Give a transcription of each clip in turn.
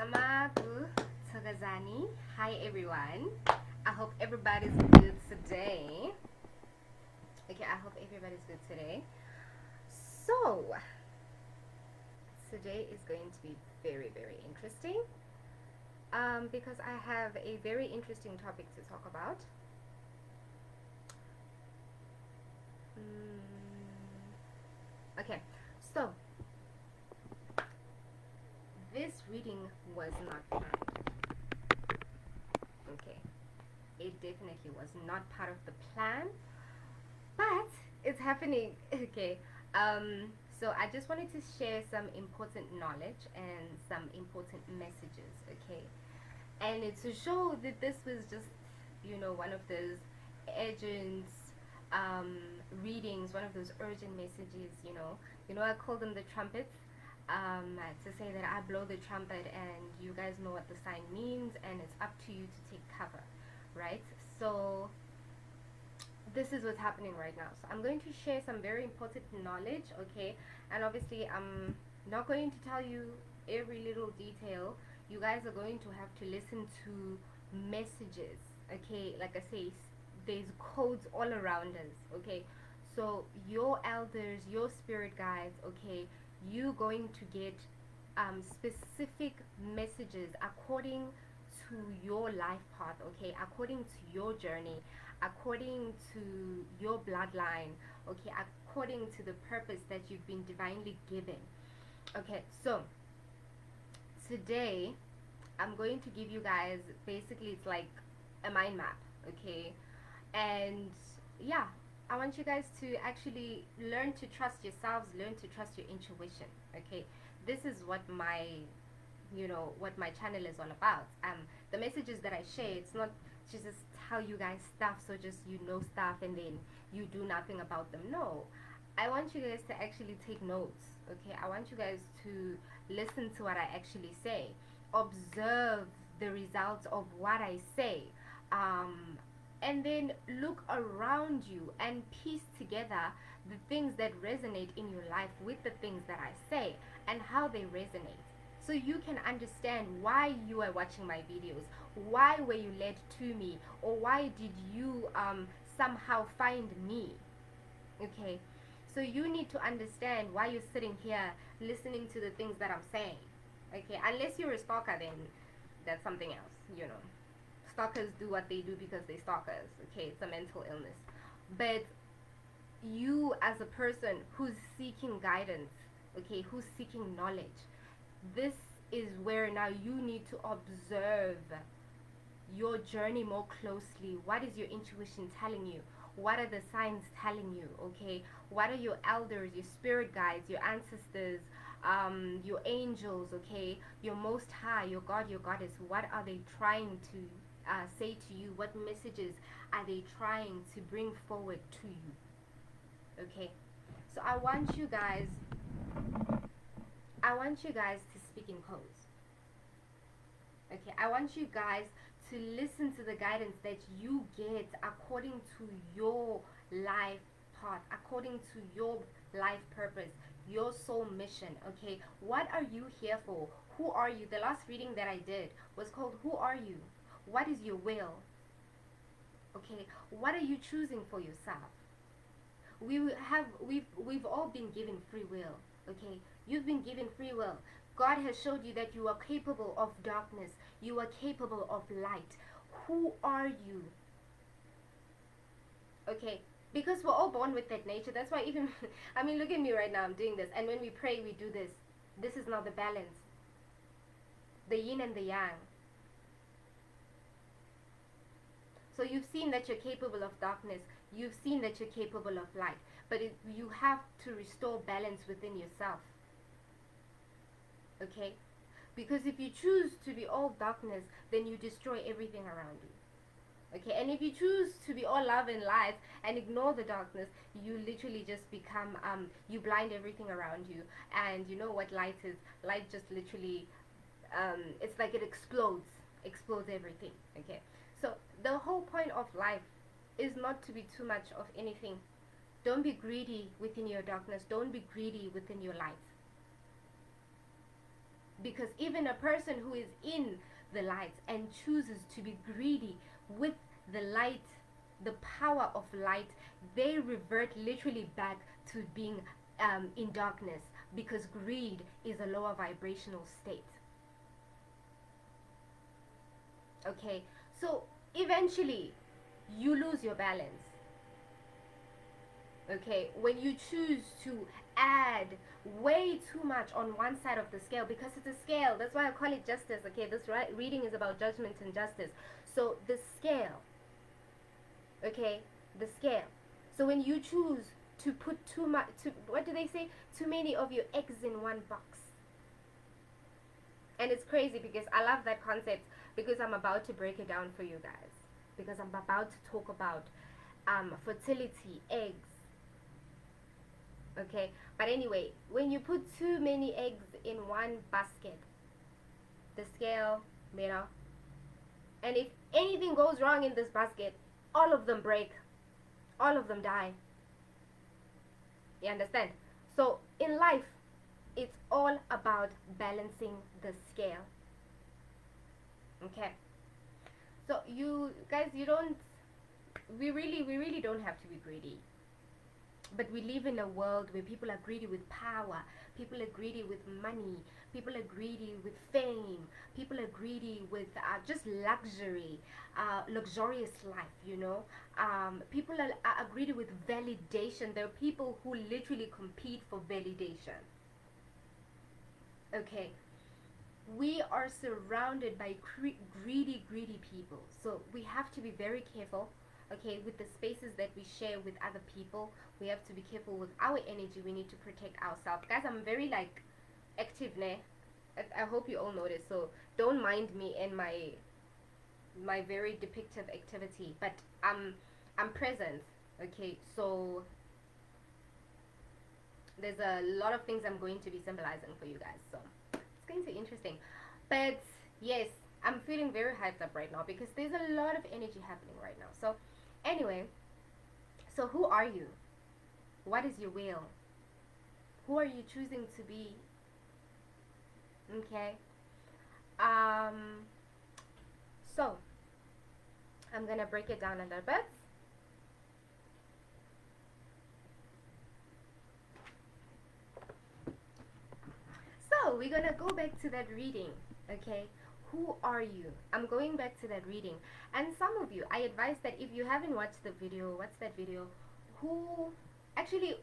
Amaku Togazani. Hi everyone. I hope everybody's good today. Okay, I hope everybody's good today. So, today is going to be very, very interesting because I have a very interesting topic to talk about. Okay, so this reading was not planned. Okay, it definitely was not part of the plan, but it's happening. Okay, so I just wanted to share some important knowledge and some important messages. Okay, and it's to show that this was just, one of those urgent um, readings, one of those urgent messages. I call them the trumpets. To say that I blow the trumpet and you guys know what the sign means, and it's up to you to take cover, right? So this is what's happening right now. So I'm going to share some very important knowledge, okay? And obviously I'm not going to tell you every little detail. You guys are going to have to listen to messages, okay? Like I say, there's codes all around us, okay? So your elders, your spirit guides, okay, you going to get specific messages according to your life path, okay, according to your journey, according to your bloodline, okay, according to the purpose that you've been divinely given. Okay, so today I'm going to give you guys, basically it's like a mind map, okay? And yeah, I want you guys to actually learn to trust yourselves, learn to trust your intuition, okay? This is what what my channel is all about. The messages that I share, it's not to just tell you guys stuff so just stuff and then you do nothing about them. No, I want you guys to actually take notes, okay? I want you guys to listen to what I actually say, observe the results of what I say, and then look around you and piece together the things that resonate in your life with the things that I say and how they resonate, so you can understand why you are watching my videos, why were you led to me, or why did you somehow find me. Okay, so you need to understand why you're sitting here listening to the things that I'm saying. Okay, unless you're a stalker, then that's something else. Stalkers do what they do because they stalkers. Okay, it's a mental illness. But you as a person who's seeking guidance, okay, who's seeking knowledge, this is where now you need to observe your journey more closely. What is your intuition telling you? What are the signs telling you? Okay, what are your elders, your spirit guides, your ancestors, your angels, okay, your most high, your God, your goddess, what are they trying to say to you? What messages are they trying to bring forward to you? Okay, so I want you guys to speak in codes. Okay, I want you guys to listen to the guidance that you get according to your life path, according to your life purpose, your soul mission. Okay, what are you here for? Who are you? The last reading that I did was called Who Are You? What is your will? Okay, what are you choosing for yourself? We've all been given free will. Okay, you've been given free will. God has showed you that you are capable of darkness, you are capable of light. Who are you? Okay, because we're all born with that nature. That's why even I mean, look at me right now, I'm doing this, and when we pray we do this. This is not the balance, the yin and the yang. So you've seen that you're capable of darkness, you've seen that you're capable of light, but you have to restore balance within yourself. Okay, because if you choose to be all darkness, then you destroy everything around you. Okay, and if you choose to be all love and light and ignore the darkness, you literally just become you blind everything around you. And you know what light is? Light just literally it's like it explodes everything. Okay, so the whole point of life is not to be too much of anything. Don't be greedy within your darkness, don't be greedy within your light. Because even a person who is in the light and chooses to be greedy with the light, the power of light, they revert literally back to being in darkness, because greed is a lower vibrational state. Okay, so eventually you lose your balance. Okay, when you choose to add way too much on one side of the scale, because it's a scale, that's why I call it justice. Okay, this reading is about judgment and justice. So the scale, okay, the scale. So when you choose to put too much, what do they say, too many of your eggs in one box. And it's crazy because I love that concept, because I'm about to break it down for you guys, because I'm about to talk about fertility, eggs. Okay, but anyway, when you put too many eggs in one basket, the scale, you know, and if anything goes wrong in this basket, all of them break, all of them die. You understand? So in life, it's all about balancing the scale. Okay, so you guys, we really don't have to be greedy. But we live in a world where people are greedy with power, people are greedy with money, people are greedy with fame, people are greedy with just luxury, luxurious life, you know. People are greedy with validation. There are people who literally compete for validation. Okay, we are surrounded by greedy people, so we have to be very careful, okay, with the spaces that we share with other people. We have to be careful with our energy. We need to protect ourselves, guys. I'm very like active, ne? I hope you all notice, so don't mind me and my very depictive activity, but I'm present. Okay, so there's a lot of things I'm going to be symbolizing for you guys, so it's going to be interesting. But yes, I'm feeling very hyped up right now because there's a lot of energy happening right now. So anyway, so who are you? What is your will? Who are you choosing to be? Okay, so I'm gonna break it down a little bit. So we're gonna go back to that reading. Okay, who are you? I'm going back to that reading. And some of you, I advise that if you haven't watched the video, what's that video, who actually,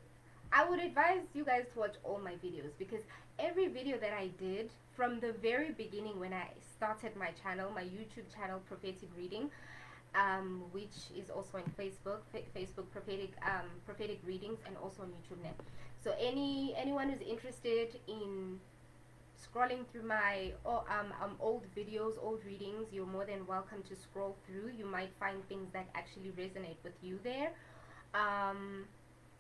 I would advise you guys to watch all my videos, because every video that I did from the very beginning when I started my channel, my YouTube channel, Prophetic Reading, which is also on Facebook, Prophetic Readings, and also on YouTube now. So anyone who's interested in scrolling through my old videos, old readings, you're more than welcome to scroll through. You might find things that actually resonate with you there.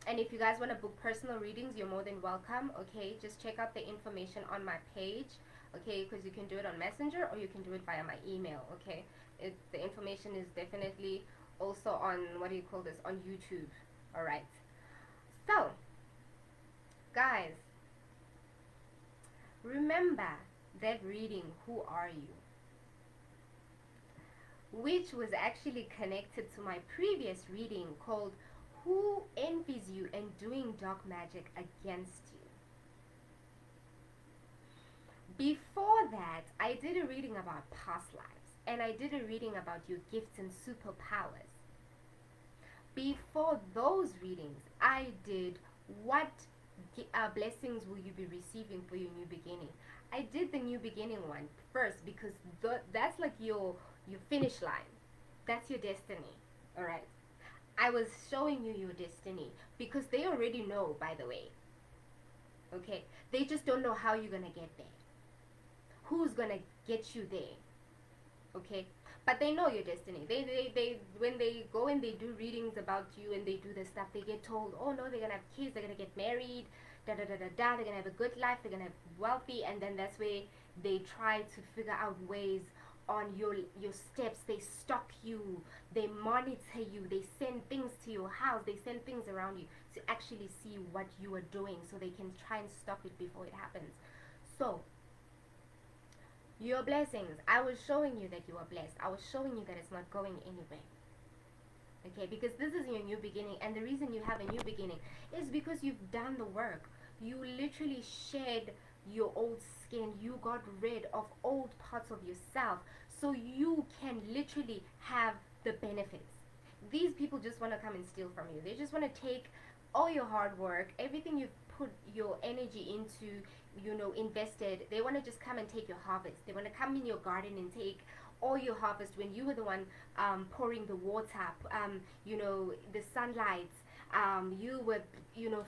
And if you guys want to book personal readings, you're more than welcome. Okay, just check out the information on my page. Okay, because you can do it on Messenger or you can do it via my email. Okay, the information is definitely also on, what do you call this, on YouTube. All right, so guys, remember that reading, who are you, which was actually connected to my previous reading called Who Envies You and Doing Dark Magic Against You. Before that, I did a reading about past lives, and I did a reading about your gifts and superpowers. Before those readings, I did what blessings will you be receiving for your new beginning. I did the new beginning one first because that's like your finish line. That's your destiny. All right. I was showing you your destiny because they already know, by the way. Okay. They just don't know how you're going to get there. Who's going to get you there? Okay. But they know your destiny. They when they go and they do readings about you and they do this stuff, they get told, oh no, they're gonna have kids, they're gonna get married, da da da da da, they're gonna have a good life, they're gonna have wealthy, and then that's where they try to figure out ways on your steps. They stalk you, they monitor you, they send things to your house, they send things around you to actually see what you are doing so they can try and stop it before it happens. So Your blessings. I was showing you that you are blessed. I was showing you that it's not going anywhere. Okay, because this is your new beginning, and the reason you have a new beginning is because you've done the work. You literally shed your old skin. You got rid of old parts of yourself so you can literally have the benefits. These people just want to come and steal from you. They just want to take all your hard work, everything you've put your energy into, invested. They want to just come and take your harvest. They want to come in your garden and take all your harvest when you were the one pouring the water, the sunlight. You were,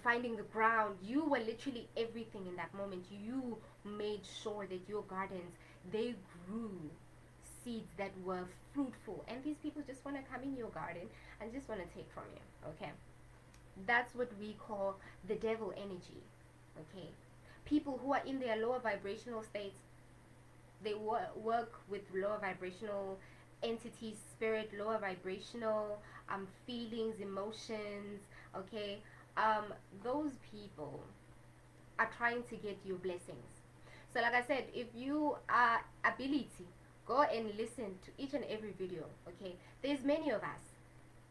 finding the ground. You were literally everything in that moment. You made sure that your gardens, they grew seeds that were fruitful. And these people just want to come in your garden and just want to take from you. Okay, that's what we call the devil energy. Okay, people who are in their lower vibrational states, they work with lower vibrational entities, spirit, lower vibrational feelings, emotions. Okay, those people are trying to get your blessings. So like I said, if you are ability, go and listen to each and every video. Okay, there's many of us,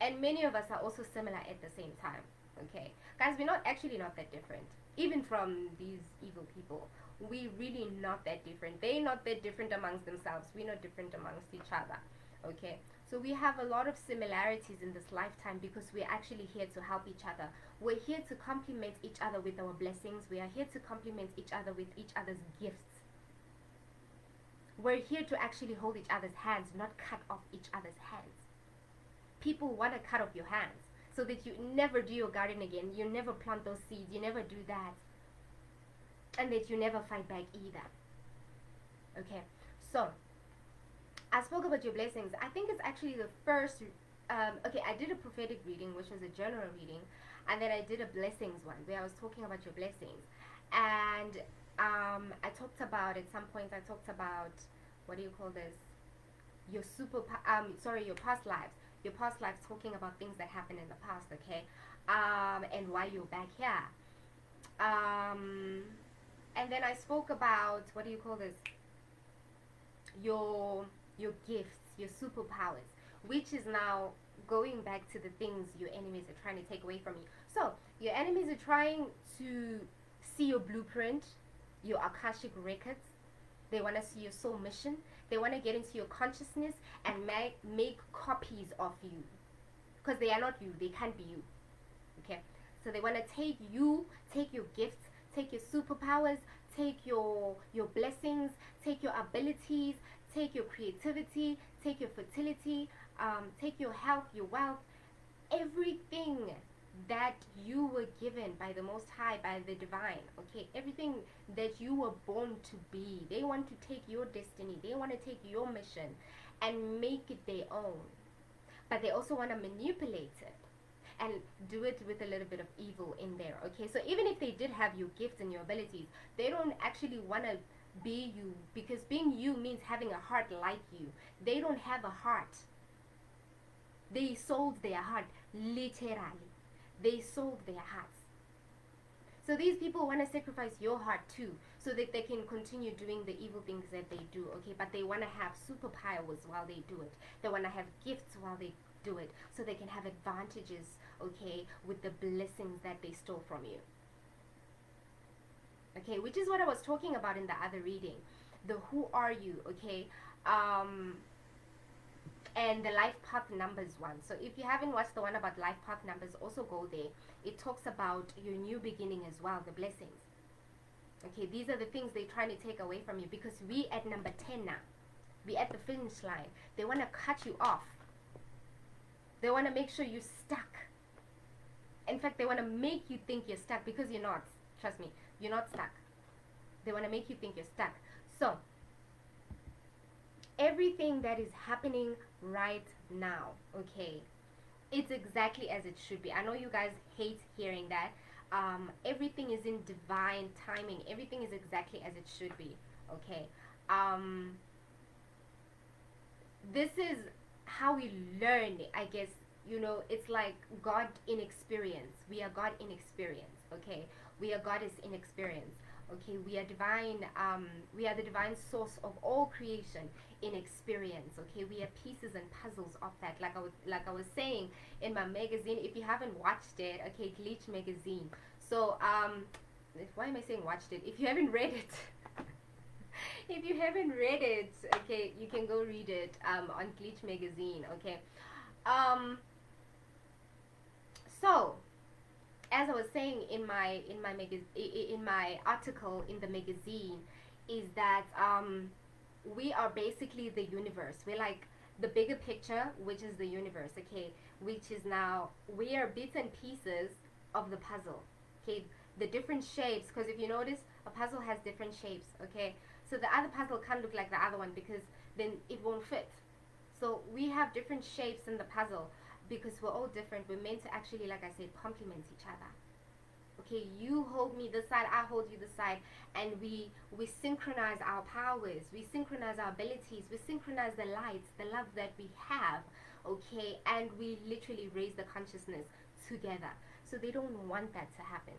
and many of us are also similar at the same time. Okay, guys, we're not actually not that different, even from these evil people. We really not that different. They're not that different amongst themselves. We're not different amongst each other. Okay, so we have a lot of similarities in this lifetime because we're actually here to help each other. We're here to complement each other with our blessings. We are here to complement each other with each other's gifts. We're here to actually hold each other's hands, not cut off each other's hands. People want to cut off your hands so that you never do your garden again, you never plant those seeds, you never do that, and that you never fight back either. Okay, so I spoke about your blessings. I think it's actually the first. Okay, I did a prophetic reading, which was a general reading, and then I did a blessings one where I was talking about your blessings, and I talked about, at some point I talked about, what do you call this? Your your past lives. Your past lives, talking about things that happened in the past. Okay, and why you're back here. And then I spoke about, what do you call this? Your gifts, your superpowers, which is now going back to the things your enemies are trying to take away from you. So your enemies are trying to see your blueprint, your Akashic records. They want to see your soul mission. They want to get into your consciousness and make copies of you, because they are not you. They can't be you. Okay, so they want to take you, take your gifts, take your superpowers, take your blessings, take your abilities, take your creativity, take your fertility, take your health, your wealth, everything that you were given by the Most High, by the Divine. Okay, everything that you were born to be. They want to take your destiny. They want to take your mission and make it their own. But they also want to manipulate it and do it with a little bit of evil in there. Okay, so even if they did have your gifts and your abilities, they don't actually want to be you, because being you means having a heart like you. They don't have a heart. They sold their heart, literally. They sold their hearts. So these people want to sacrifice your heart too, so that they can continue doing the evil things that they do. Okay, but they want to have superpowers while they do it. They want to have gifts while they do it, so they can have advantages, okay, with the blessings that they stole from you. Okay, which is what I was talking about in the other reading, the who are you. Okay, and the life path numbers one. So if you haven't watched the one about life path numbers, also go there. It talks about your new beginning as well, the blessings. Okay, these are the things they're trying to take away from you, because we at number 10 now. We at the finish line. They want to cut you off. They want to make sure you're stuck. In fact, they want to make you think you're stuck, because you're not. Trust me, you're not stuck. They want to make you think you're stuck. So everything that is happening right now, okay, it's exactly as it should be. I know you guys hate hearing that. Everything is in divine timing. Everything is exactly as it should be. Okay. This is how we learn, I guess. It's like God in experience. We are God in experience. Okay, we are goddess in experience. Okay, we are divine. We are the divine source of all creation in experience. Okay, we are pieces and puzzles of that. Like I was saying in my magazine. If you haven't watched it, okay, Glitch magazine. So why am I saying watched it? If you haven't read it, if you haven't read it, okay, you can go read it on Glitch magazine. Okay, um, so as I was saying in my article in the magazine, is that we are basically the universe. We're like the bigger picture, which is the universe. Okay, which is now we are bits and pieces of the puzzle. Okay, the different shapes. Because if you notice, a puzzle has different shapes. Okay, so the other puzzle can't look like the other one because then it won't fit. So we have different shapes in the puzzle because we're all different. We're meant to actually, like I said, complement each other. Okay, you hold me this side, I hold you this side, and we synchronize our powers, we synchronize our abilities, we synchronize the lights, the love that we have. Okay, and we literally raise the consciousness together. So they don't want that to happen.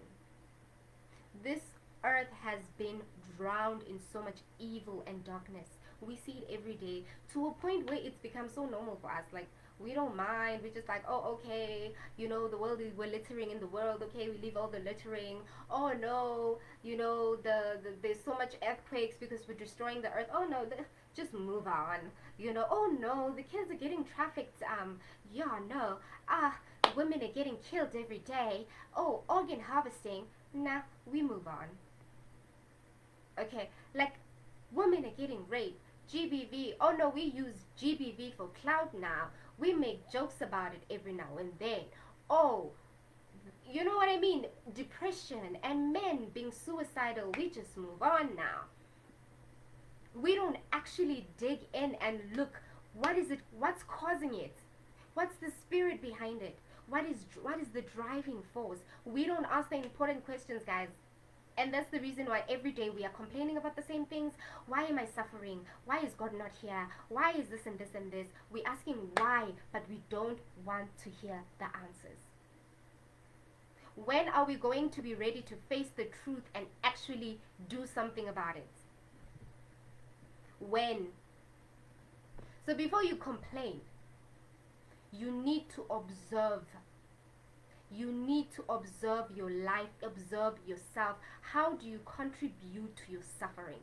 This earth has been drowned in so much evil and darkness. We see it every day to a point where it's become so normal for us. Like, we don't mind. We're just like, oh, okay, the world is, we're littering in the world. Okay, we leave all the littering. Oh no, there's so much earthquakes because we're destroying the earth. Oh no, just move on. Oh no, the kids are getting trafficked. Yeah, no. Women are getting killed every day. Oh, organ harvesting. Nah, we move on. Okay, like women are getting raped. GBV. Oh no, we use GBV for clout now. We make jokes about it every now and then. Oh, you know what I mean? Depression and men being suicidal. We just move on now. We don't actually dig in and look. What is it? What's causing it? What's the spirit behind it? What is the driving force? We don't ask the important questions, guys. And that's the reason why every day we are complaining about the same things. Why am I suffering? Why is God not here? Why is this and this and this? We're asking why, but we don't want to hear the answers. When are we going to be ready to face the truth and actually do something about it? When? So before you complain, you need to observe. You need to observe your life, observe yourself. How do you contribute to your suffering?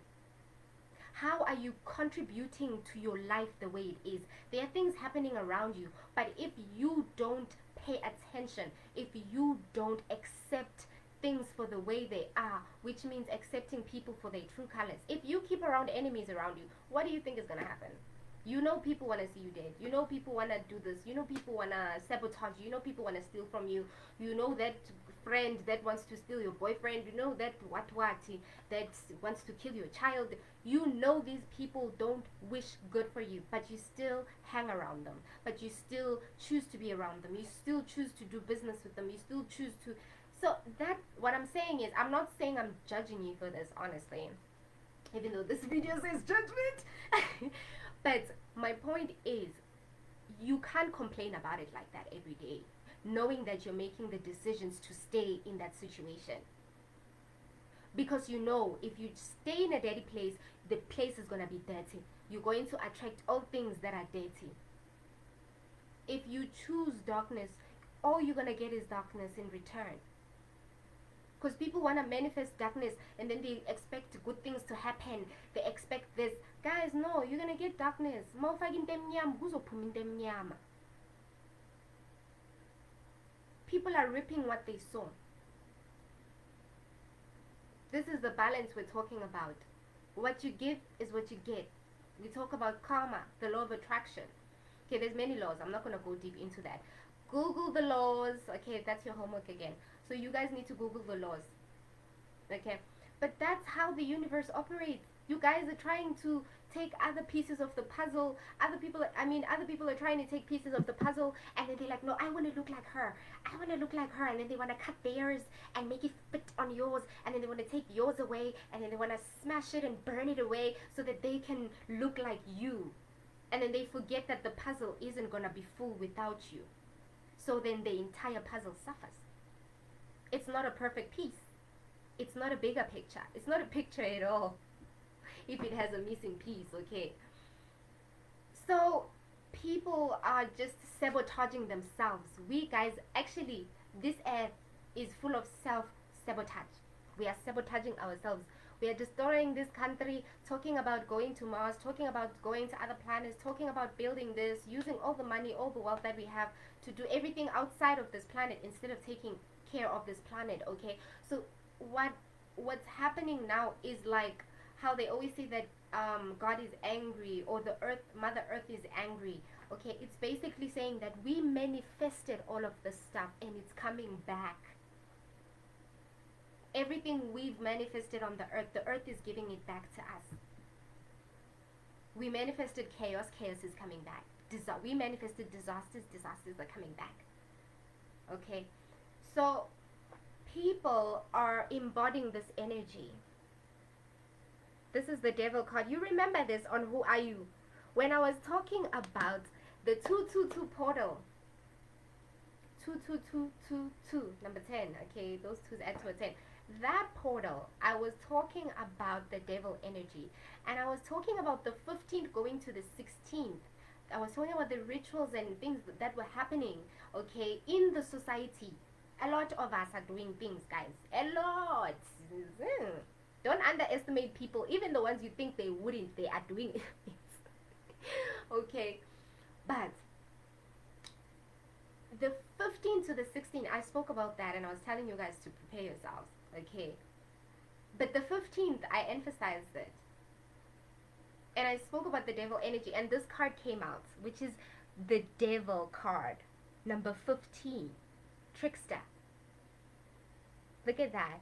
How are you contributing to your life the way it is? There are things happening around you, but if you don't pay attention, if you don't accept things for the way they are, which means accepting people for their true colors, if you keep around enemies around you, what do you think is going to happen? People want to see you dead. People want to do this. People want to sabotage you. People want to steal from you. That friend that wants to steal your boyfriend. That what that wants to kill your child. These people don't wish good for you, but you still hang around them. But you still choose to be around them. You still choose to do business with them. You still choose to. So that, what I'm saying is, I'm not saying I'm judging you for this, honestly. Even though this video says judgment. But my point is, you can't complain about it like that every day, knowing that you're making the decisions to stay in that situation. Because if you stay in a dirty place, the place is going to be dirty. You're going to attract all things that are dirty. If you choose darkness, all you're going to get is darkness in return. Because people want to manifest darkness and then they expect good things to happen. They expect this. Guys, no, you're going to get darkness. People are reaping what they sow. This is the balance we're talking about. What you give is what you get. We talk about karma, the law of attraction. Okay, there's many laws. I'm not going to go deep into that. Google the laws. Okay, that's your homework again. So you guys need to Google the laws. Okay, but that's how the universe operates. You guys are trying to take other pieces of the puzzle. Other people are trying to take pieces of the puzzle, and then they're like, no, I want to look like her. I want to look like her. And then they want to cut theirs and make it fit on yours. And then they want to take yours away. And then they want to smash it and burn it away so that they can look like you. And then they forget that the puzzle isn't going to be full without you. So then the entire puzzle suffers. It's not a perfect piece. It's not a bigger picture. It's not a picture at all if it has a missing piece, okay? So people are just sabotaging themselves. We guys, actually, this earth is full of self sabotage. We are sabotaging ourselves. We are destroying this country, talking about going to Mars, talking about going to other planets, talking about building this, using all the money, all the wealth that we have to do everything outside of this planet instead of taking care of this planet, okay? So what's happening now is like how they always say that God is angry, or the earth, Mother Earth is angry. Okay, it's basically saying that we manifested all of this stuff and it's coming back. Everything we've manifested on the earth is giving it back to us. We manifested chaos, chaos is coming back. We manifested disasters, disasters are coming back. Okay, so people are embodying this energy. This is the devil card. You remember this on Who Are You? When I was talking about the 222 portal. 22222, number 10. Okay, those twos add to a 10. That portal, I was talking about the devil energy. And I was talking about the 15th going to the 16th. I was talking about the rituals and things that were happening, okay, in the society. A lot of us are doing things, guys. A lot. Don't underestimate people. Even the ones you think they wouldn't, they are doing it. Okay. But the 15 to the 16, I spoke about that and I was telling you guys to prepare yourselves. Okay. But the 15th, I emphasized it. And I spoke about the devil energy. And this card came out, which is the devil card. Number 15. Trickster. Look at that.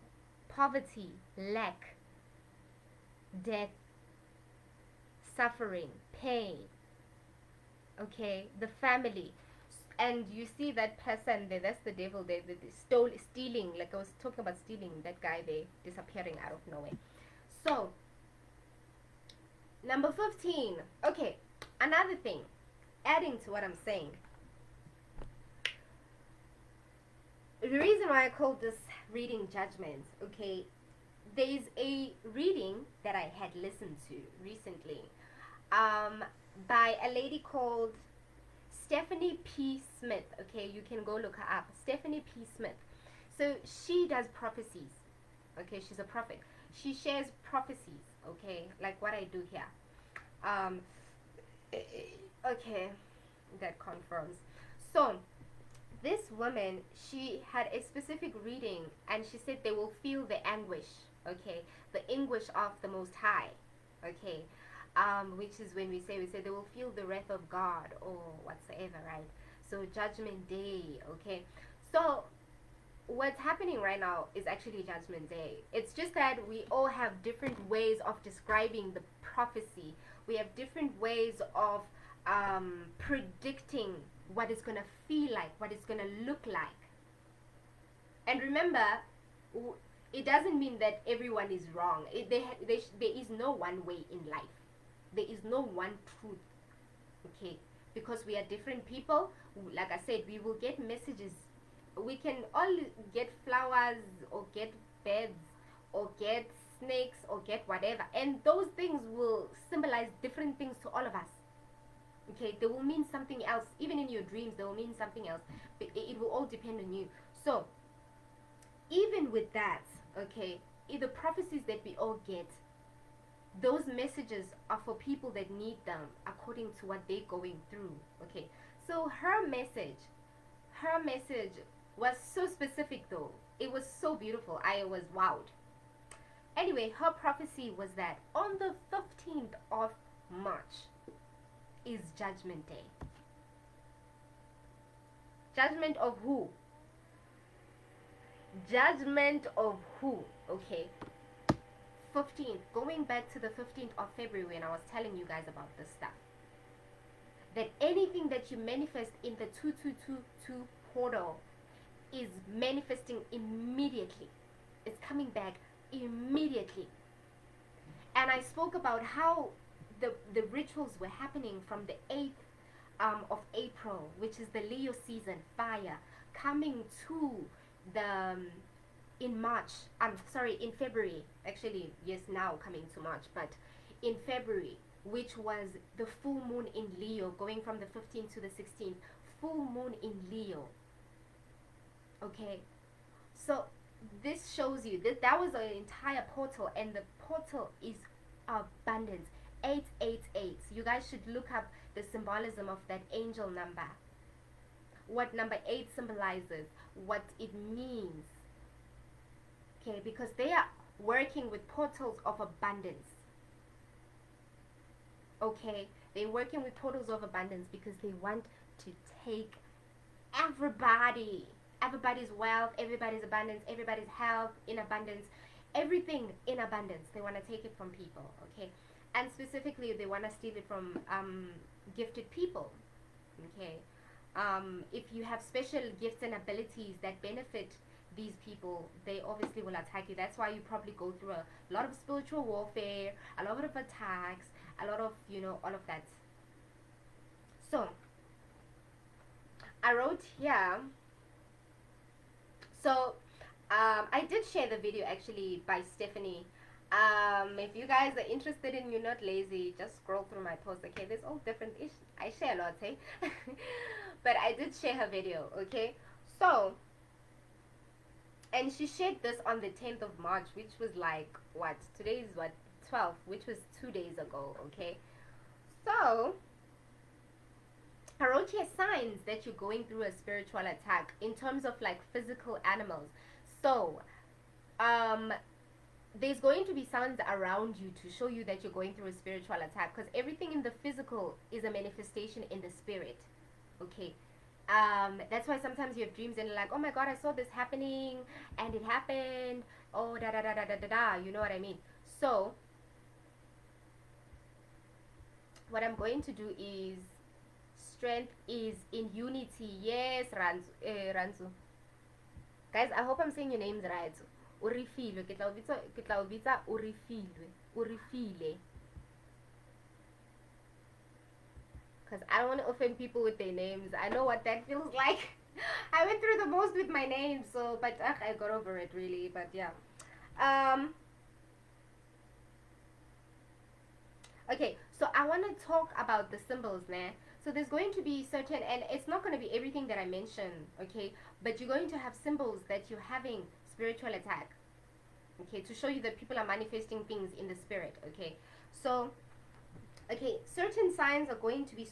Poverty, lack, death, suffering, pain, okay, the family. And you see that person there, that's the devil there, stealing, like I was talking about stealing, that guy there, disappearing out of nowhere. So, number 15, okay, another thing, adding to what I'm saying. The reason why I called this reading Judgment, okay, there's a reading that I had listened to recently by a lady called Stephanie P. Smith. Okay, you can go look her up. Stephanie P. Smith. So she does prophecies. Okay, she's a prophet. She shares prophecies. Okay, like what I do here. Okay, that confirms. So this woman, she had a specific reading and she said they will feel the anguish, okay, the anguish of the Most High, okay, which is when we say they will feel the wrath of God or whatsoever, right? So Judgment Day, okay. So what's happening right now is actually Judgment Day. It's just that we all have different ways of describing the prophecy. We have different ways of predicting what it's going to feel like, what it's going to look like. And remember, it doesn't mean that everyone is wrong. There is no one way in life. There is no one truth. Okay? Because we are different people. Like I said, we will get messages. We can all get flowers or get beds or get snakes or get whatever. And those things will symbolize different things to all of us. Okay, they will mean something else. Even in your dreams, they will mean something else. But it will all depend on you. So, even with that, okay, the prophecies that we all get, those messages are for people that need them according to what they're going through. Okay, so her message was so specific though. It was so beautiful. I was wowed. Anyway, her prophecy was that on the 15th of March is Judgment Day. Judgment of who? Judgment of who? Okay. 15th. Going back to the 15th of February when I was telling you guys about this stuff. That anything that you manifest in the 2222 portal is manifesting immediately. It's coming back immediately. And I spoke about how the rituals were happening from the 8th of April, which is the Leo season, fire, coming to the in March, I'm sorry, in February, actually, yes, now coming to March, but in February, which was the full moon in Leo, going from the 15th to the 16th, full moon in Leo. Okay, so this shows you that was an entire portal, and the portal is abundance. 888. You guys should look up the symbolism of that angel number, what number 8 symbolizes, what it means. Okay, because they are working with portals of abundance. Okay, they're working with portals of abundance because they want to take everybody's wealth, everybody's abundance, everybody's health in abundance, everything in abundance. They want to take it from people. Okay, and specifically they want to steal it from gifted people. Okay, if you have special gifts and abilities that benefit these people, they obviously will attack you. That's why you probably go through a lot of spiritual warfare, a lot of attacks, a lot of, all of that. So I wrote here, so I did share the video actually by Stephanie. If you guys are interested and you're not lazy, just scroll through my posts. Okay, there's all different ish. I share a lot, eh? But I did share her video. Okay, so, and she shared this on the 10th of March, which was like, what, today is what, 12th, which was 2 days ago. Okay, so I wrote here signs that you're going through a spiritual attack in terms of like physical animals. So there's going to be signs around you to show you that you're going through a spiritual attack, because everything in the physical is a manifestation in the spirit. Okay, that's why sometimes you have dreams and you're like, oh my god, I saw this happening and it happened, oh da da da da da da da, you know what I mean? So what I'm going to do is, strength is in unity. Yes, Ranzu. Guys, I hope I'm saying your names right. Urifilwe, ke tla o bitsa Urifile. Because I don't want to offend people with their names. I know what that feels like. I went through the most with my name, so, but I got over it really, but yeah. Okay, so I want to talk about the symbols, nah. So there's going to be certain, and it's not going to be everything that I mentioned, okay, but you're going to have symbols that you're having spiritual attack, okay, to show you that people are manifesting things in the spirit. Okay, so, okay, certain signs are going to be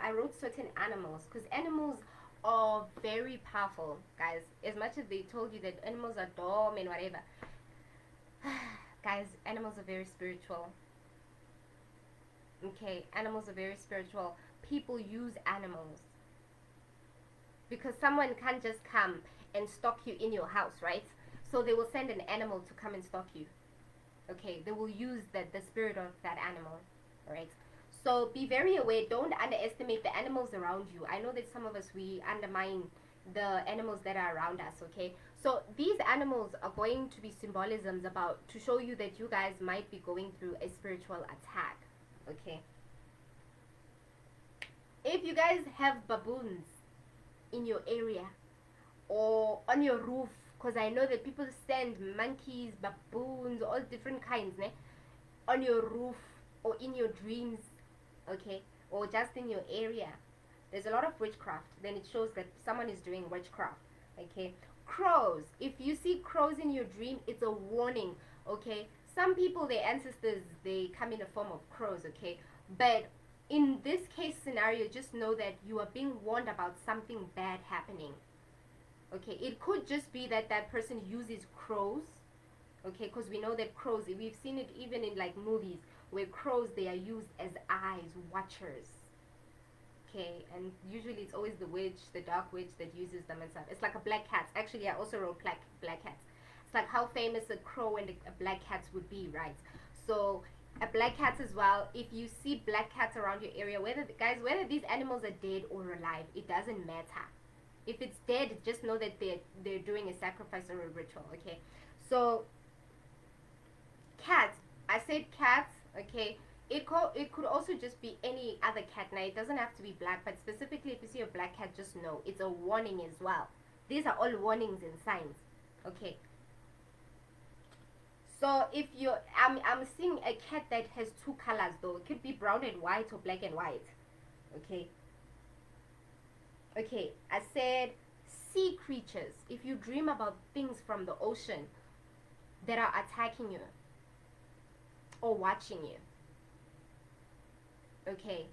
I wrote certain animals, because animals are very powerful, guys. As much as they told you that animals are dumb and whatever, guys, animals are very spiritual. Okay, animals are very spiritual. People use animals because someone can't just come and stalk you in your house, right? So they will send an animal to come and stalk you. Okay, they will use the spirit of that animal, right? So be very aware. Don't underestimate the animals around you. I know that some of us, we undermine the animals that are around us. Okay, so these animals are going to be symbolisms about to show you that you guys might be going through a spiritual attack. Okay, if you guys have baboons in your area or on your roof, because I know that people send monkeys, baboons, all different kinds, né, on your roof or in your dreams, okay, or just in your area, there's a lot of witchcraft. Then it shows that someone is doing witchcraft. Okay, crows, if you see crows in your dream, it's a warning. Okay, some people, their ancestors, they come in the form of crows. Okay, but in this case scenario, just know that you are being warned about something bad happening. Okay, it could just be that that person uses crows. Okay, because we know that crows, we've seen it even in like movies where crows, they are used as eyes, watchers. Okay, and usually it's always the witch, the dark witch, that uses them and stuff. It's like a black cat. Actually, I also wrote black cats. It's like how famous a crow and a black cat would be, right? So a black cat as well. If you see black cats around your area, whether these animals are dead or alive, it doesn't matter. If it's dead, just know that they're doing a sacrifice or a ritual. Okay, so cats. I said cats. Okay, it could also just be any other cat. Now it doesn't have to be black, but specifically if you see a black cat, just know it's a warning as well. These are all warnings and signs. Okay, So if you, I'm seeing a cat that has two colors though. It could be brown and white or black and white. Okay. Okay. I said sea creatures. If you dream about things from the ocean that are attacking you or watching you. Okay.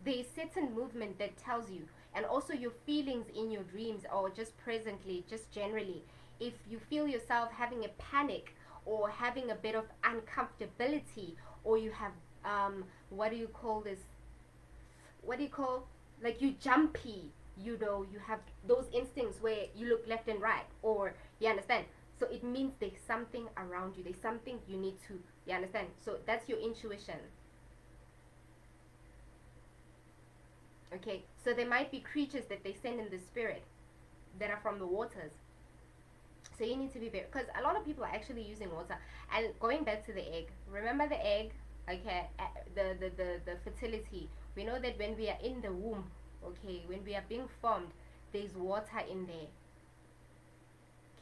There's certain movement that tells you, and also your feelings in your dreams, or just presently, just generally, if you feel yourself having a panic or having a bit of uncomfortability, or you have what do you call this, what do you call, like you jumpy, you know, you have those instincts where you look left and right, or you understand, so it means there's something around you, there's something you need to, you understand, so that's your intuition. Okay, so there might be creatures that they send in the spirit that are from the waters. So you need to be very, because a lot of people are actually using water. And going back to the egg, remember the egg? Okay, the fertility. We know that when we are in the womb, okay, when we are being formed, there's water in there.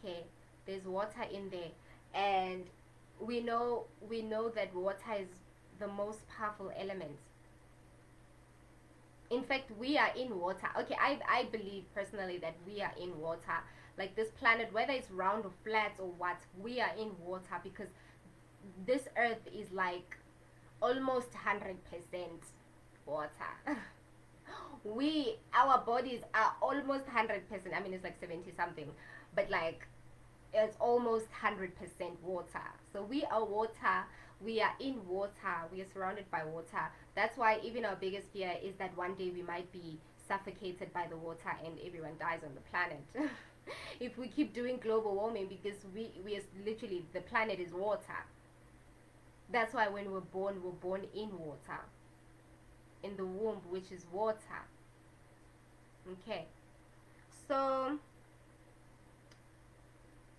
Okay, there's water in there, and we know that water is the most powerful element. In fact, we are in water. Okay, I believe personally that we are in water. Like this planet, whether it's round or flat or what, we are in water, because this earth is like almost 100% water. Our bodies are almost 100%. I mean, it's like 70 something, but like it's almost 100% water. So we are water. We are in water. We are surrounded by water. That's why even our biggest fear is that one day we might be suffocated by the water and everyone dies on the planet. If we keep doing global warming, because we are literally, the planet is water. That's why when we're born in water, in the womb, which is water. Okay, so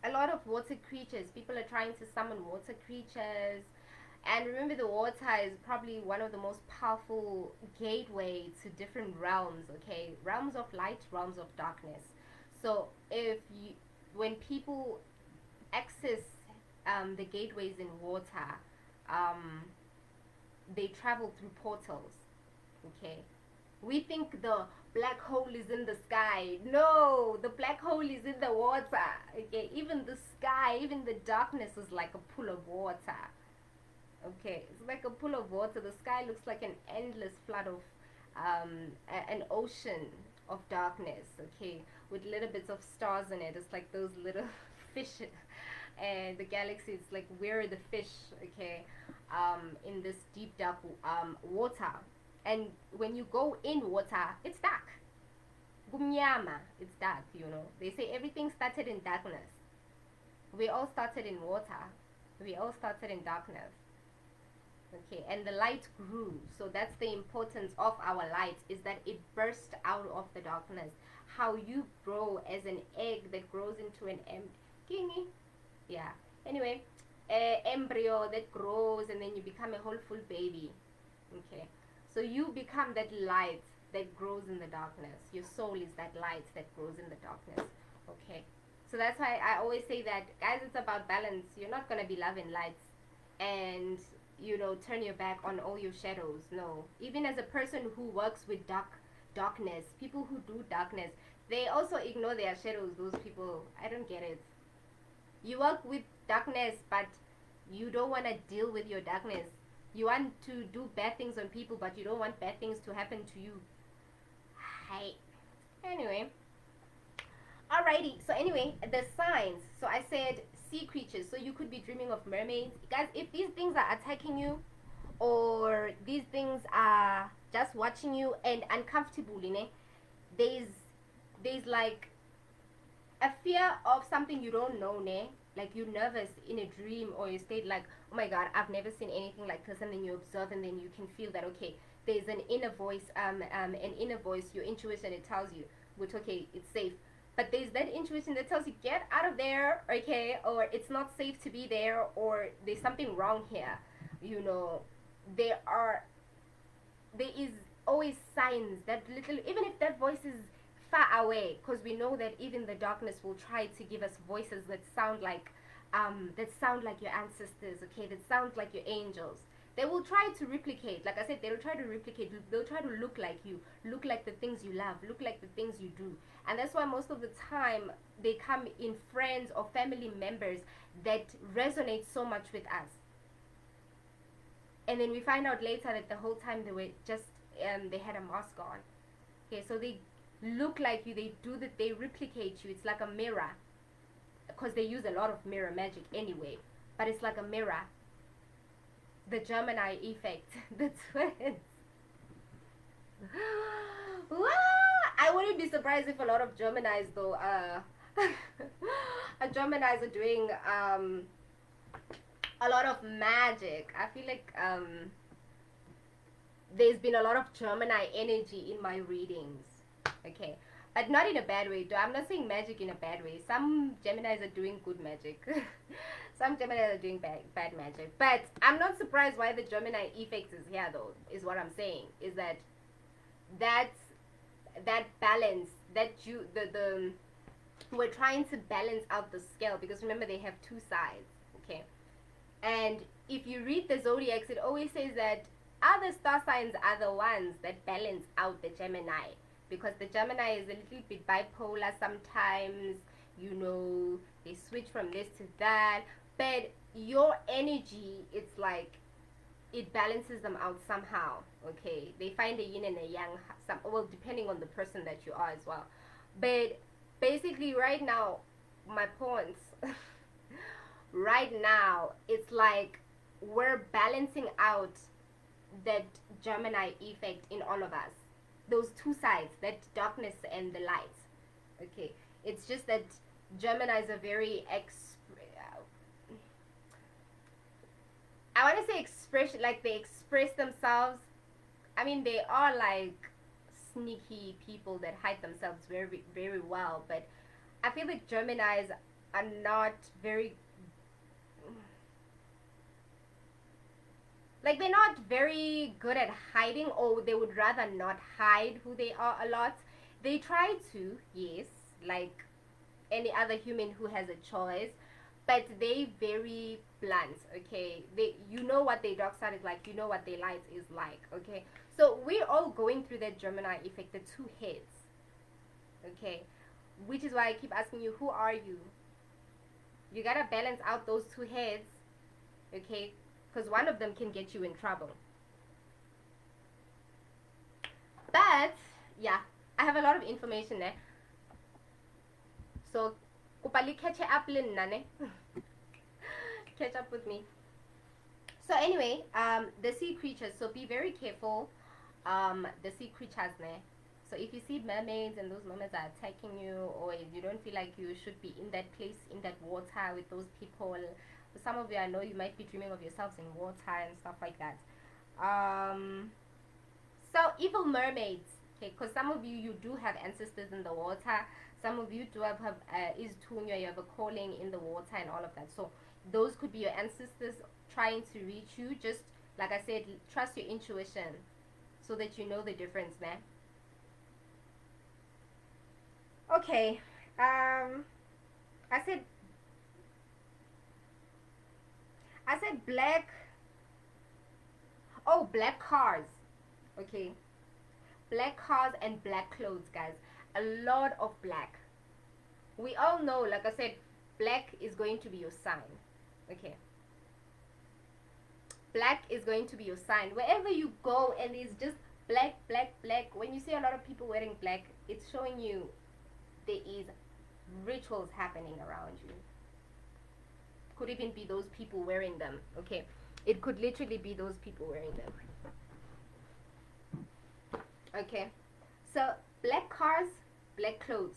a lot of water creatures, people are trying to summon water creatures. And remember, the water is probably one of the most powerful gateway to different realms, okay, realms of light, realms of darkness. So if you, when people access the gateways in water, um, they travel through portals. Okay, we think the black hole is in the sky. No, the black hole is in the water. Okay, even the sky, even the darkness is like a pool of water. Okay, it's like a pool of water. The sky looks like an endless flood of an ocean of darkness. Okay, with little bits of stars in it. It's like those little fish, and the galaxy. It's like we're the fish. Okay, in this deep dark water. And when you go in water, it's dark. Gumyama, it's dark. You know, they say everything started in darkness. We all started in water. We all started in darkness. Okay, and the light grew. So that's the importance of our light, is that it burst out of the darkness. How you grow as an egg that grows into an embryo. Yeah, anyway, embryo that grows and then you become a whole full baby. Okay, so you become that light that grows in the darkness. Your soul is that light that grows in the darkness. Okay, so that's why I always say that, guys, it's about balance. You're not gonna be loving lights and, you know, turn your back on all your shadows. No, even as a person who works with darkness, people who do darkness, they also ignore their shadows. Those people, I don't get it. You work with darkness, but you don't want to deal with your darkness. You want to do bad things on people, but you don't want bad things to happen to you. Hi. Anyway, alrighty, so anyway, the signs. So I said sea creatures. So you could be dreaming of mermaids. Guys, if these things are attacking you, or these things are just watching you and uncomfortable, you know, there's like a fear of something you don't know, ne? Like you're nervous in a dream or you state like, oh my god, I've never seen anything like this, and then you observe and then you can feel that, okay, there's an inner voice, your intuition, it tells you, which, okay, it's safe. But there's that intuition that tells you, get out of there, okay, or it's not safe to be there, or there's something wrong here. You know, there are, there is always signs that little, even if that voice is far away, because we know that even the darkness will try to give us voices that sound like that sound like your ancestors, okay, that sound like your angels. They will try to replicate, like I said, they'll try to replicate, they'll try to look like you, look like the things you love, look like the things you do. And that's why most of the time they come in friends or family members that resonate so much with us. And then we find out later that the whole time they were just, they had a mask on. Okay, so they look like you, they do that, they replicate you. It's like a mirror, because they use a lot of mirror magic anyway, but it's like a mirror. The Gemini effect, the twins. I wouldn't be surprised if a lot of Geminis though Geminis are doing a lot of magic. I feel like there's been a lot of Gemini energy in my readings. Okay, but not in a bad way though. I'm not saying magic in a bad way. Some Geminis are doing good magic. Some Geminis are doing bad magic. But I'm not surprised why the Gemini effect is here though, is what I'm saying. Is that that balance, that we're trying to balance out the scale, because remember they have two sides, okay? And if you read the zodiacs, it always says that other star signs are the ones that balance out the Gemini, because the Gemini is a little bit bipolar sometimes, you know, they switch from this to that, but your energy, it's like it balances them out somehow. Okay, they find a yin and a yang, well, depending on the person that you are as well. But basically right now, my points right now, it's like we're balancing out that Gemini effect in all of us, those two sides, that darkness and the light. Okay, it's just that Geminis are very I want to say expression, like they express themselves. I mean, they are like sneaky people that hide themselves very, very well. But I feel like Geminis are not very, like they're not very good at hiding, or they would rather not hide who they are a lot. They try to, yes, like any other human who has a choice, but they very blunt. Okay, they, you know what their dark side is like, you know what their light is like. Okay, so we're all going through that Gemini effect, the two heads. Okay, which is why I keep asking you, who are you? You gotta balance out those two heads. Okay, because one of them can get you in trouble. But yeah, I have a lot of information there, so catch up catch up with me. So anyway, the sea creatures, so be very careful. The sea creatures there. So if you see mermaids and those mermaids are attacking you, or you don't feel like you should be in that place, in that water with those people, some of you, I know you might be dreaming of yourselves in water and stuff like that. So evil mermaids, okay, because some of you, you do have ancestors in the water. Some of you do have is tunya, you have a calling in the water and all of that. So those could be your ancestors trying to reach you. Just like I said, trust your intuition so that you know the difference there. Okay, I said black. Oh, black cars. Okay, black cars and black clothes, guys. A lot of black. We all know, like I said, black is going to be your sign. Okay, black is going to be your sign wherever you go, and it's just black, black, black. When you see a lot of people wearing black, it's showing you there is rituals happening around you. Could even be those people wearing them. Okay, it could literally be those people wearing them. Okay, so black cars, black clothes.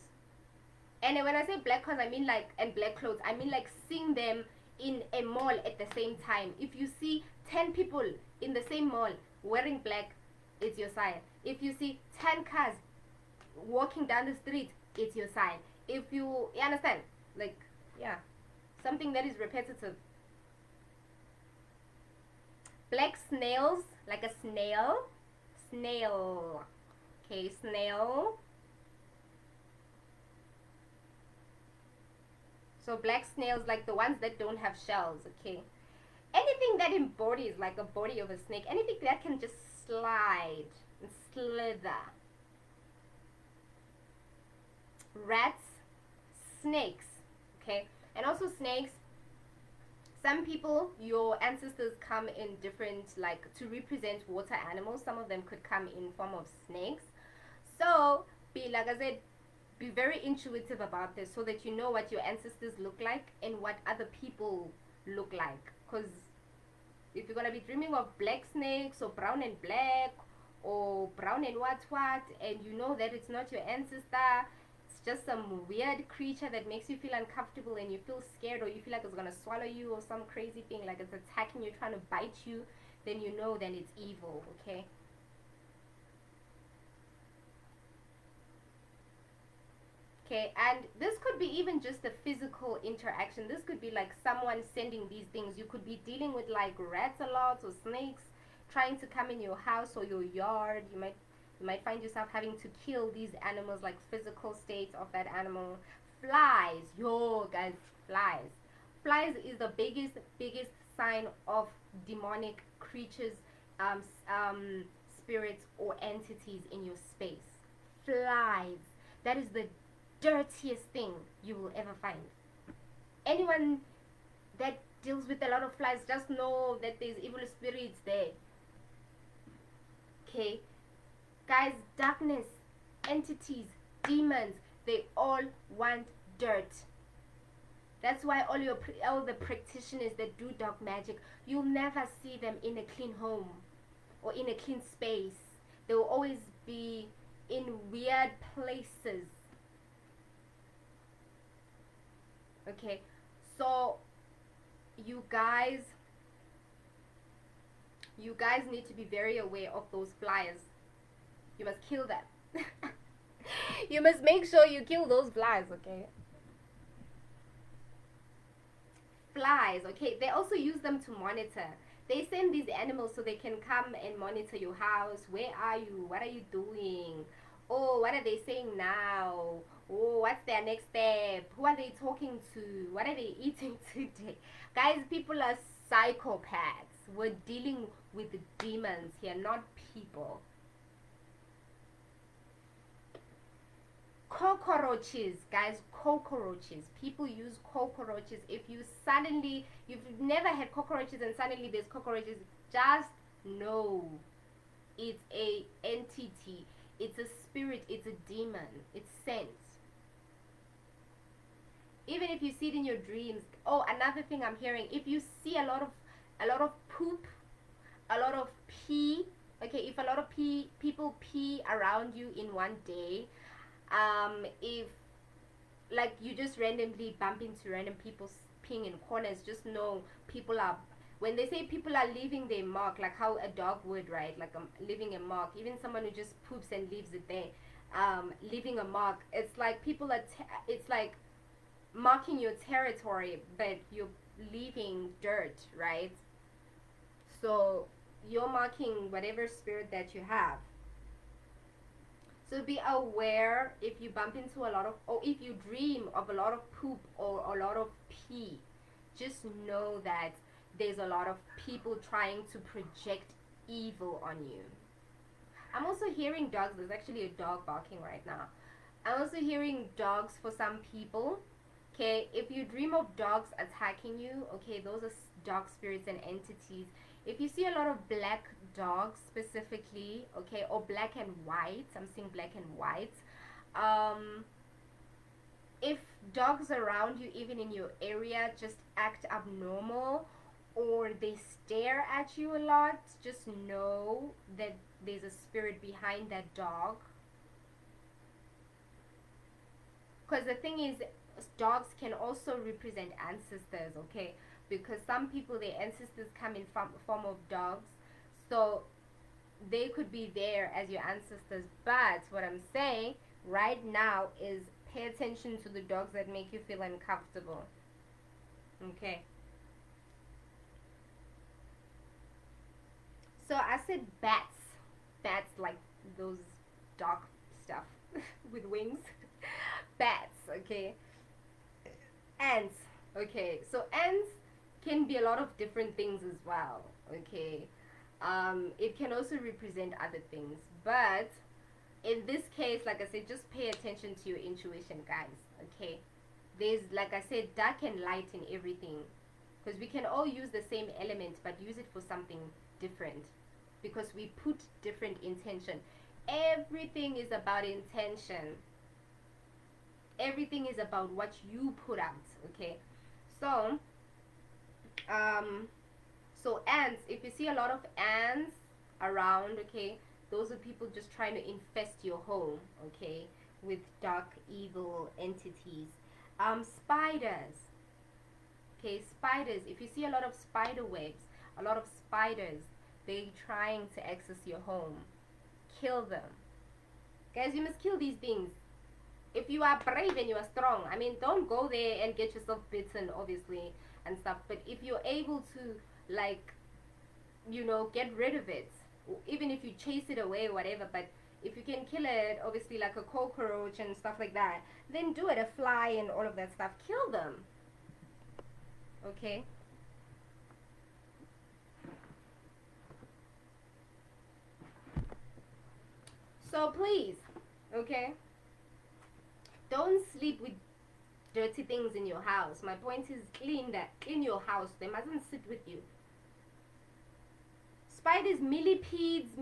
And when I say black cars, I mean like, and black clothes, I mean like seeing them in a mall at the same time. If you see 10 people in the same mall wearing black, it's your sign. If you see 10 cars walking down the street, it's your sign. If you understand, like, yeah, something that is repetitive. Black snails, like a snail. Snail. Okay, snail. So black snails, like the ones that don't have shells, okay? Anything that embodies like a body of a snake, anything that can just slide and slither. Rats, snakes, okay? And also snakes, some people, your ancestors come in different, like to represent water animals. Some of them could come in form of snakes. So be, like I said, be very intuitive about this so that you know what your ancestors look like and what other people look like. Because if you're gonna be dreaming of black snakes or brown and black or brown and what, and you know that it's not your ancestor, it's just some weird creature that makes you feel uncomfortable and you feel scared, or you feel like it's gonna swallow you or some crazy thing, like it's attacking you, trying to bite you, then you know then it's evil, okay? Okay, and this could be even just a physical interaction. This could be like someone sending these things. You could be dealing with like rats a lot or snakes trying to come in your house or your yard. You might find yourself having to kill these animals, like physical states of that animal. Flies, yo guys, flies. Flies is the biggest sign of demonic creatures, um, spirits or entities in your space. Flies. That is the dirtiest thing you will ever find. Anyone that deals with a lot of flies, just know that there's evil spirits there. Okay, guys, darkness, entities, demons, they all want dirt. That's why all the practitioners that do dark magic, you'll never see them in a clean home or in a clean space. They will always be in weird places. Okay, so you guys need to be very aware of those flies. You must kill them. You must make sure you kill those flies, okay? Flies, okay? They also use them to monitor. They send these animals so they can come and monitor your house. Where are you? What are you doing? Oh, what are they saying now? Oh, what's their next step? Who are they talking to? What are they eating today? Guys, people are psychopaths. We're dealing with demons here, not people. Cockroaches, guys, cockroaches. People use cockroaches. If you've never had cockroaches and suddenly there's cockroaches, just know it's a entity, it's a spirit, it's a demon, it's sent. Even if you see it in your dreams. Oh, another thing I'm hearing, if you see a lot of poop, a lot of pee, okay, if a lot of people pee around you in one day, if like you just randomly bump into random people peeing in corners, just know people are, when they say people are leaving their mark, like how a dog would, right? Like leaving a mark. Even someone who just poops and leaves it there, leaving a mark. It's like people are it's like marking your territory, but you're leaving dirt, right? So you're marking whatever spirit that you have. So be aware if you bump into a lot of, or if you dream of a lot of poop or a lot of pee, just know that there's a lot of people trying to project evil on you. I'm also hearing dogs. There's actually a dog barking right now. I'm also hearing dogs for some people. Okay, if you dream of dogs attacking you, okay, those are dog spirits and entities. If you see a lot of black dogs specifically, okay, or black and white, I'm seeing black and white. If dogs around you, even in your area, just act abnormal or they stare at you a lot, just know that there's a spirit behind that dog. Because the thing is, dogs can also represent ancestors, okay? Because some people, their ancestors come in form of dogs, so they could be there as your ancestors. But what I'm saying right now is pay attention to the dogs that make you feel uncomfortable, okay? So I said bats like those dark stuff with wings. Bats, okay? Ants. Okay, so ants can be a lot of different things as well. Okay, it can also represent other things, but in this case, like I said, just pay attention to your intuition, guys. Okay, there's, like I said, dark and light in everything, because we can all use the same element but use it for something different, because we put different intention. Everything is about intention. Everything is about what you put out. Okay, so um so ants, if you see a lot of ants around, okay, those are people just trying to infest your home, okay, with dark evil entities. Spiders. Okay, spiders, if you see a lot of spider webs, a lot of spiders, they trying to access your home, kill them. Guys, you must kill these things. If you are brave and you are strong, I mean, don't go there and get yourself bitten, obviously, and stuff. But if you're able to, like, get rid of it, even if you chase it away or whatever, but if you can kill it, obviously, like a cockroach and stuff like that, then do it. A fly and all of that stuff, kill them. Okay. So please, okay, don't sleep with dirty things in your house. My point is, clean your house. They mustn't sit with you. Spiders, millipedes,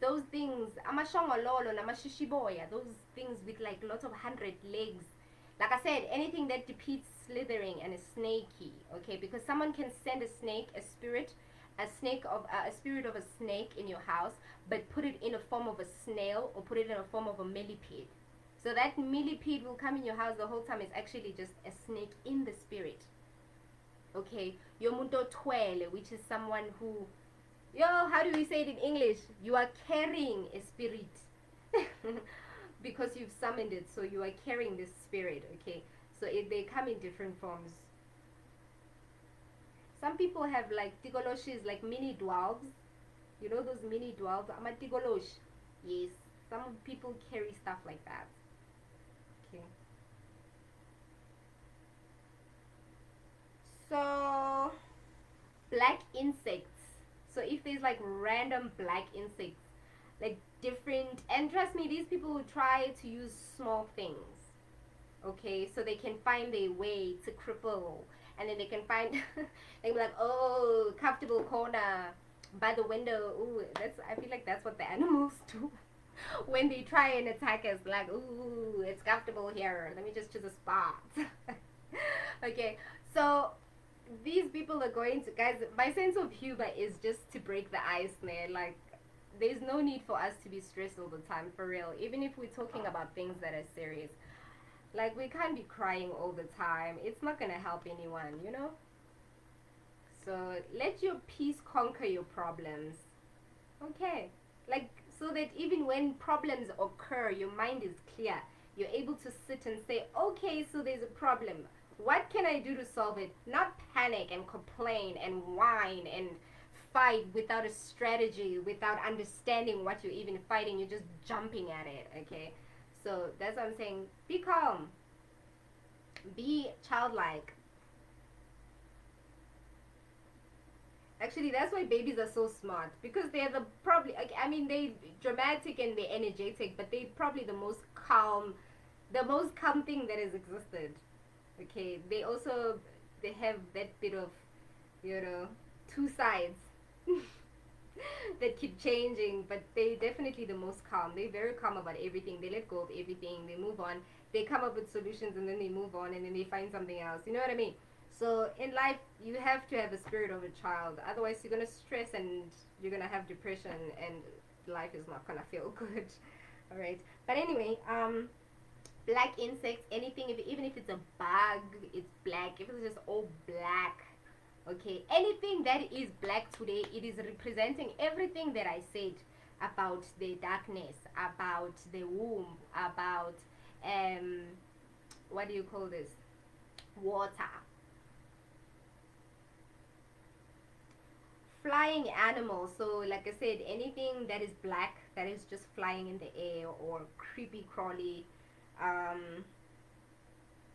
those things, amashongololo, namashishiboya, those things with like lots of 100 legs. Like I said, anything that depicts slithering and is snaky, okay? Because someone can send a snake, a spirit of a snake in your house, but put it in a form of a snail or put it in a form of a millipede. So that millipede will come in your house the whole time. It's actually just a snake in the spirit. Okay, yomuntu twele, which is someone who, how do we say it in English? You are carrying a spirit because you've summoned it, so you are carrying this spirit. Okay, so they come in different forms. Some people have like tigoloshis, like mini dwarves. You know those mini dwarves? I'm a tigolosh. Yes, some people carry stuff like that. Okay. So, black insects. So if there's like random black insects, like different, and trust me, these people will try to use small things, okay, so they can find their way to cripple, and then they can find, they can be like, oh, comfortable corner by the window. Ooh, I feel like that's what the animals do when they try and attack us, like, ooh, it's comfortable here, let me just choose a spot. Okay, so these people are going to, guys, my sense of humor is just to break the ice, man. Like, there's no need for us to be stressed all the time, for real, even if we're talking about things that are serious. Like, we can't be crying all the time. It's not gonna help anyone. So let your peace conquer your problems. Okay, like, so that even when problems occur, your mind is clear. You're able to sit and say, okay, so there's a problem, what can I do to solve it? Not panic and complain and whine and fight without a strategy, without understanding what you're even fighting. You're just jumping at it. Okay, so that's what I'm saying. Be calm, be childlike. Actually, that's why babies are so smart, because they're the probably, like, I mean, they dramatic and they're energetic, but they're probably the most calm thing that has existed. Okay, they have that bit of, you know two sides that keep changing, but they definitely the most calm. They're very calm about everything. They let go of everything, they move on, they come up with solutions, and then they move on, and then they find something else. You know what I mean? So in life, you have to have a spirit of a child, otherwise you're gonna stress and you're gonna have depression, and life is not gonna feel good. All right, but anyway, black insects, anything, even if it's a bug, it's black. If it's just all black, okay, anything that is black today, it is representing everything that I said about the darkness, about the womb, about what do you call this, water. Flying animals, so like I said, anything that is black, that is just flying in the air, or creepy crawly, um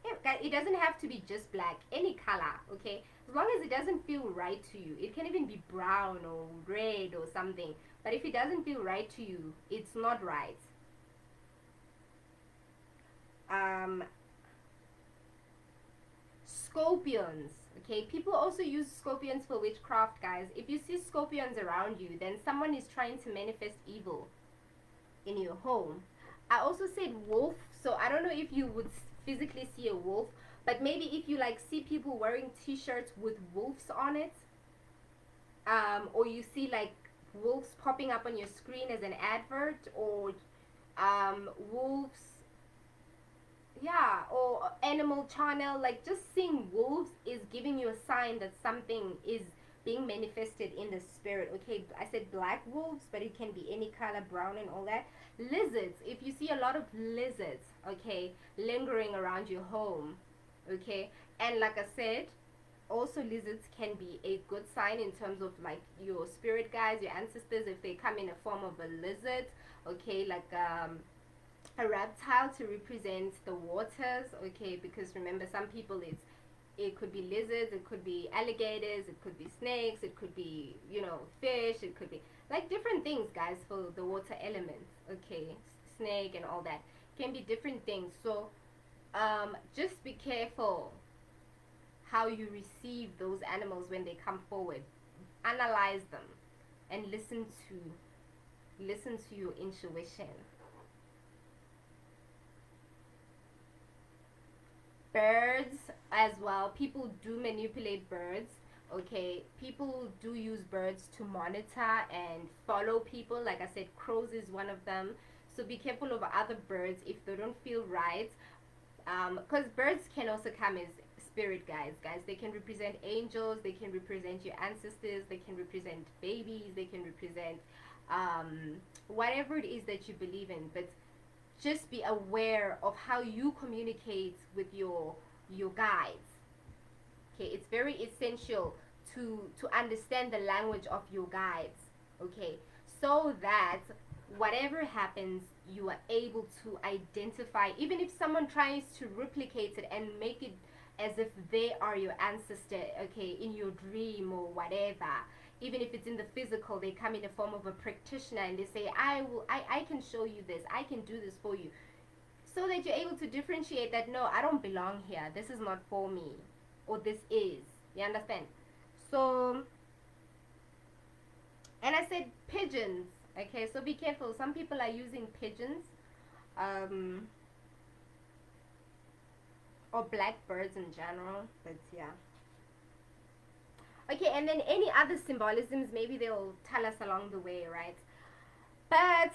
It doesn't have to be just black, any color, okay? As long as it doesn't feel right to you. It can even be brown or red or something. But if it doesn't feel right to you, it's not right. Um, Scorpions, okay? People also use scorpions for witchcraft, guys. If you see scorpions around you, then someone is trying to manifest evil in your home. I also said wolf, so I don't know if you would physically see a wolf, but maybe if you like see people wearing t-shirts with wolves on it, or you see like wolves popping up on your screen as an advert, or wolves, yeah, or Animal Channel, like just seeing wolves is giving you a sign that something is being manifested in the spirit. Okay, I said black wolves, but it can be any color, brown and all that. Lizards, if you see a lot of lizards, okay, lingering around your home, okay, and like I said, also lizards can be a good sign in terms of like your spirit guides, your ancestors, if they come in a form of a lizard, okay, like a reptile to represent the waters, okay, because remember some people it could be lizards, it could be alligators, it could be snakes, it could be, you know, fish, it could be like different things, guys, for the water elements, okay, snake and all that can be different things. So just be careful how you receive those animals when they come forward. Analyze them and listen to your intuition. Birds as well, people do manipulate birds, okay, people do use birds to monitor and follow people. Like I said, crows is one of them, so be careful of other birds if they don't feel right, because birds can also come as spirit guides, guys. They can represent angels, they can represent your ancestors, they can represent babies, they can represent whatever it is that you believe in. But just be aware of how you communicate with your guides. Okay, it's very essential to understand the language of your guides, okay, so that whatever happens you are able to identify, even if someone tries to replicate it and make it as if they are your ancestor, okay, in your dream or whatever. Even if it's in the physical, they come in the form of a practitioner and they say, I can show you this, I can do this for you, so that you're able to differentiate that no, I don't belong here, this is not for me, or this is. You understand? So, and I said pigeons. Okay, so be careful. Some people are using pigeons, um, or blackbirds in general. But yeah. Okay, and then any other symbolisms, maybe they'll tell us along the way, right? But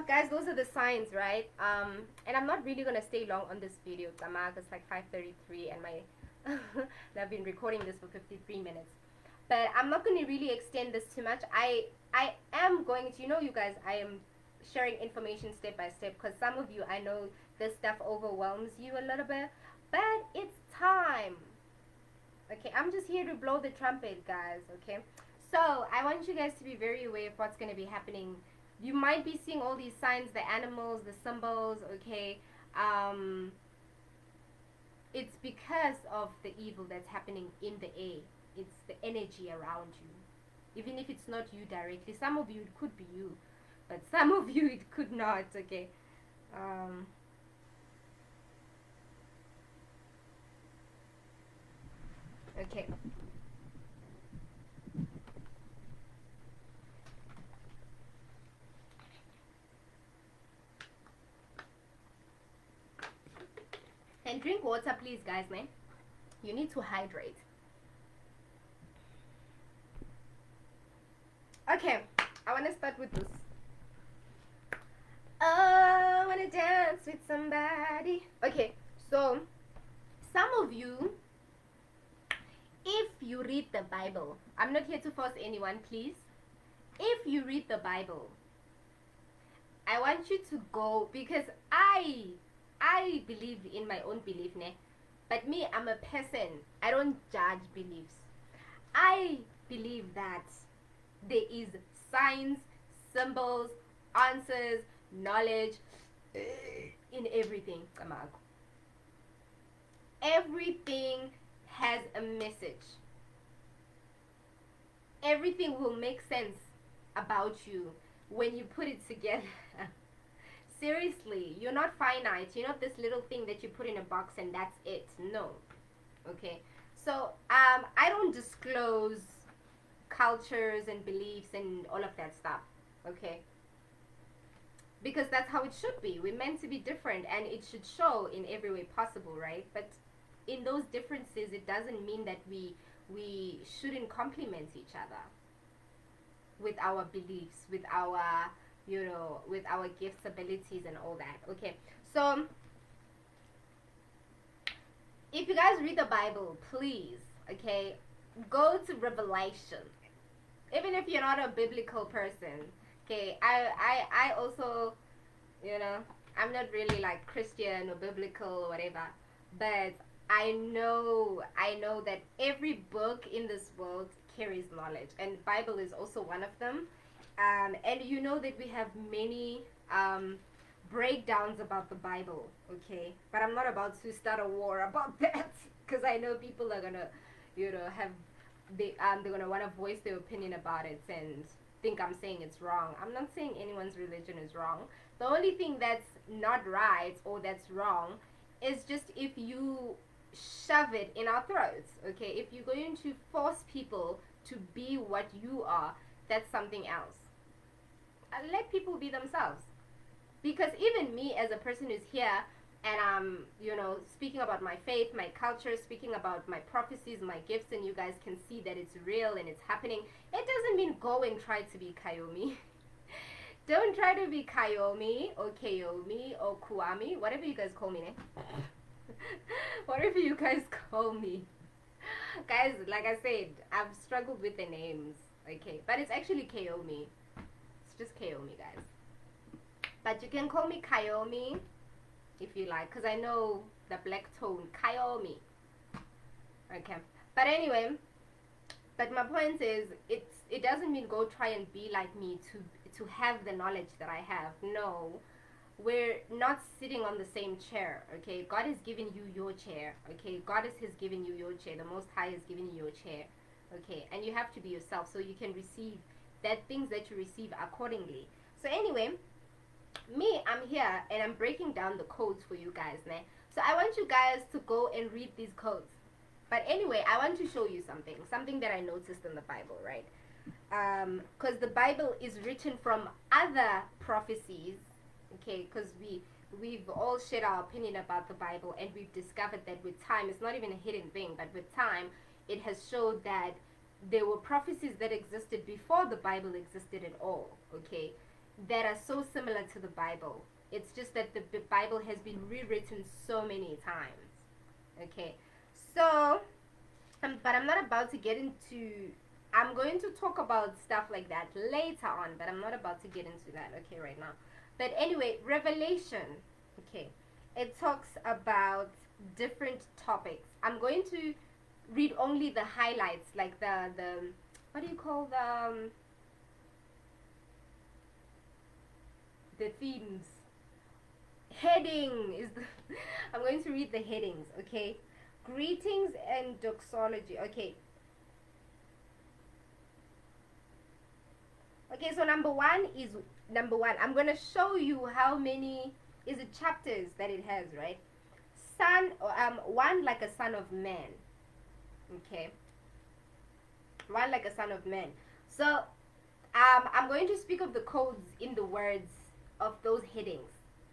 guys, those are the signs, right? And I'm not really gonna stay long on this video. It's like 5:33, and my I've been recording this for 53 minutes. But I'm not gonna really extend this too much. I am going to, you know, you guys, I am sharing information step by step, because some of you, I know this stuff overwhelms you a little bit, but it's time. Okay, I'm just here to blow the trumpet, guys. Okay, so I want you guys to be very aware of what's going to be happening. You might be seeing all these signs, the animals, the symbols, okay. It's because of the evil that's happening in the air. It's the energy around you, even if it's not you directly. Some of you, it could be you, but some of you, it could not, okay. Okay. And drink water, please, guys, man. You need to hydrate. Okay, I want to start with this. Oh, I want to dance with somebody. Okay, so some of you, if you read the Bible, I'm not here to force anyone, please. If you read the Bible, I want you to go, because I believe in my own belief, ne? But me, I'm a person. I don't judge beliefs. I believe that there is signs, symbols, answers, knowledge in everything. Everything has a message. Everything will make sense about you when you put it together. Seriously, you're not finite. You're not this little thing that you put in a box and that's it. No. Okay. So I don't disclose cultures and beliefs and all of that stuff. Okay. Because that's how it should be. We're meant to be different and it should show in every way possible, right? But in those differences, it doesn't mean that we shouldn't complement each other with our beliefs, with our, with our gifts, abilities, and all that. Okay, so if you guys read the Bible, please, okay, go to Revelation. Even if you're not a biblical person, okay, I also, you know, I'm not really like Christian or biblical or whatever, but I know that every book in this world carries knowledge, and Bible is also one of them. And you know that we have many breakdowns about the Bible, okay? But I'm not about to start a war about that because I know people are gonna, have they're gonna want to voice their opinion about it and think I'm saying it's wrong. I'm not saying anyone's religion is wrong. The only thing that's not right or that's wrong is just if you shove it in our throats, okay? If you're going to force people to be what you are, that's something else. Let people be themselves. Because even me as a person who's here and I'm, speaking about my faith, my culture, speaking about my prophecies, my gifts, and you guys can see that it's real and it's happening, it doesn't mean go and try to be Kayomi. Don't try to be Kayomi or Kayomi or Kuami, whatever you guys call me. Whatever you guys call me. Guys, like I said, I've struggled with the names, okay? But it's actually Kayomi. It's just Kayomi, guys. But you can call me Kayomi if you like, because I know the black tone, Kayomi. Okay. But anyway, but my point is, it doesn't mean go try and be like me to have the knowledge that I have. No. We're not sitting on the same chair, okay? God has given you your chair, okay? God has given you your chair. The Most High has given you your chair, okay? And you have to be yourself so you can receive that things that you receive accordingly. So anyway, me, I'm here and I'm breaking down the codes for you guys, né? So I want you guys to go and read these codes. But anyway, I want to show you something that I noticed in the Bible, right? Because the Bible is written from other prophecies, okay? Because we've all shared our opinion about the Bible, and we've discovered that with time, it's not even a hidden thing, but with time, it has showed that there were prophecies that existed before the Bible existed at all, okay? That are so similar to the Bible. It's just that the Bible has been rewritten so many times, okay? So, but I'm not about to get into, I'm going to talk about stuff like that later on, but I'm not about to get into that, okay, right now. But anyway, Revelation, okay, it talks about different topics. I'm going to read only the highlights, like the what do you call the themes? Heading is the I'm going to read the headings, okay? Greetings and doxology, okay. Okay, so number one, I'm going to show you how many is it chapters that it has, right? One like a son of man. Okay. One like a son of man. So I'm going to speak of the codes in the words of those headings,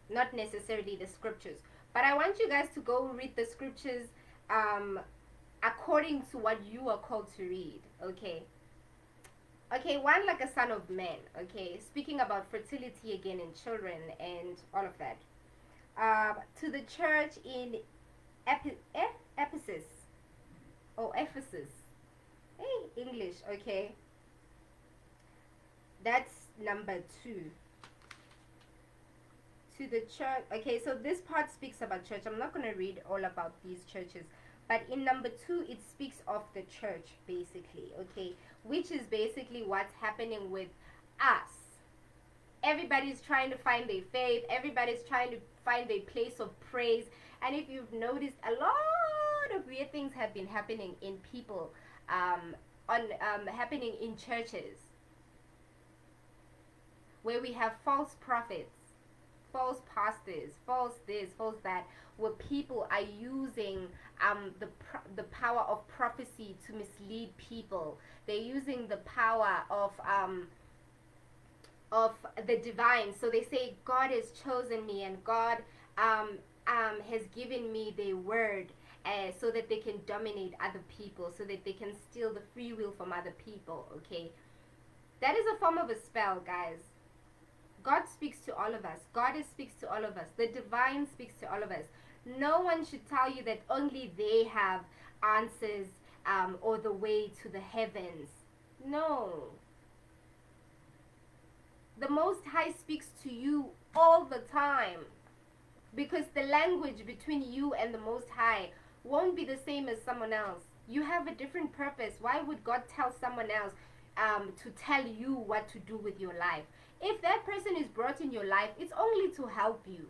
not necessarily the scriptures. But I want you guys to go read the scriptures according to what you are called to read, okay? Okay, one like a son of man, okay? Speaking about fertility again in children and all of that. To the church in Ephesus. Oh, Ephesus. Hey, English, okay? That's number 2. To the church, okay, so this part speaks about church. I'm not going to read all about these churches. But in number 2, it speaks of the church, basically, okay? Which is basically what's happening with us. Everybody's trying to find their faith. Everybody's trying to find a place of praise. And if you've noticed, a lot of weird things have been happening in people, happening in churches, where we have false prophets, false pastors, false this, false that, where people are using the power of prophecy to mislead people. They're using the power of the divine. So they say God has chosen me, and God has given me their word, so that they can dominate other people, so that they can steal the free will from other people. Okay, that is a form of a spell, guys. God speaks to all of us. God speaks to all of us. The divine speaks to all of us. No one should tell you that only they have answers, or the way to the heavens. No. The Most High speaks to you all the time, because the language between you and the Most High won't be the same as someone else. You have a different purpose. Why would God tell someone else to tell you what to do with your life? If that person is brought in your life, it's only to help you.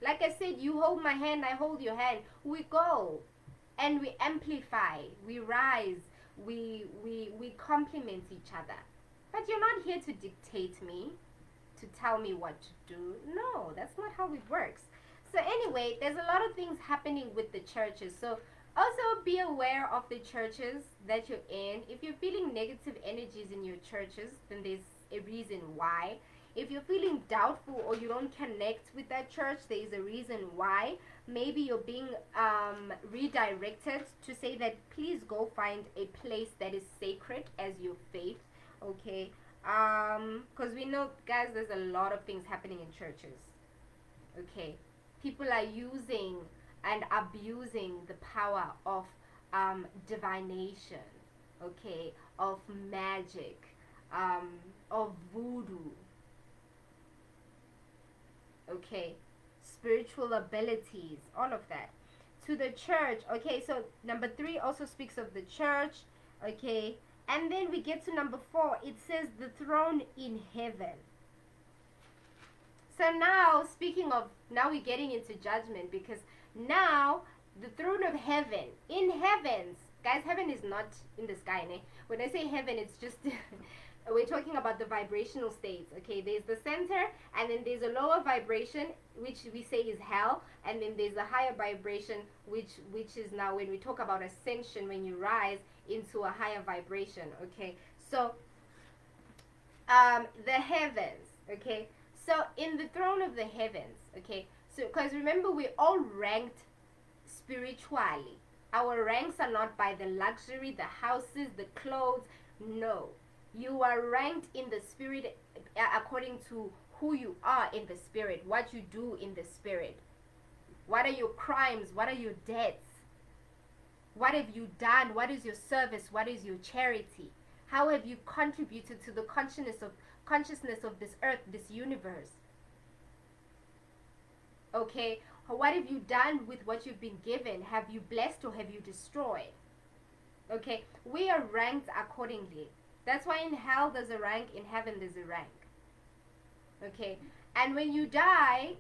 Like I said, you hold my hand, I hold your hand. We go and we amplify, we rise, we complement each other. But you're not here to dictate me, to tell me what to do. No, that's not how it works. So anyway, there's a lot of things happening with the churches. So also be aware of the churches that you're in. If you're feeling negative energies in your churches, then there's a reason why. If you're feeling doubtful or you don't connect with that church, there is a reason why. Maybe you're being redirected to say that please go find a place that is sacred as your faith. Okay, because we know, guys, there's a lot of things happening in churches. Okay, people are using and abusing the power of divination, okay, of magic, of voodoo, okay, spiritual abilities, all of that, to the church. Okay, so number 3 also speaks of the church. Okay, and then we get to number 4. It says the throne in heaven. So now, speaking of, now we're getting into judgment, because now the throne of heaven, in heavens, guys, heaven is not in the sky, ne? When I say heaven, it's just we're talking about the vibrational states. Okay, there's the center, and then there's a lower vibration, which we say is hell, and then there's a higher vibration, which is now when we talk about ascension, when you rise into a higher vibration. Okay, so the heavens. Okay, so in the throne of the heavens. Okay, so because remember, we're all ranked spiritually. Our ranks are not by the luxury, the houses, the clothes. No, you are ranked in the spirit, according to who you are in the spirit, what you do in the spirit. What are your crimes? What are your debts? What have you done? What is your service? What is your charity? How have you contributed to the consciousness of this earth, this universe? Okay, what have you done with what you've been given? Have you blessed or have you destroyed? Okay, we are ranked accordingly. That's why in hell there's a rank, in heaven there's a rank. Okay, and when you die,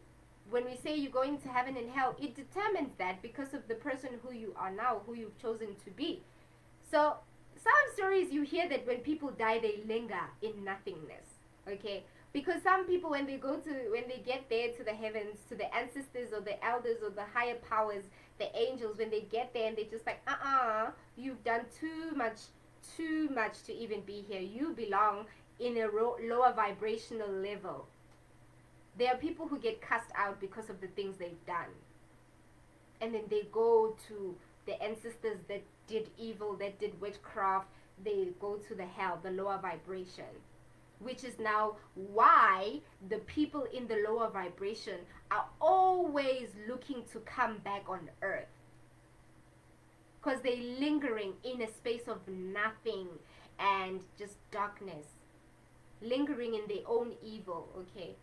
when we say you're going to heaven and hell, it determines that because of the person who you are now, who you've chosen to be. So some stories you hear that when people die, they linger in nothingness. Okay, because some people, when they get there to the heavens, to the ancestors or the elders or the higher powers, the angels, when they get there and they just like, you've done too much to even be here. You belong in a lower vibrational level. There are people who get cast out because of the things they've done, and then they go to the ancestors that did evil, that did witchcraft. They go to the hell, the lower vibration, which is now why the people in the lower vibration are always looking to come back on earth, because they're lingering in a space of nothing and just darkness, lingering in their own evil. Okay,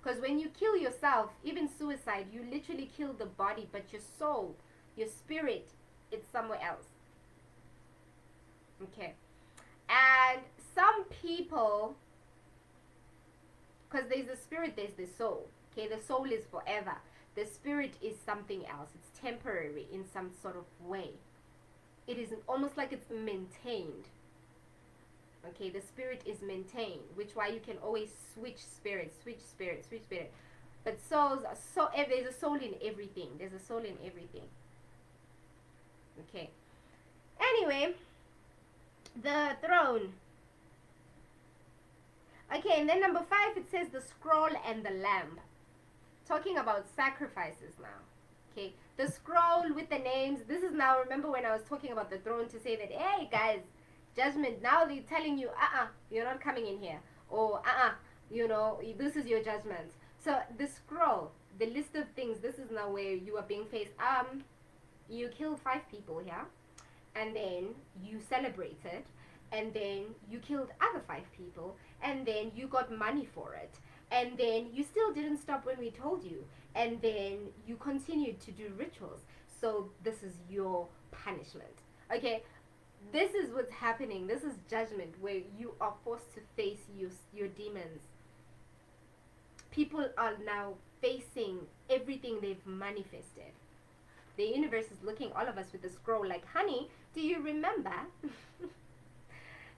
because when you kill yourself, even suicide, you literally kill the body, but your soul, your spirit, it's somewhere else. Okay, and some people, because there's the spirit, there's the soul. Okay, the soul is forever. The spirit is something else. It's temporary in some sort of way. It is almost like it's maintained. Okay, the spirit is maintained, which why you can always switch spirit, switch spirit, switch spirit. But souls are so, there's a soul in everything. There's a soul in everything. Okay. Anyway, the throne. Okay, and then number 5, it says the scroll and the lamb. Talking about sacrifices now. Okay, the scroll with the names. This is now, remember when I was talking about the throne to say that, hey guys, judgment, now they're telling you, you're not coming in here. Or, this is your judgment. So the scroll, the list of things, this is now where you are being faced. You killed 5 people here, and then you celebrated, and then you killed other 5 people, and then you got money for it, and then you still didn't stop when we told you, and then you continued to do rituals. So this is your punishment. Okay, this is what's happening. This is judgment, where you are forced to face your demons. People are now facing everything they've manifested. The universe is looking all of us with the scroll like, honey, do you remember?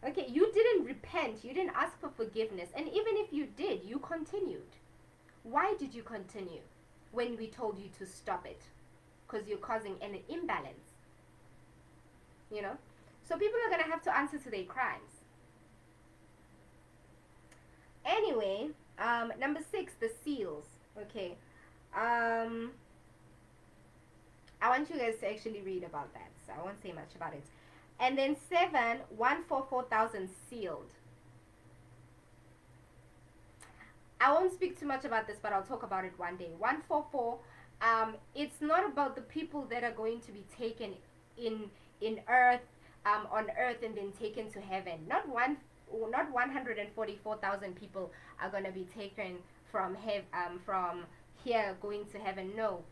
Okay, you didn't repent. You didn't ask for forgiveness. And even if you did, you continued. Why did you continue when we told you to stop it? Because you're causing an imbalance. You know? So people are going to have to answer to their crimes. Anyway, number 6, the seals. Okay. I want you guys to actually read about that. So I won't say much about it. And then 7, 144,000 sealed. I won't speak too much about this, but I'll talk about it one day. 144, it's not about the people that are going to be taken in earth, on earth and then taken to heaven. Not 144,000 people are going to be taken from here going to heaven. No.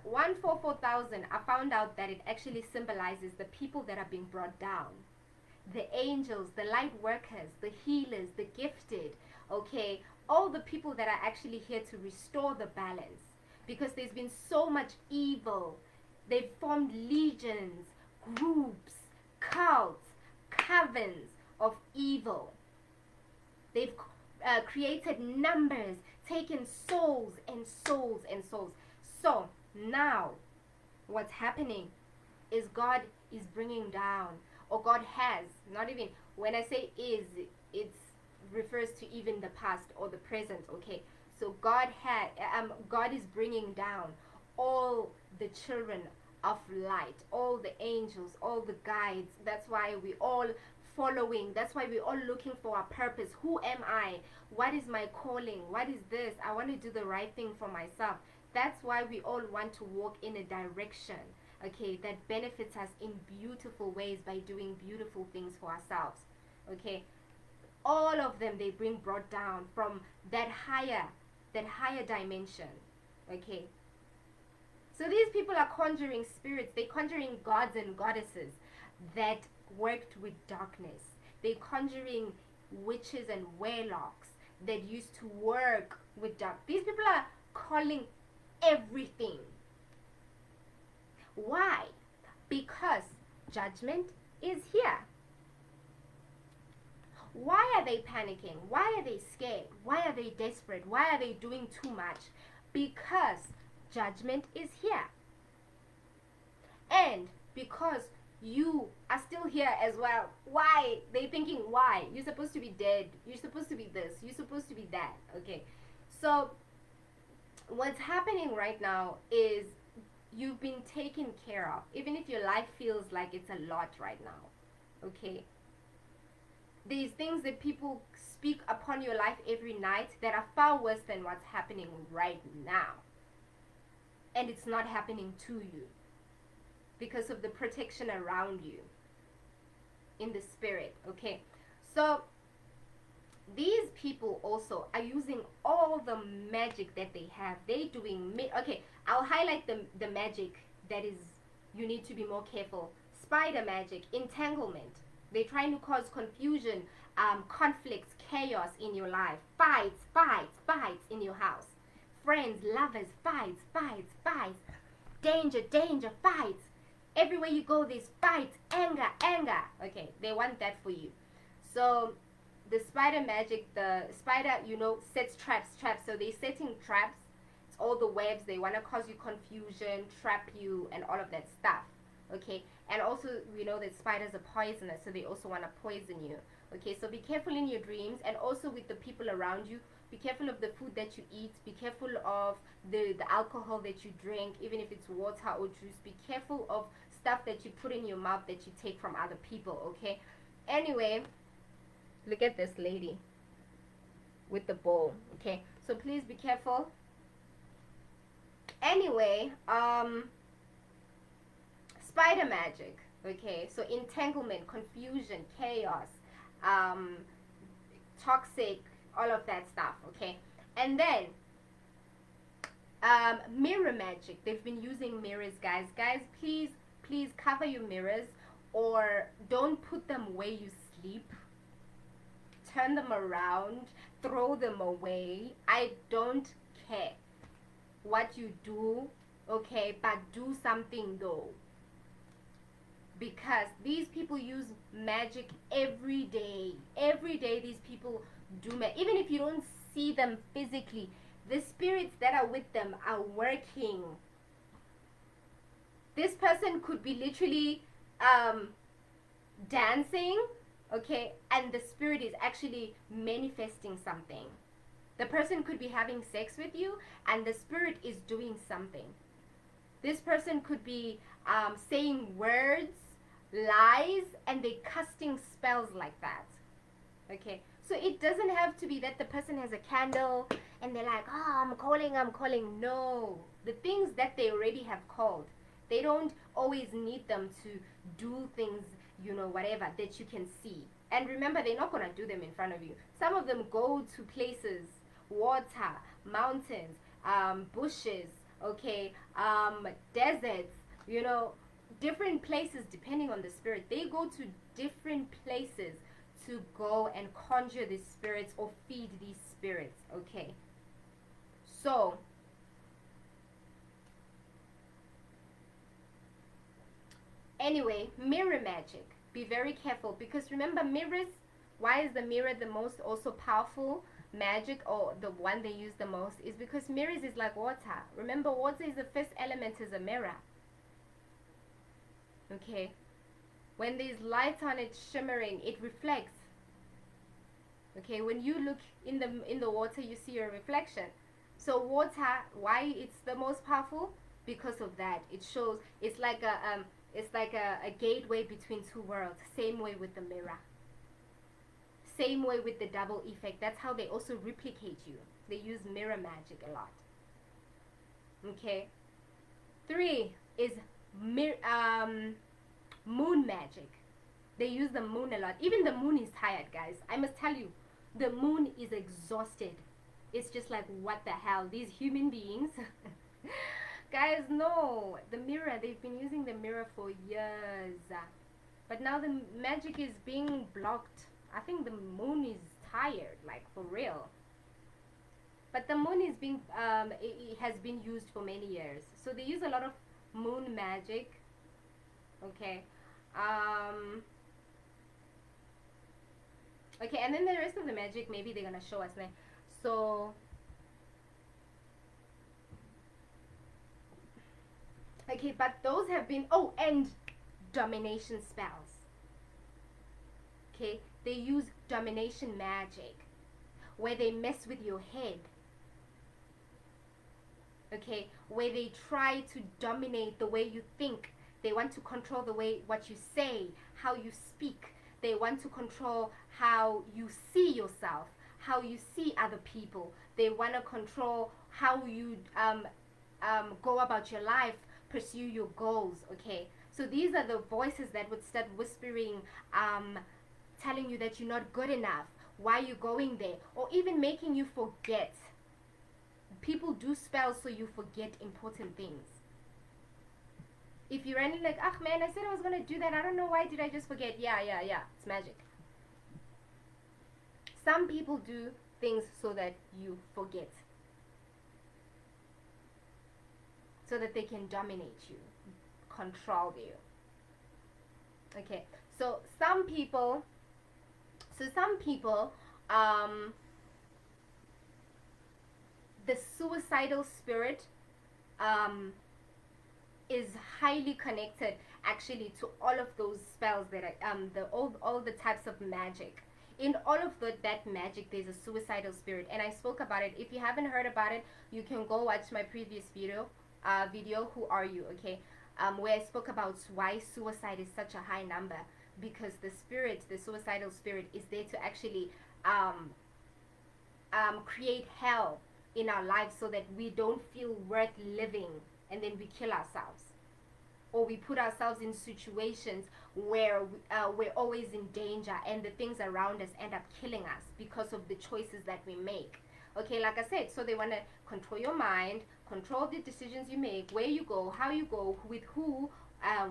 144,000, I found out that it actually symbolizes the people that are being brought down. The angels, the light workers, the healers, the gifted, okay? All the people that are actually here to restore the balance. Because there's been so much evil. They've formed legions, groups, cults, covens of evil. They've created numbers, taken souls and souls and souls. So now what's happening is God is bringing down, or God has, not even, when I say is, it refers to even the past or the present. Okay, so God is bringing down all the children of light, all the angels, all the guides. That's why we all following. That's why we're all looking for our purpose. Who am I? What is my calling? What is this? I want to do the right thing for myself. That's why we all want to walk in a direction, okay, that benefits us in beautiful ways by doing beautiful things for ourselves. Okay, all of them, they bring brought down from that higher dimension. Okay, so these people are conjuring spirits. They're conjuring gods and goddesses that worked with darkness. They're conjuring witches and warlocks that used to work with dark. These people are calling everything. Why? Because judgment is here. Why are they panicking? Why are they scared? Why are they desperate? Why are they doing too much? Because judgment is here. And because you are still here as well. Why? They're thinking, why? You're supposed to be dead. You're supposed to be this. You're supposed to be that. Okay. So what's happening right now is you've been taken care of. Even if your life feels like it's a lot right now. Okay. These things that people speak upon your life every night that are far worse than what's happening right now. And it's not happening to you. Because of the protection around you in the spirit. Okay, so these people also are using all the magic that they have. They're doing okay, I'll highlight the magic that is, you need to be more careful. Spider magic, entanglement. They're trying to cause confusion, conflicts, chaos in your life, fights in your house, friends, lovers, fights, fights, fights, danger, danger, fights. Everywhere you go, there's fights, anger, anger. Okay, they want that for you. So the spider magic, the spider, sets traps. So they're setting traps. It's all the webs. They want to cause you confusion, trap you, and all of that stuff. Okay, and also we know that spiders are poisonous, so they also want to poison you. Okay, so be careful in your dreams, and also with the people around you. Be careful of the food that you eat. Be careful of the alcohol that you drink, even if it's water or juice. Be careful of stuff that you put in your mouth that you take from other people. Okay, anyway, look at this lady with the bowl. Okay, so please be careful. Anyway, spider magic. Okay, so entanglement, confusion, chaos, toxic, all of that stuff. Okay, and then mirror magic. They've been using mirrors, guys. Please cover your mirrors, or don't put them where you sleep. Turn them around, throw them away. I don't care what you do, okay, but do something though, because these people use magic every day. These people do even if you don't see them physically, the spirits that are with them are working. This person could be literally dancing, okay, and the spirit is actually manifesting something. The person could be having sex with you and the spirit is doing something. This person could be saying words, lies, and they casting spells like that. Okay, so it doesn't have to be that the person has a candle and they're like, oh, I'm calling. No, the things that they already have called, they don't always need them to do things, whatever that you can see. And remember, they're not going to do them in front of you. Some of them go to places, water, mountains, bushes, okay, deserts, different places depending on the spirit. They go to different places to go and conjure these spirits or feed these spirits. Okay, so anyway, mirror magic, be very careful, because remember, mirrors, why is the mirror the most also powerful magic, or the one they use the most, is because mirrors is like water. Remember, water is the first element, is a mirror. Okay, when there's light on it shimmering, it reflects. Okay, when you look in the water, you see your reflection. So water, why it's the most powerful? Because of that. It shows, it's like a gateway between two worlds. Same way with the mirror, same way with the double effect. That's how they also replicate you. They use mirror magic a lot. Okay, 3 is moon magic. They use the moon a lot. Even the moon is tired, guys. I must tell you, the moon is exhausted. It's just like, what the hell, these human beings. Guys, no, the mirror, they've been using the mirror for years, but now the magic is being blocked. I think the moon is tired, like, for real. But the moon is being it has been used for many years, so they use a lot of moon magic. Okay, okay, and then the rest of the magic, maybe they're gonna show us now. So okay, but those have been, oh, and domination spells. Okay, they use domination magic, where they mess with your head. Okay, where they try to dominate the way you think. They want to control the way, what you say, how you speak. They want to control how you see yourself, how you see other people. They want to control how you go about your life, pursue your goals. Okay, so these are the voices that would start whispering, telling you that you're not good enough, why you're going there, or even making you forget. People do spells so you forget important things. If you're running like, ah, man, I said I was gonna do that, I don't know, why did I just forget? Yeah, it's magic. Some people do things so that you forget. so that they can dominate you, control you. Okay, so some people, some people, um, the suicidal spirit um, is highly connected actually to all of those spells that are the all the types of magic. In all of that magic, there's a suicidal spirit, and I spoke about it. If you haven't heard about it, you can go watch my previous video, Who Are You? Okay, where I spoke about why suicide is such a high number, because the suicidal spirit, is there to actually um, create hell in our lives so that we don't feel worth living, and then we kill ourselves, or we put ourselves in situations where we're always in danger, and the things around us end up killing us because of the choices that we make. Okay, like I said, so they want to control your mind, control the decisions you make, where you go, how you go, with who,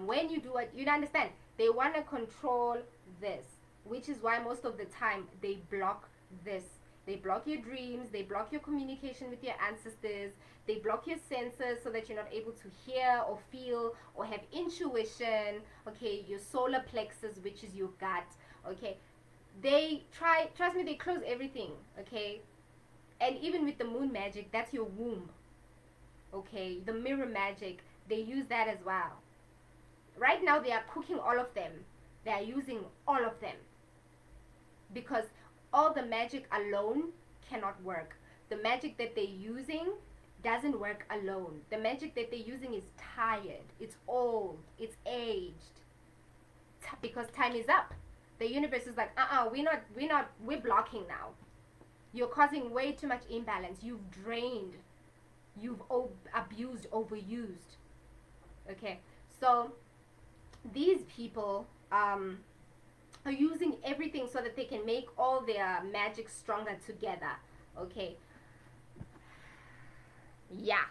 when you do what. You understand? They want to control this, which is why most of the time they block this. They block your dreams, they block your communication with your ancestors, they block your senses so that you're not able to hear or feel or have intuition. Okay, your solar plexus, which is your gut. Okay, they try, trust me, they close everything. Okay, and even with the moon magic, that's your womb. Okay, the mirror magic, they use that as well. Right now, they are cooking all of them, they are using all of them, because all the magic alone cannot work. The magic that they're using doesn't work alone. The magic that they're using is tired, it's old, it's aged, because time is up. The universe is like, we're blocking now. You're causing way too much imbalance. You've drained, you've abused, overused. Okay, so these people are using everything so that they can make all their magic stronger together. Okay, yeah.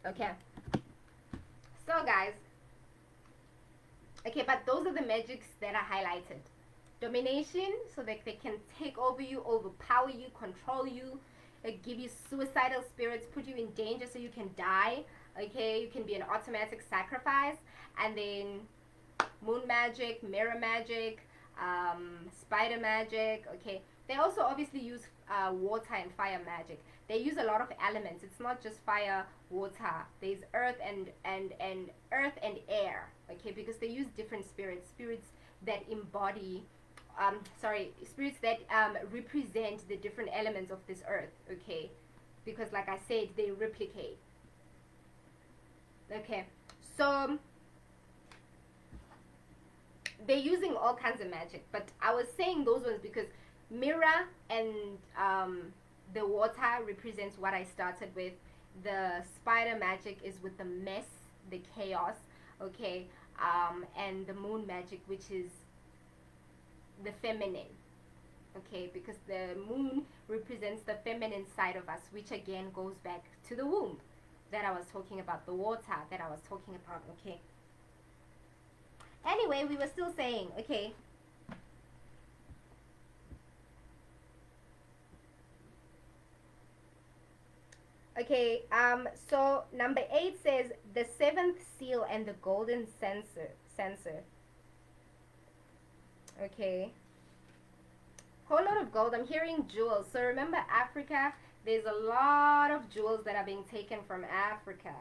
Okay, so guys, okay, but those are the magics that are highlighted. Domination, so that they can take over you, overpower you, control you, give you suicidal spirits, put you in danger so you can die. Okay, you can be an automatic sacrifice. And then moon magic, mirror magic, spider magic. Okay, they also obviously use water and fire magic. They use a lot of elements. It's not just fire, water. There's earth and earth and air. Okay, because they use different spirits that embody spirits that represent the different elements of this earth. Okay, because like I said, they replicate. Okay, so they're using all kinds of magic, but I was saying those ones because mirror and the water represents what I started with. The spider magic is with the mess, the chaos. Okay, and the moon magic, which is the feminine. Okay, because the moon represents the feminine side of us, which again goes back to the womb that I was talking about, the water that I was talking about. Okay, anyway, we were still saying, okay, okay, so number 8 says the seventh seal and the golden censer. Okay, whole lot of gold. I'm hearing jewels. So remember Africa, there's a lot of jewels that are being taken from Africa.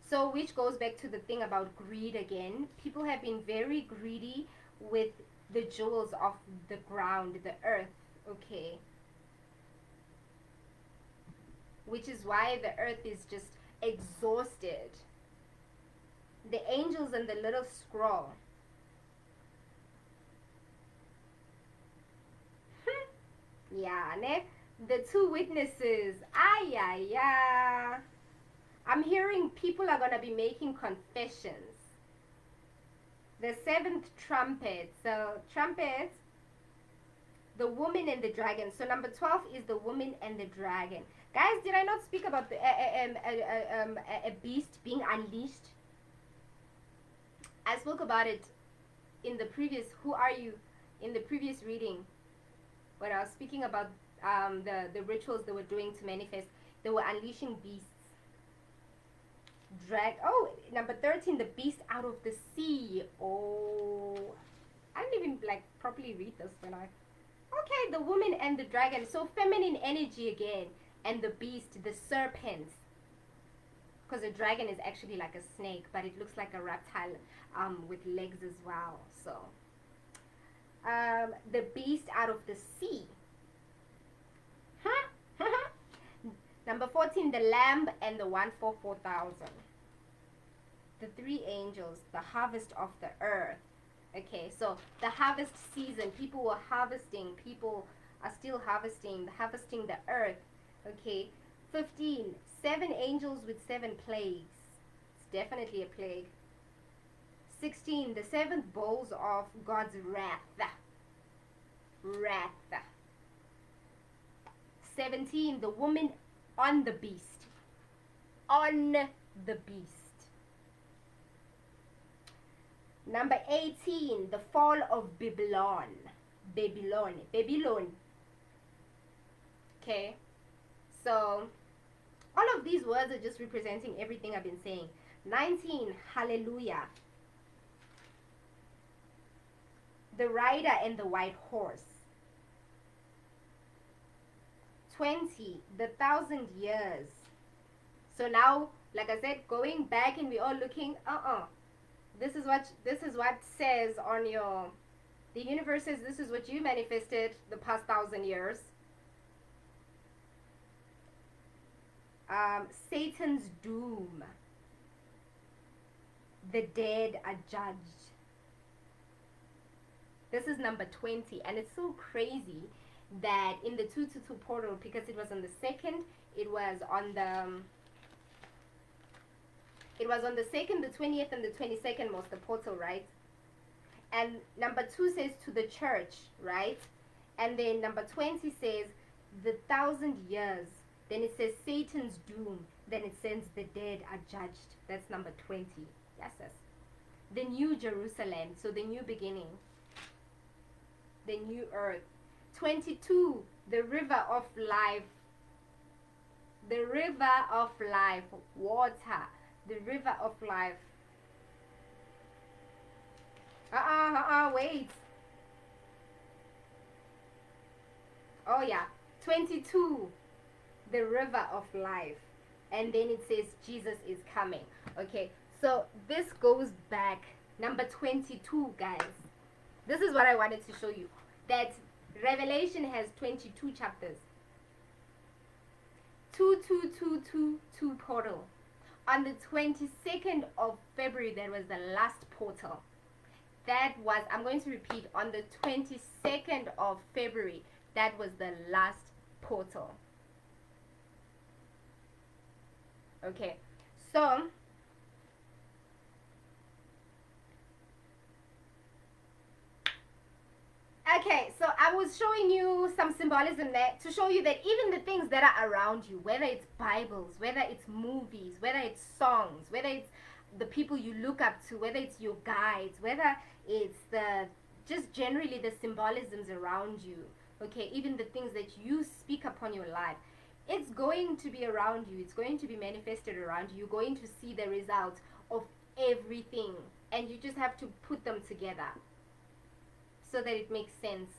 So which goes back to the thing about greed again. People have been very greedy with the jewels of the ground, the earth. Okay, which is why the earth is just exhausted. The angels and the little scroll. Yeah, ne? The two witnesses. Ay, ay, ay. I'm hearing people are going to be making confessions. The seventh trumpet. So, trumpet, the woman and the dragon. So, number 12 is the woman and the dragon. Guys, did I not speak about the, a beast being unleashed? I spoke about it in the previous, Who Are You? In the previous reading, when I was speaking about the rituals they were doing to manifest. They were unleashing beasts. Number 13, the beast out of the sea. Oh, I didn't even like properly read this when I. Okay, the woman and the dragon. So feminine energy again, and the beast, the serpent. Because a dragon is actually like a snake, but it looks like a reptile, with legs as well. So, the beast out of the sea. Huh? Number 14, the lamb and the one for 4,000. The three angels, the harvest of the earth. Okay, so the harvest season, people were harvesting, people are still harvesting the earth. Okay, 15, seven angels with seven plagues. It's definitely a plague. 16, the seventh bowls of God's wrath. 17, the woman on the beast. On the beast. Number 18, the fall of Babylon. Babylon. Okay. So, all of these words are just representing everything I've been saying. 19, hallelujah. The rider and the white horse. 20, the 1,000 years. So now, like I said, going back and we're all looking, This is what says on your, the universe says this is what you manifested the past 1,000 years. Satan's doom. The dead are judged. This is number 20, and it's so crazy that in the 222 portal, because it was on the 2nd, it was on the 2nd, the 20th, and the 22nd was the portal, right? And number 2 says to the church, right? And then number 20 says the 1,000 years. Then it says Satan's doom. Then it says the dead are judged. That's number 20. Yes. The new Jerusalem. So the new beginning. The new earth. 22. The river of life. The river of life. Water. The river of life. Wait. Oh yeah. 22. The river of life. And then it says Jesus is coming. Okay. So this goes back. Number 22, guys. This is what I wanted to show you. That Revelation has 22 chapters. 2222 portal. On the 22nd of February, there was the last portal. That was, I'm going to repeat, on the 22nd of February, that was the last portal. Okay, so I was showing you some symbolism there to show you that even the things that are around you, whether it's Bibles, whether it's movies, whether it's songs, whether it's the people you look up to, whether it's your guides, whether it's the just generally the symbolisms around you, okay, even the things that you speak upon your life, it's going to be around you, it's going to be manifested around you. You're going to see the result of everything, and you just have to put them together so that it makes sense.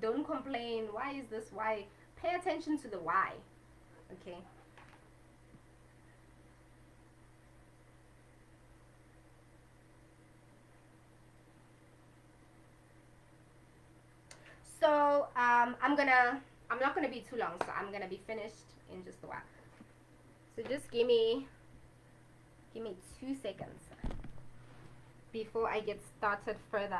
Don't complain, why is this, why? Pay attention to the why. Okay. So I'm not gonna be too long, so I'm gonna be finished in just a while. So just give me 2 seconds before I get started further.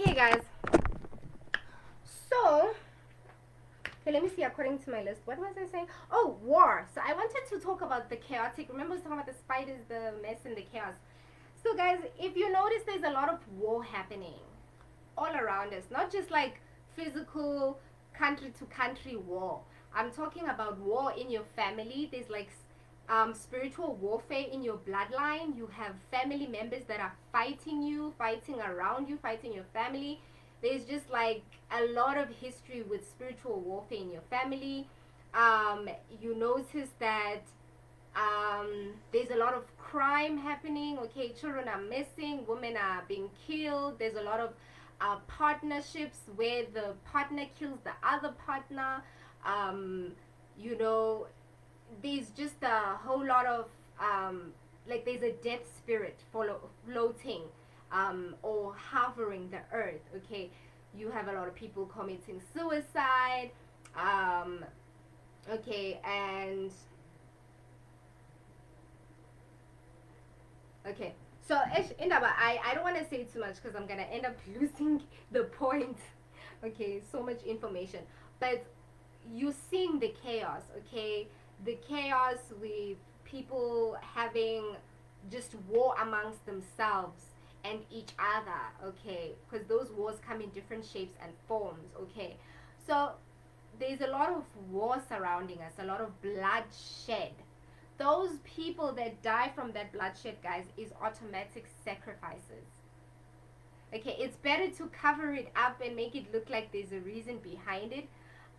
Okay, guys. So, okay, let me see according to my list. What was I saying? Oh, war. So I wanted to talk about the chaotic. Remember I was talking about the spiders, the mess, and the chaos. So, guys, if you notice, there's a lot of war happening all around us. Not just like physical country to country war. I'm talking about war in your family. There's like spiritual warfare in your bloodline. You have family members that are fighting you, fighting around you, fighting your family. There's just like a lot of history with spiritual warfare in your family. You notice that there's a lot of crime happening. Okay, children are missing, women are being killed. There's a lot of partnerships where the partner kills the other partner. Um, you know, there's just a whole lot of like there's a death spirit floating or hovering the earth. Okay, you have a lot of people committing suicide. Um, okay, and okay. So Indaba, I don't want to say too much because I'm gonna end up losing the point. Okay, so much information, but you seeing the chaos. Okay, the chaos with people having just war amongst themselves and each other. Okay, because those wars come in different shapes and forms. Okay, so there's a lot of war surrounding us, a lot of bloodshed. Those people that die from that bloodshed, guys, is automatic sacrifices. Okay, it's better to cover it up and make it look like there's a reason behind it,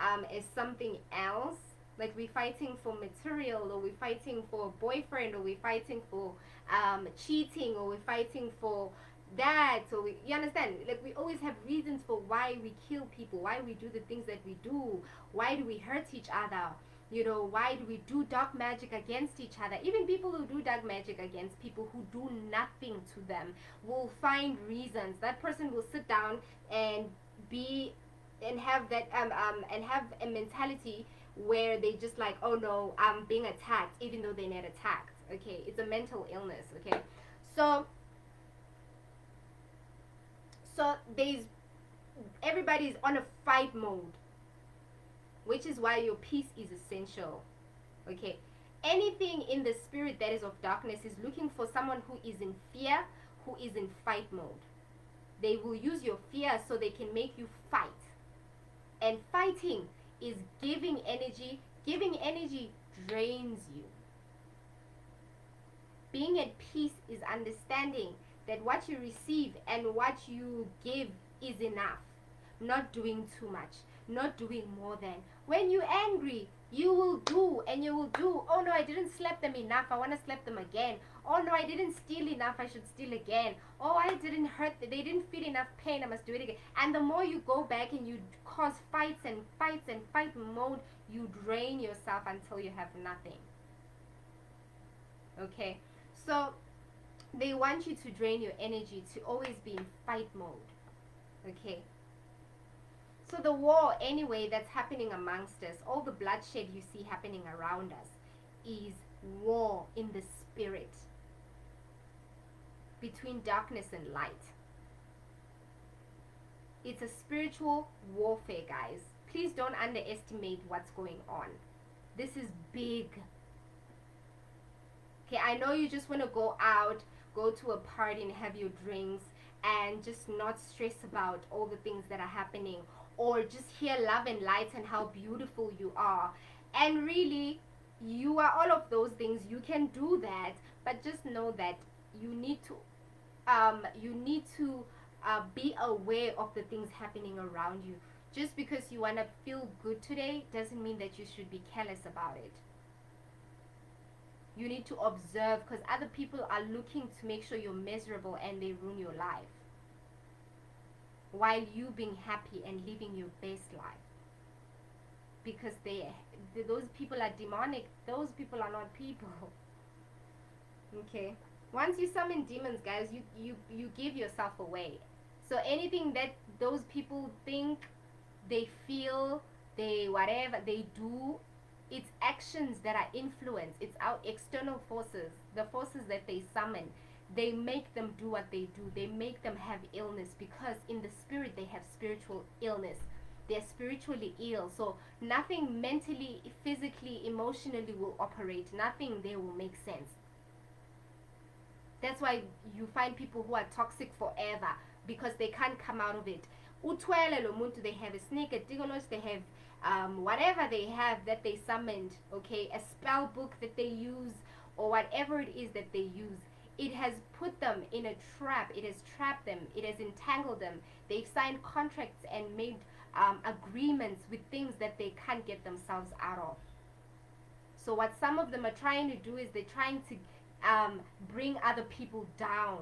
as something else. Like we're fighting for material, or we're fighting for a boyfriend, or we're fighting for cheating, or we're fighting for that. So you understand? Like we always have reasons for why we kill people, why we do the things that we do, why do we hurt each other. You know, why do we do dark magic against each other? Even people who do dark magic against people who do nothing to them will find reasons. That person will sit down and be and have that and have a mentality where they just like, oh no, I'm being attacked, even though they're not attacked. Okay, it's a mental illness. Okay, so there's everybody's on a fight mode, which is why your peace is essential. Okay, anything in the spirit that is of darkness is looking for someone who is in fear, who is in fight mode. They will use your fear so they can make you fight. And fighting is giving energy. Giving energy drains you. Being at peace is understanding that what you receive and what you give is enough. Not doing too much, not doing more than. When you're angry, you will do and you will do. Oh no, I didn't slap them enough, I want to slap them again. Oh no, I didn't steal enough, I should steal again. Oh, I didn't hurt, they didn't feel enough pain, I must do it again. And the more you go back and you cause fights and fights and fight mode, you drain yourself until you have nothing. Okay, so they want you to drain your energy, to always be in fight mode. Okay, so the war anyway that's happening amongst us, all the bloodshed you see happening around us, is war in the spirit between darkness and light. It's a spiritual warfare, guys. Please don't underestimate what's going on. This is big. Okay, I know you just want to go out, go to a party and have your drinks and just not stress about all the things that are happening, or just hear love and light and how beautiful you are. And really, you are all of those things. You can do that, but just know that you need to be aware of the things happening around you. Just because you want to feel good today doesn't mean that you should be careless about it. You need to observe, because other people are looking to make sure you're miserable and they ruin your life, while you being happy and living your best life. Because those people are demonic. Those people are not people. Okay, once you summon demons, guys, you give yourself away. So anything that those people think, they feel, they whatever they do, it's actions that are influenced. It's our external forces, the forces that they summon. They make them do what they do. They make them have illness because in the spirit they have spiritual illness. They're spiritually ill. So nothing mentally, physically, emotionally will operate. Nothing there will make sense. That's why you find people who are toxic forever because they can't come out of it. Utwele lo muntu, they have a snake, a digolos, they have whatever they have that they summoned, okay, a spell book that they use or whatever it is that they use. It has put them in a trap. It has trapped them. It has entangled them. They've signed contracts and made agreements with things that they can't get themselves out of. So what some of them are trying to do is they're trying to bring other people down.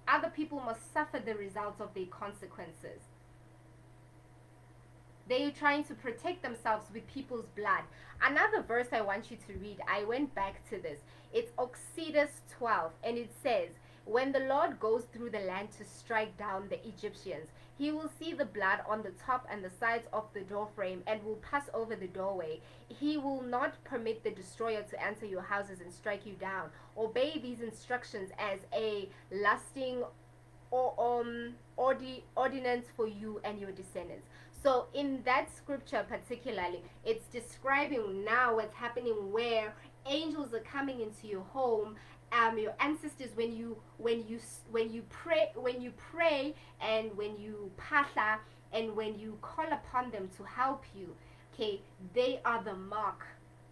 Other people must suffer the results of their consequences. They are trying to protect themselves with people's blood. Another verse I want you to read, I went back to this. It's Exodus 12, and it says, when the Lord goes through the land to strike down the Egyptians, he will see the blood on the top and the sides of the doorframe and will pass over the doorway. He will not permit the destroyer to enter your houses and strike you down. Obey these instructions as a lasting ordinance for you and your descendants. So in that scripture particularly, it's describing now what's happening where angels are coming into your home. Your ancestors, when you pray and when you pasha and when you call upon them to help you, okay, they are the mark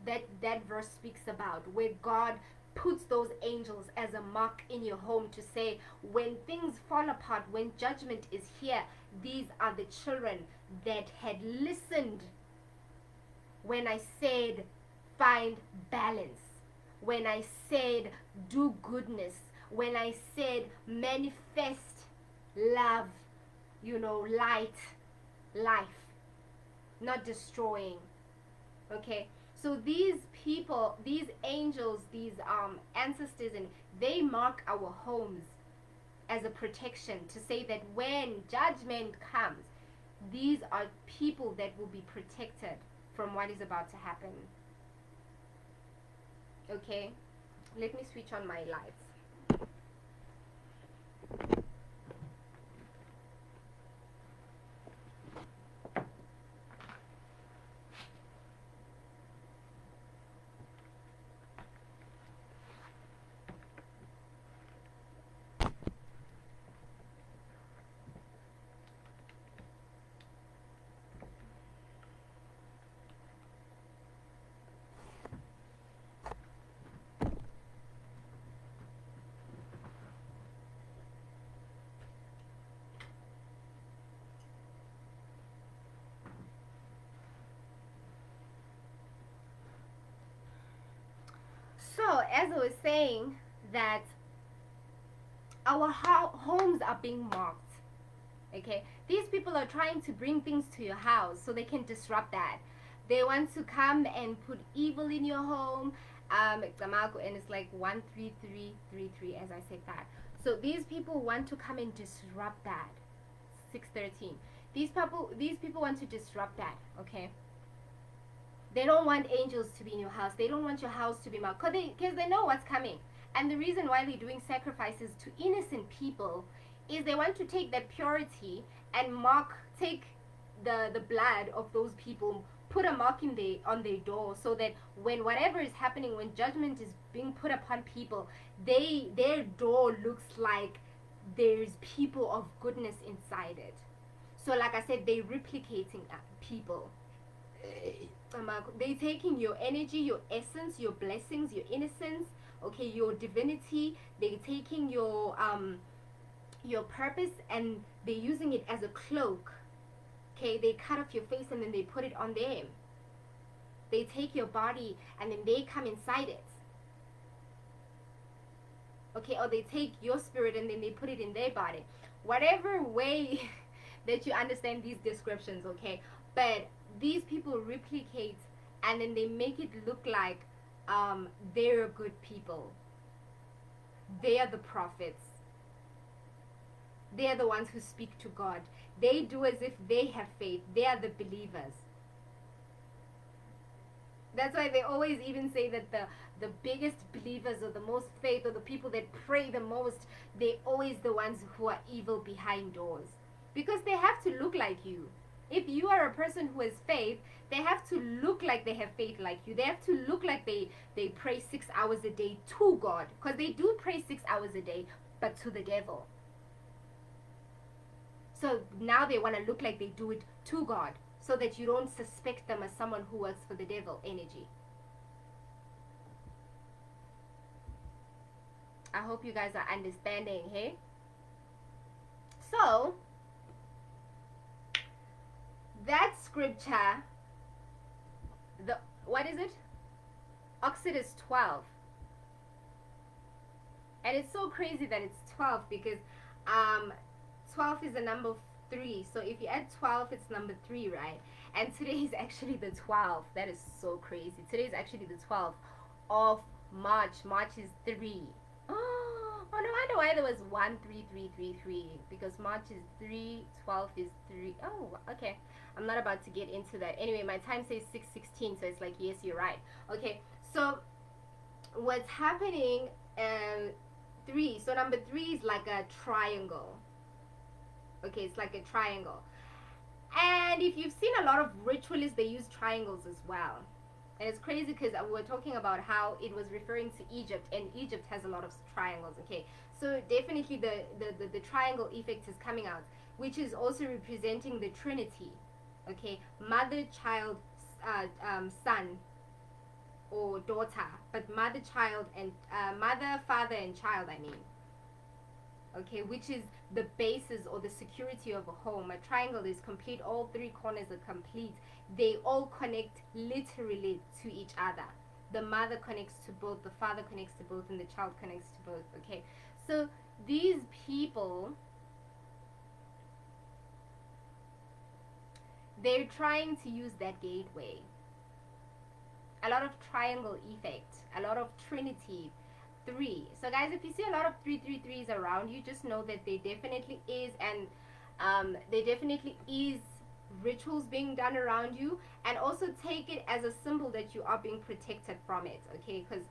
that verse speaks about, where God puts those angels as a mark in your home to say, when things fall apart, when judgment is here, these are the children that had listened when I said find balance, when I said do goodness, when I said manifest love, light, life, not destroying. Okay, so these people, these angels, these ancestors, and they mark our homes as a protection to say that when judgment comes, these are people that will be protected from what is about to happen. Okay, let me switch on my lights. So, as I was saying, that our homes are being marked. Okay, these people are trying to bring things to your house so they can disrupt that. They want to come and put evil in your home. And it's like 13333 as I said that. So these people want to come and disrupt that. 613. These people want to disrupt that. Okay. They don't want angels to be in your house. They don't want your house to be marked because they know what's coming. And the reason why they're doing sacrifices to innocent people is they want to take that purity and take the blood of those people, put a mark on their door, so that when whatever is happening, when judgment is being put upon people, their door looks like there's people of goodness inside it. So like I said, they're replicating people. They're taking your energy, your essence, your blessings, your innocence, okay, your divinity. They're taking your purpose and they're using it as a cloak. Okay, they cut off your face and then they put it on them. They take your body and then they come inside it. Okay, or they take your spirit and then they put it in their body. Whatever way that you understand these descriptions, okay, but these people replicate and then they make it look like they're good people. They are the prophets. They are the ones who speak to God. They do as if they have faith. They are the believers. That's why they always even say that the biggest believers or the most faith or the people that pray the most, they always the ones who are evil behind doors. Because they have to look like you. If you are a person who has faith, they have to look like they have faith like you. They have to look like they pray 6 hours a day to God. Because they do pray 6 hours a day, but to the devil. So now they want to look like they do it to God, so that you don't suspect them as someone who works for the devil energy. I hope you guys are understanding, hey? So, that scripture, what is it? Exodus 12. And it's so crazy that it's 12 because 12 is the number 3. So if you add 12, it's number 3, right? And today is actually the 12th. That is so crazy. Today is actually the 12th of March. March is 3. Oh, no wonder why there was 13333, because March is 3, 12 is 3. Oh, okay. I'm not about to get into that. Anyway, my time says 6:16, so it's like, yes, you're right. Okay, so what's happening? 3. So number 3 is like a triangle. Okay, it's like a triangle. And if you've seen a lot of ritualists, they use triangles as well. And it's crazy because we're talking about how it was referring to Egypt, and Egypt has a lot of triangles. Okay, so definitely the triangle effect is coming out, which is also representing the Trinity. Okay, mother, child, son, or daughter, but mother, child, and mother, father, and child. I mean. Okay, which is the basis or the security of a home. A triangle is complete. All 3 corners are complete. They all connect literally to each other. The mother connects to both, the father connects to both, and the child connects to both. Okay, so these people, they're trying to use that gateway. A lot of triangle effect, a lot of Trinity. 3. So guys, if you see a lot of 333s around you, just know that there definitely is, and there definitely is rituals being done around you, and also take it as a symbol that you are being protected from it. Okay, because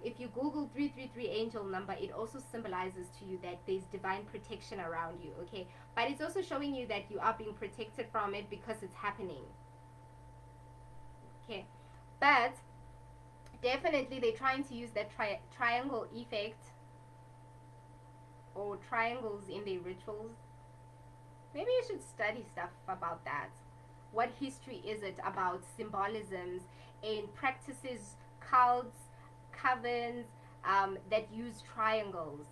if you Google 333 angel number, it also symbolizes to you that there's divine protection around you. Okay, but it's also showing you that you are being protected from it because it's happening. Okay, but definitely they're trying to use that triangle effect or triangles in their rituals. Maybe you should study stuff about that. What history is it about symbolisms and practices, cults, covens that use triangles,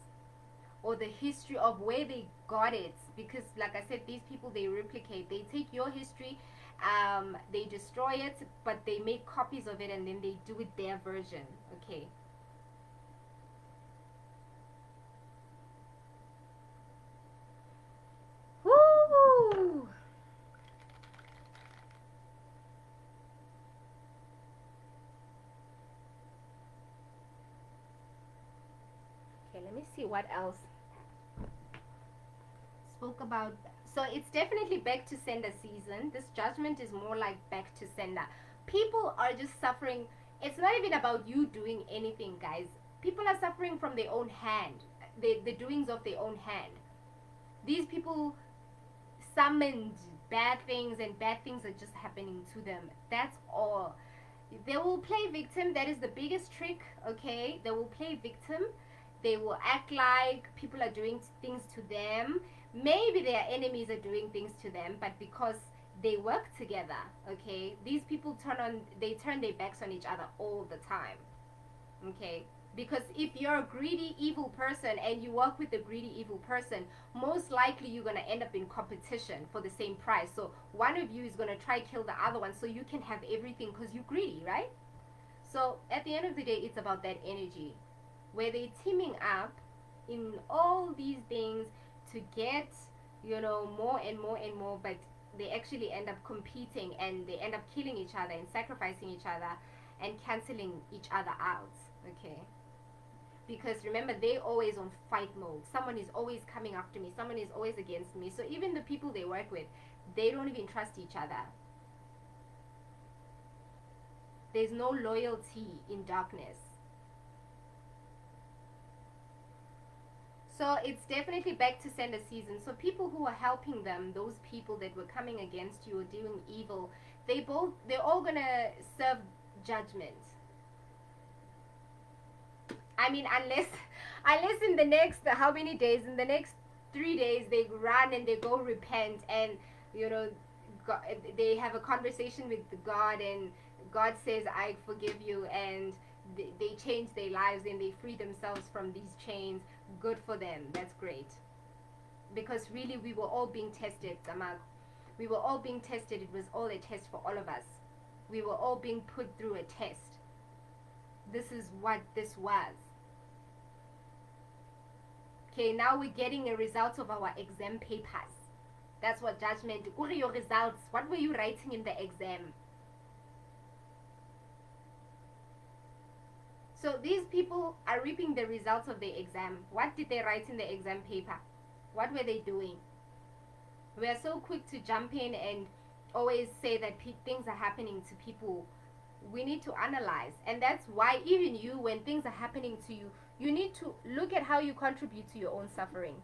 or the history of where they got it? Because like I said, these people, they replicate. They take your history, they destroy it, but they make copies of it, and then they do it their version. Okay, woo. Okay, let me see what else spoke about. So it's definitely back to sender season. This judgment is more like back to sender. People are just suffering. It's not even about you doing anything, guys. People are suffering from their own hand, the doings of their own hand. These people summoned bad things, and bad things are just happening to them. That's all. They will play victim. That is the biggest trick. Okay, they will play victim. They will act like people are doing things to them. Maybe their enemies are doing things to them, but because they work together, okay, these people turn their backs on each other all the time. Okay, because if you're a greedy evil person and you work with a greedy evil person, most likely you're going to end up in competition for the same prize. So one of you is going to try kill the other one so you can have everything because you're greedy, right? So at the end of the day, it's about that energy where they're teaming up in all these things to get, more and more and more, but they actually end up competing, and they end up killing each other and sacrificing each other and canceling each other out. Okay, because remember, they're always on fight mode. Someone is always coming after me, someone is always against me. So even the people they work with, they don't even trust each other. There's no loyalty in darkness. So it's definitely back to sender season. So people who are helping them, those people that were coming against you or doing evil, they're all gonna serve judgment. I mean, unless in the next how many days? In the next 3 days, they run and they go repent, and you know, God, they have a conversation with God, and God says, "I forgive you," and they change their lives and they free themselves from these chains. Good for them. That's great. Because really, we were all being tested, Tamag. We were all being tested. It was all a test for all of us. We were all being put through a test. This is what this was. Okay, now we're getting a result of our exam papers. That's what judgment. What are your results? What were you writing in the exam? So these people are reaping the results of the exam. What did they write in the exam paper? What were they doing? We are so quick to jump in and always say that things are happening to people. We need to analyze. And that's why even you, when things are happening to you, you need to look at how you contribute to your own suffering.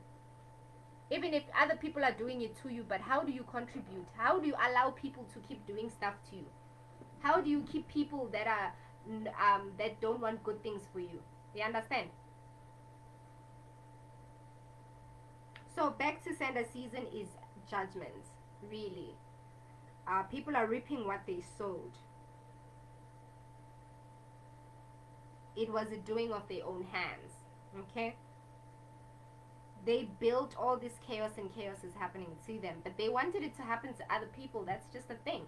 Even if other people are doing it to you, but how do you contribute? How do you allow people to keep doing stuff to you? How do you keep people that are that don't want good things for you? You understand? So back to sender season is judgment. Really, people are reaping what they sowed. It was a doing of their own hands. Okay. They built all this chaos, and chaos is happening to them, but they wanted it to happen to other people. That's just a thing.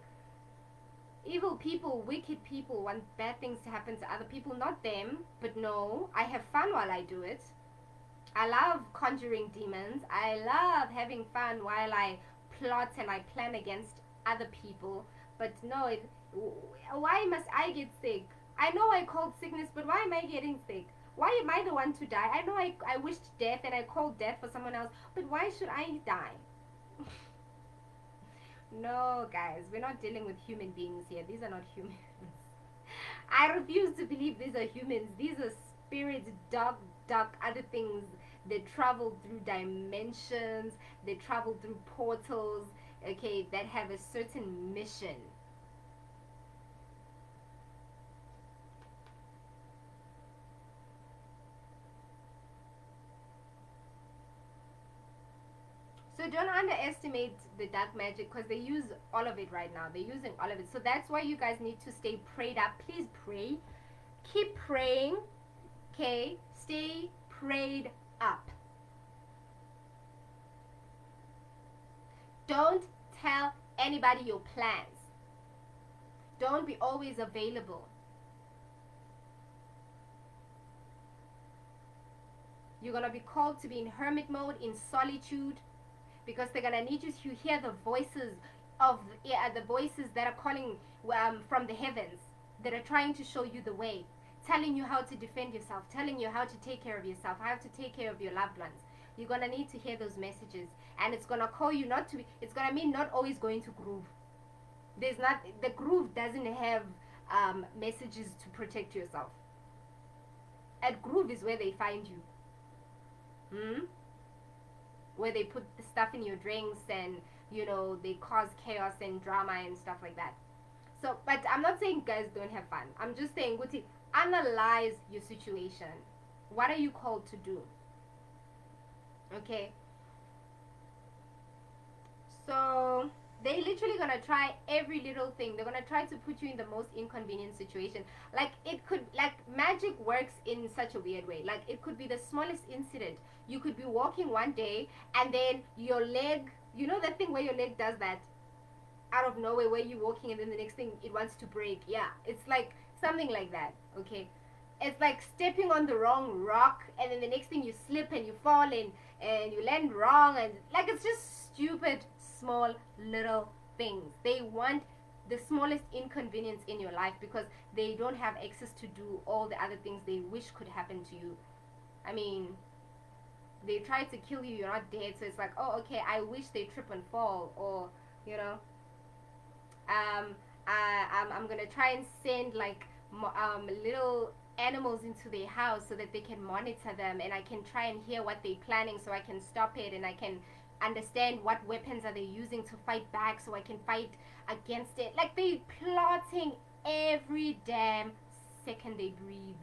Evil people, wicked people want bad things to happen to other people, not them. But no, I have fun while I do it. I love conjuring demons. I love having fun while I plot and I plan against other people. But no, why must I get sick? I know I called sickness, but why am I getting sick? Why am I the one to die? I know I wished death and I called death for someone else, but why should I die? No, guys, we're not dealing with human beings here. These are not humans. I refuse to believe these are humans. These are spirits, dark, other things. They travel through dimensions. They travel through portals, okay, that have a certain mission. So don't underestimate the dark magic, because they use all of it right now. They're using all of it. So that's why you guys need to stay prayed up. Please pray. Keep praying. Okay? Stay prayed up. Don't tell anybody your plans. Don't be always available. You're going to be called to be in hermit mode, in solitude, because they're gonna need you to hear the voices of the voices that are calling from the heavens, that are trying to show you the way, telling you how to defend yourself, telling you how to take care of yourself, how to take care of your loved ones. You're gonna need to hear those messages, and it's gonna call you not to. It's gonna mean not always going to groove. There's not the groove doesn't have messages to protect yourself. At groove is where they find you. Where they put the stuff in your drinks, and they cause chaos and drama and stuff like that. So, but I'm not saying guys don't have fun. I'm just saying, Guti, analyze your situation. What are you called to do? Okay. So they literally gonna try every little thing. They're gonna try to put you in the most inconvenient situation. Like magic works in such a weird way. Like it could be the smallest incident. You could be walking one day, and then your leg, that thing where your leg does that out of nowhere, where you're walking and then the next thing it wants to break. Yeah, it's like something like that. Okay, it's like stepping on the wrong rock, and then the next thing you slip and you fall and you land wrong, and like it's just stupid small little things. They want the smallest inconvenience in your life because they don't have access to do all the other things they wish could happen to you. I mean, they try to kill you, you're not dead, so it's like, oh, okay, I wish they trip and fall, or I'm gonna try and send like little animals into their house so that they can monitor them, and I can try and hear what they're planning so I can stop it, and I can understand what weapons are they using to fight back so I can fight against it. Like they plotting every damn second they breathe.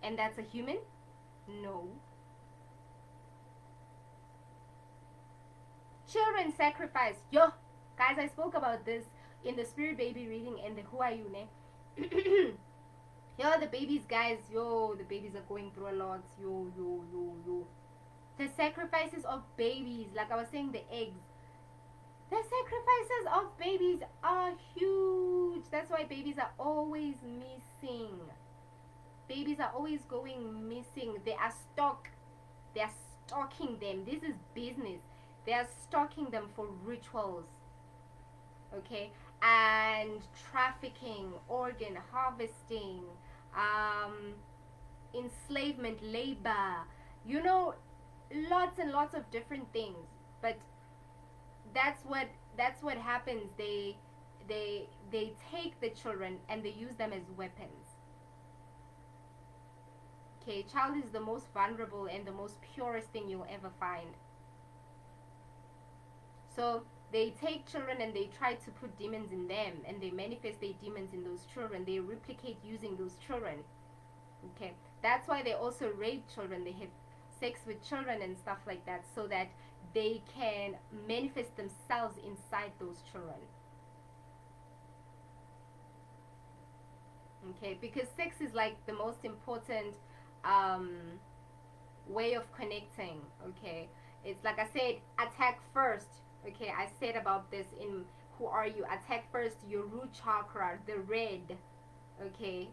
And that's a human? No. Children sacrifice. Yo, guys, I spoke about this in the spirit baby reading and the who are you ne? Yo, the babies, guys, yo, the babies are going through a lot. Yo. The sacrifices of babies, like I was saying, the eggs. The sacrifices of babies are huge. That's why babies are always missing. Babies are always going missing. They are stock. They are stocking them. This is business. They are stocking them for rituals. Okay? And trafficking, organ harvesting, enslavement, labor, you know, lots and lots of different things. But that's what happens. They take the children and they use them as weapons. Okay, child is the most vulnerable and the most purest thing you'll ever find. So they take children and they try to put demons in them, and they manifest their demons in those children. They replicate using those children. Okay, that's why they also rape children. They have sex with children and stuff like that, so that they can manifest themselves inside those children. Okay, because sex is like the most important way of connecting. Okay, it's like I said, attack first. Okay, I said about this in who are you? Attack first your root chakra, the red. Okay,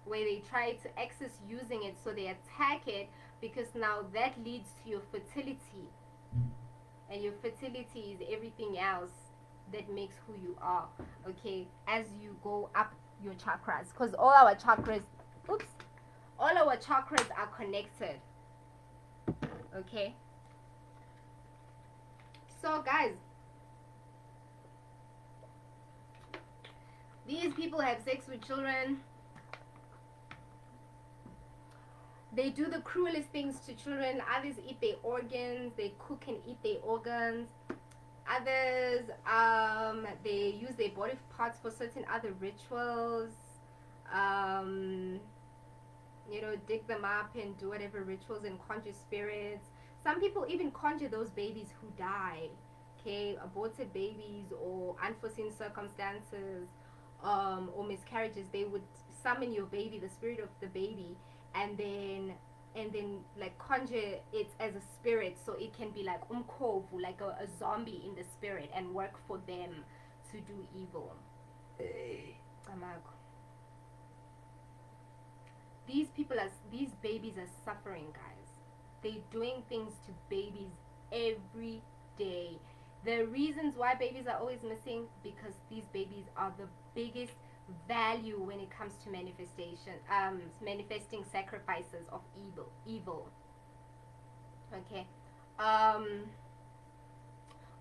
where they try to access using it, so they attack it, because now that leads to your fertility, and your fertility is everything else that makes who you are. Okay, as you go up your chakras, because all our chakras are connected. Okay, so guys, these people have sex with children. They do the cruelest things to children. Others eat their organs. They cook and eat their organs. Others, they use their body parts for certain other rituals. You know, dig them up and do whatever rituals and conjure spirits. Some people even conjure those babies who die. Okay, aborted babies or unforeseen circumstances, or miscarriages. They would summon your baby, the spirit of the baby, and then like conjure it as a spirit, so it can be like umkovu, like a zombie in the spirit, and work for them to do evil. These babies are suffering, guys. They're doing things to babies every day. The reasons why babies are always missing, because these babies are the biggest value when it comes to manifestation, manifesting sacrifices of evil. Okay.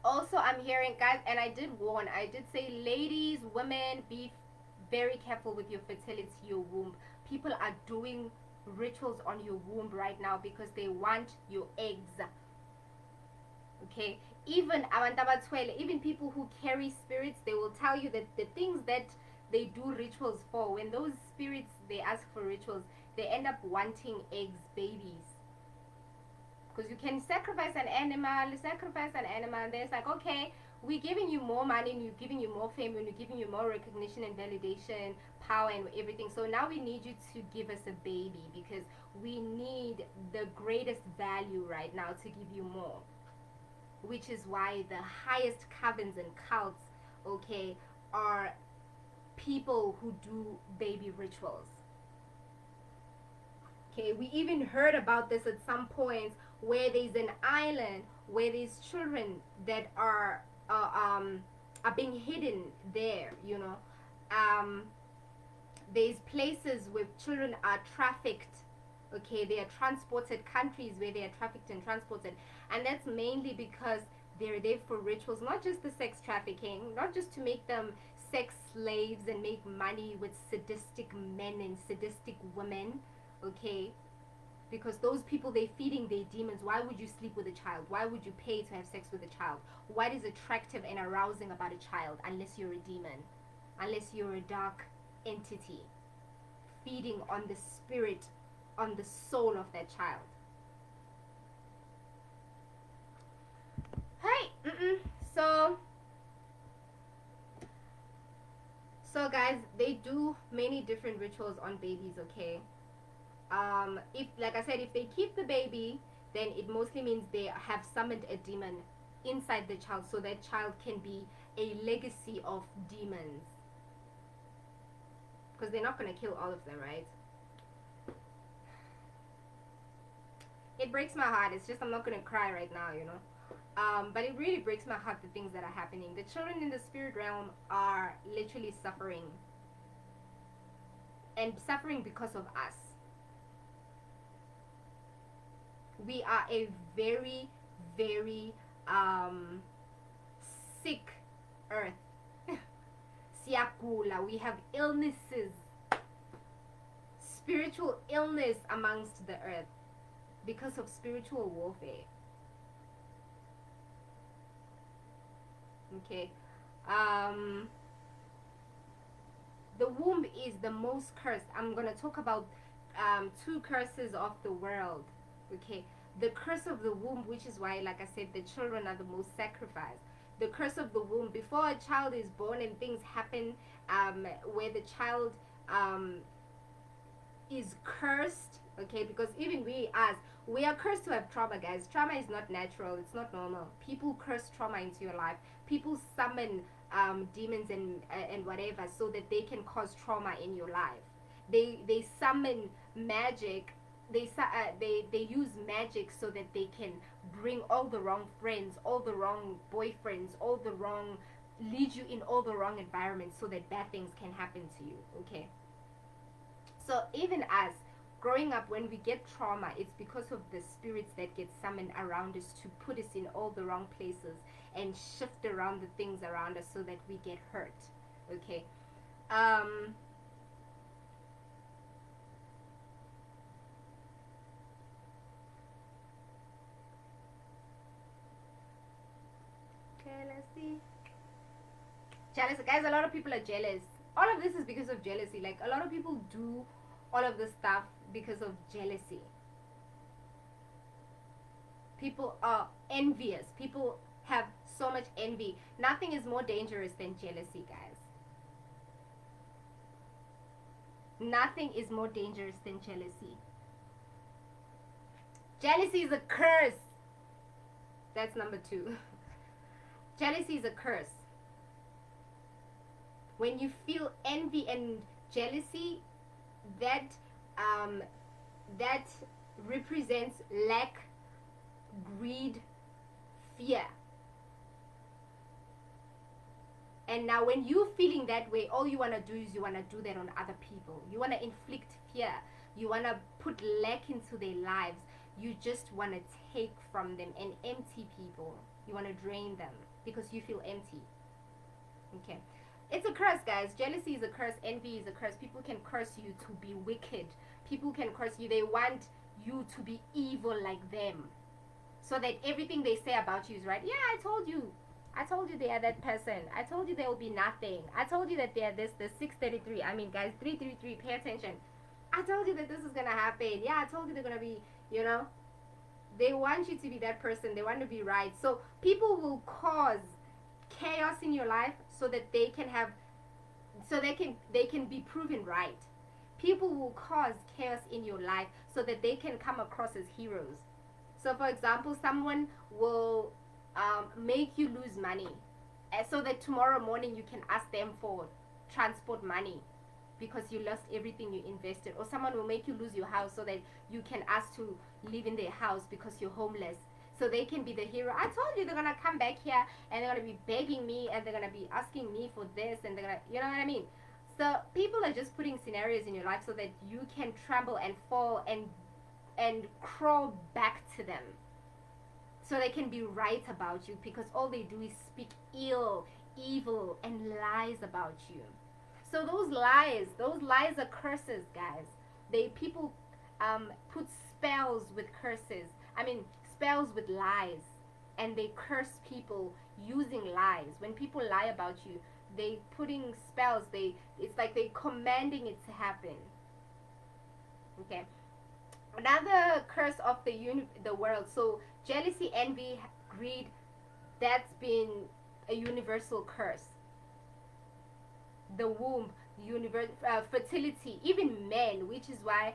Also, I'm hearing, guys, and I did say, ladies, women, be very careful with your fertility, your womb. People are doing rituals on your womb right now because they want your eggs. Okay, even even people who carry spirits, they will tell you that the things that they do rituals for, when those spirits, they ask for rituals, they end up wanting eggs, babies. Because you can sacrifice an animal, and then it's like, okay, we're giving you more money, and we're giving you more fame, and we're giving you more recognition and validation, power and everything. So now we need you to give us a baby, because we need the greatest value right now to give you more. Which is why the highest covens and cults, okay, are people who do baby rituals. Okay, we even heard about this at some points, where there's an island where there's children that are being hidden there. You know, there's places where children are trafficked. Okay, they are transported, countries where they are trafficked and transported, and that's mainly because They're there for rituals, not just the sex trafficking, not just to make them sex slaves and make money with sadistic men and sadistic women, okay? Because those people, they're feeding their demons. Why would you sleep with a child? Why would you pay to have sex with a child? What is attractive and arousing about a child unless you're a demon, unless you're a dark entity feeding on the spirit, on the soul of that child? Hey, so guys, they do many different rituals on babies, okay? If, like I said, if they keep the baby, then it mostly means they have summoned a demon inside the child, so that child can be a legacy of demons, because they're not going to kill all of them, right? It breaks my heart. It's just I'm not going to cry right now, you know. But it really breaks my heart, the things that are happening. The children in the spirit realm are literally suffering, and suffering because of us. We are a very, very sick earth. Siakula. We have illnesses, spiritual illness amongst the earth because of spiritual warfare. Okay. The womb is the most cursed. I'm gonna talk about two curses of the world. Okay, the curse of the womb, which is why, like I said, the children are the most sacrificed. The curse of the womb, before a child is born and things happen, where the child is cursed. Okay, because even we are cursed to have trauma, guys. Trauma is not natural. It's not normal. People curse trauma into your life. People summon demons and whatever, so that they can cause trauma in your life. They summon magic. They use magic so that they can bring all the wrong friends, all the wrong boyfriends, lead you in all the wrong environments, so that bad things can happen to you. Okay. So even us, growing up, when we get trauma, it's because of the spirits that get summoned around us to put us in all the wrong places and shift around the things around us so that we get hurt. Okay. Okay, let's see. Jealous, guys. A lot of people are jealous. All of this is because of jealousy. Like, a lot of people do all of this stuff because of jealousy. People are envious. People have so much envy. Nothing is more dangerous than jealousy, guys. Nothing is more dangerous than jealousy. Jealousy is a curse. That's number 2. Jealousy is a curse. When you feel envy and jealousy, that represents lack, greed, fear. And now when you're feeling that way, all you want to do is you want to do that on other people. You want to inflict fear. You want to put lack into their lives. You just want to take from them and empty people. You want to drain them because you feel empty. Okay. It's a curse, guys. Jealousy is a curse. Envy is a curse. People can curse you to be wicked. People can curse you. They want you to be evil like them, so that everything they say about you is right. Yeah, I told you they are that person. I told you there will be nothing. I told you that they are this, the 633. I mean, guys, 333, pay attention. I told you that this is going to happen. Yeah, I told you they're going to be, you know. They want you to be that person. They want to be right. So people will cause chaos in your life so that they can be proven right. People will cause chaos in your life so that they can come across as heroes. So for example, someone will make you lose money, so that tomorrow morning you can ask them for transport money because you lost everything you invested. Or someone will make you lose your house so that you can ask to live in their house because you're homeless, so they can be the hero. I told you they're gonna come back here and they're gonna be begging me and they're gonna be asking me for this, and they're gonna, you know what I mean? So people are just putting scenarios in your life so that you can tremble and fall and crawl back to them, so they can be right about you, because all they do is speak evil, and lies about you. So those lies are curses, guys. They people put spells with curses. I mean, spells with lies, and they curse people using lies. When people lie about you, they putting spells. It's like they commanding it to happen. Okay. Another curse of the world. So jealousy, envy, greed. That's been a universal curse. The womb, fertility, even men, which is why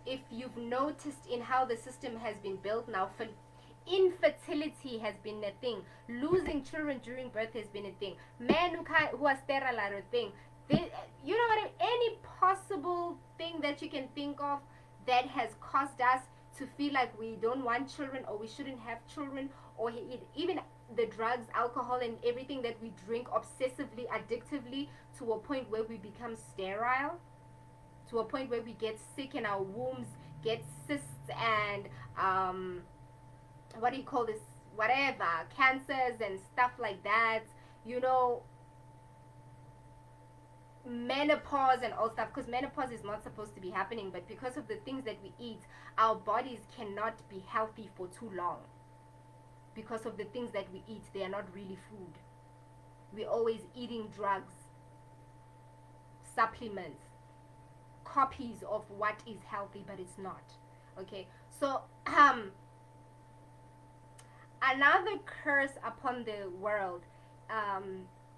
if you've noticed in how the system has been built now, infertility has been a thing. Losing children during birth has been a thing. Men who are sterile are a thing. You know what I mean? Any possible thing that you can think of that has caused us to feel like we don't want children, or we shouldn't have children, or even the drugs, alcohol, and everything that we drink obsessively, addictively, to a point where we become sterile, to a point where we get sick in our wombs, get cysts, and what do you call this, whatever, cancers and stuff like that, you know, menopause and all stuff, because menopause is not supposed to be happening, but because of the things that we eat, our bodies cannot be healthy for too long. Because of the things that we eat, they are not really food. We're always eating drugs, supplements, copies of what is healthy, but it's not. Okay, so another curse upon the world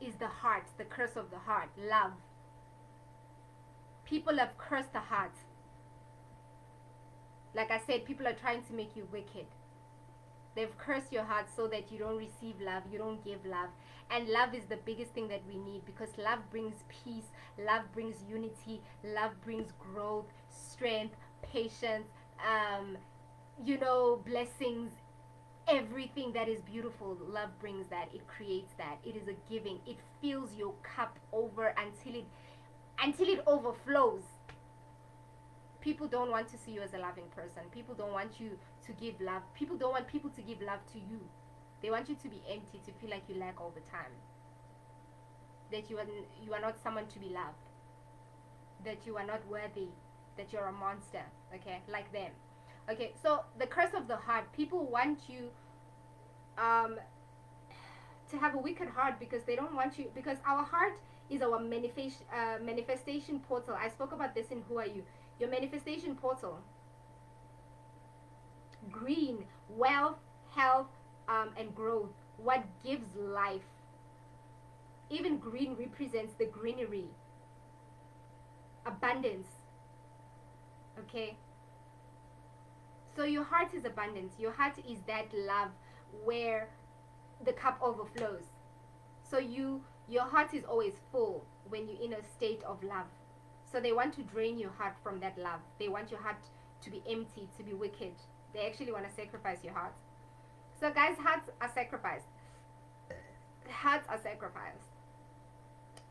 is the heart, the curse of the heart, love. People have cursed the heart. Like I said, people are trying to make you wicked. They've cursed your heart so that you don't receive love, you don't give love. And love is the biggest thing that we need, because love brings peace, love brings unity, love brings growth, strength, patience, you know, blessings, everything that is beautiful. Love brings that. It creates that. It is a giving. It fills your cup over until it overflows. People don't want to see you as a loving person. People don't want you to give love. People don't want people to give love to you. They want you to be empty, to feel like you lack all the time. That you are not someone to be loved. That you are not worthy. That you're a monster. Okay, like them. Okay, so the curse of the heart. People want you to have a wicked heart, because they don't want you, because our heart is our manifestation portal. I spoke about this in Who Are You? Your manifestation portal. Green, wealth, health, and growth. What gives life. Even green represents the greenery, abundance. Okay, so your heart is abundance. Your heart is that love where the cup overflows. So your heart is always full when you're in a state of love. So they want to drain your heart from that love. They want your heart to be empty, to be wicked. They actually want to sacrifice your heart. So guys, hearts are sacrificed. Hearts are sacrificed.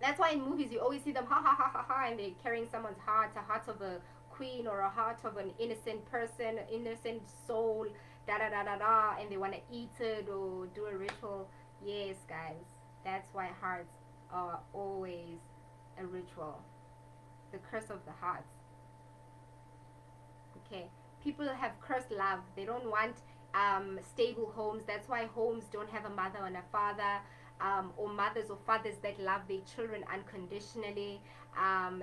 That's why in movies you always see them ha ha ha ha ha, and they're carrying someone's heart, a heart of a queen or a heart of an innocent person, an innocent soul, da da da da da, and they want to eat it or do a ritual. Yes, guys, that's why hearts are always a ritual. The curse of the heart. Okay, people have cursed love. They don't want stable homes. That's why homes don't have a mother and a father, or mothers or fathers that love their children unconditionally.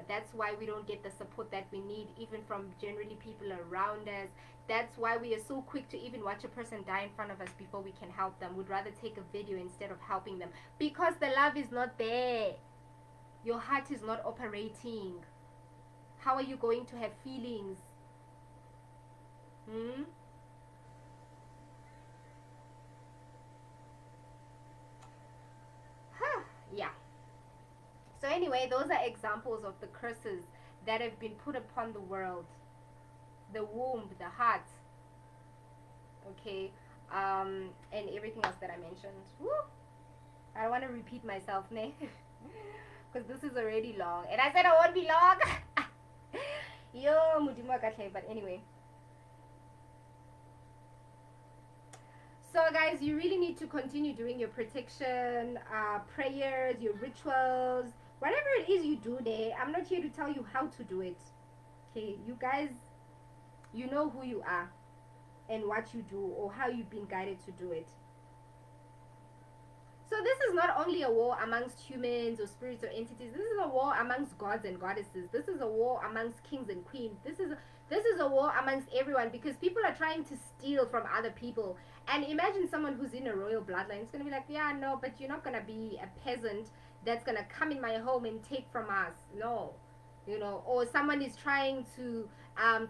That's why we don't get the support that we need, even from generally people around us. That's why we are so quick to even watch a person die in front of us before we can help them. We'd rather take a video instead of helping them, because the love is not there. Your heart is not operating. How are you going to have feelings? Yeah. So anyway, those are examples of the curses that have been put upon the world. The womb, the heart, okay, and everything else that I mentioned. Woo! I don't want to repeat myself, ne? Because this is already long, and I said I won't be long. Yo, mudimo kahle, but anyway. So, guys, you really need to continue doing your protection prayers, your rituals, whatever it is you do there. I'm not here to tell you how to do it. Okay, you guys, you know who you are and what you do or how you've been guided to do it. So this is not only a war amongst humans or spirits or entities. This is a war amongst gods and goddesses. This is a war amongst kings and queens. This is a war amongst everyone because people are trying to steal from other people. And imagine someone who's in a royal bloodline. It's gonna be like, yeah, no, but you're not gonna be a peasant that's gonna come in my home and take from us. No, or someone is trying to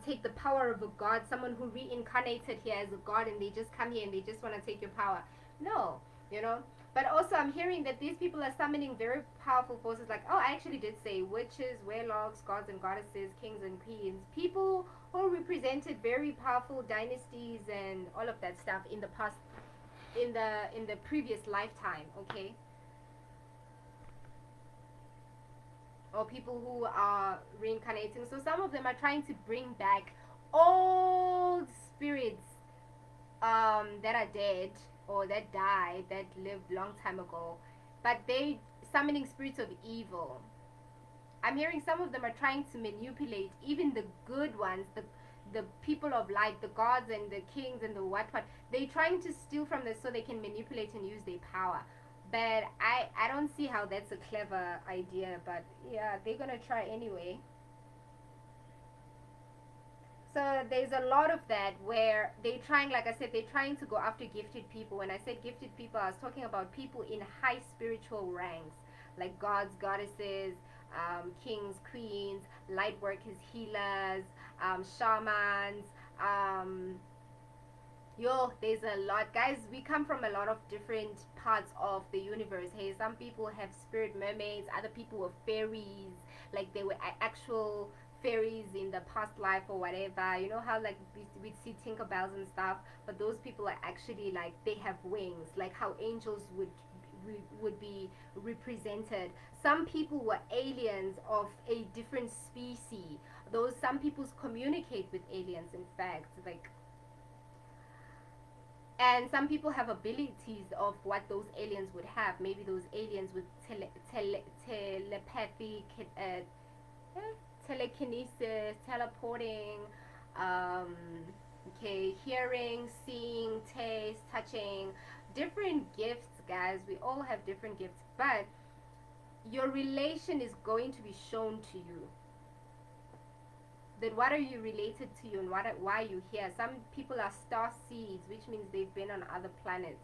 take the power of a god. Someone who reincarnated here as a god and they just come here and they just want to take your power. No, you know. But also, I'm hearing that these people are summoning very powerful forces. Like, oh, I actually did say witches, warlocks, gods and goddesses, kings and queens, people who represented very powerful dynasties and all of that stuff in the past, in the previous lifetime. Okay, or people who are reincarnating. So some of them are trying to bring back old spirits that are dead or that died, that lived long time ago, but they summoning spirits of evil. I'm hearing some of them are trying to manipulate even the good ones, the people of light, the gods and the kings and the what. They're trying to steal from this so they can manipulate and use their power. But I don't see how that's a clever idea. But yeah, they're gonna try anyway. So there's a lot of that where they trying, like I said, they're trying to go after gifted people. When I said gifted people, I was talking about people in high spiritual ranks, like gods, goddesses, kings, queens, light workers, healers, shamans. There's a lot, guys. We come from a lot of different parts of the universe. Hey, some people have spirit mermaids, other people were fairies, like they were actual fairies in the past life or whatever. You know how like we see Tinkerbells and stuff, but those people are actually like they have wings, like how angels would be represented. Some people were aliens of a different species. Those some people communicate with aliens. In fact, like, and some people have abilities of what those aliens would have. Maybe those aliens with telepathy, telekinesis, teleporting, um, okay, hearing, seeing, taste, touching, different gifts, guys. We all have different gifts, but your relation is going to be shown to you. That what are you related to you and why are you here? Some people are star seeds, which means they've been on other planets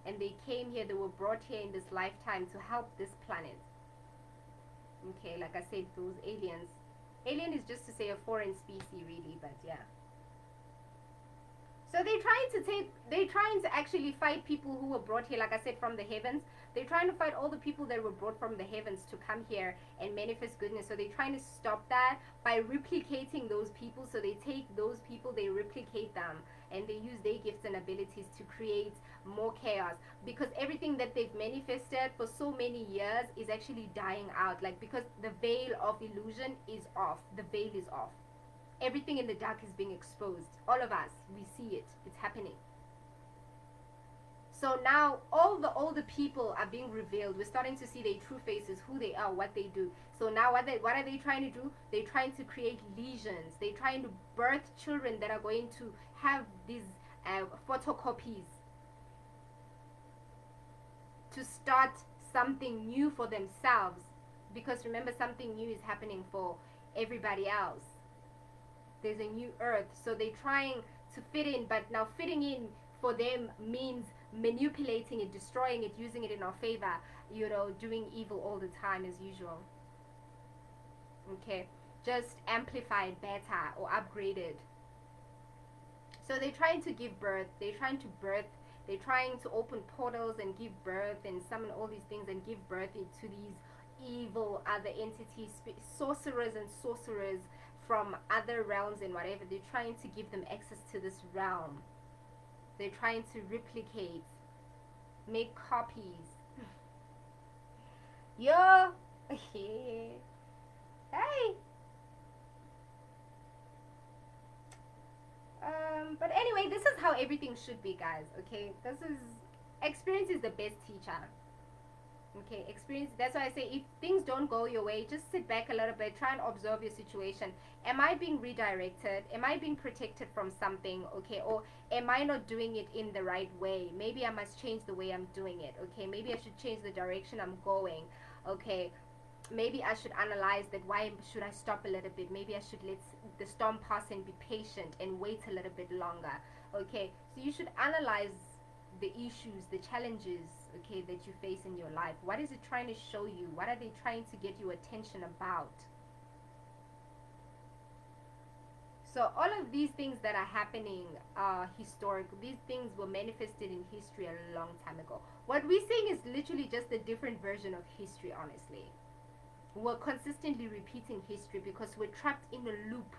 and they came here, they were brought here in this lifetime to help this planet. Okay, like I said, those aliens. Alien is just to say a foreign species, really, but yeah. So they're trying to actually fight people who were brought here, like I said, from the heavens. They're trying to fight all the people that were brought from the heavens to come here and manifest goodness. So they're trying to stop that by replicating those people. So they take those people, they replicate them, and they use their gifts and abilities to create more chaos. Because everything that they've manifested for so many years is actually dying out. Like, because the veil of illusion is off. The veil is off. Everything in the dark is being exposed. All of us, we see it. It's happening. So now all the older people are being revealed. We're starting to see their true faces, who they are, what they do. So now what are they trying to do? They're trying to create lesions. They're trying to birth children that are going to have these photocopies to start something new for themselves. Because remember, something new is happening for everybody else. There's a new earth. So they're trying to fit in, but now fitting in for them means manipulating it, destroying it, using it in our favor, doing evil all the time as usual. Okay, just amplified, better, or upgraded. So they're trying to give birth, they're trying to open portals and give birth and summon all these things and give birth into these evil other entities, sorcerers and sorcerers from other realms and whatever. They're trying to give them access to this realm. They're trying to replicate, make copies. Yo! Hey! But anyway, this is how everything should be, guys. Okay, this is experience is the best teacher. Okay, experience. That's why I say if things don't go your way, just sit back a little bit, try and observe your situation. Am I being redirected? Am I being protected from something? Okay, or am I not doing it in the right way? Maybe I must change the way I'm doing it. Okay, maybe I should change the direction I'm going. Okay, maybe I should analyze that. Why should I stop a little bit? Maybe I should let the storm pass and be patient and wait a little bit longer. Okay, so you should analyze the issues, the challenges, okay, that you face in your life. What is it trying to show you? What are they trying to get your attention about? So all of these things that are happening are historical. These things were manifested in history a long time ago. What we're seeing is literally just a different version of history, honestly. We're consistently repeating history because we're trapped in a loop.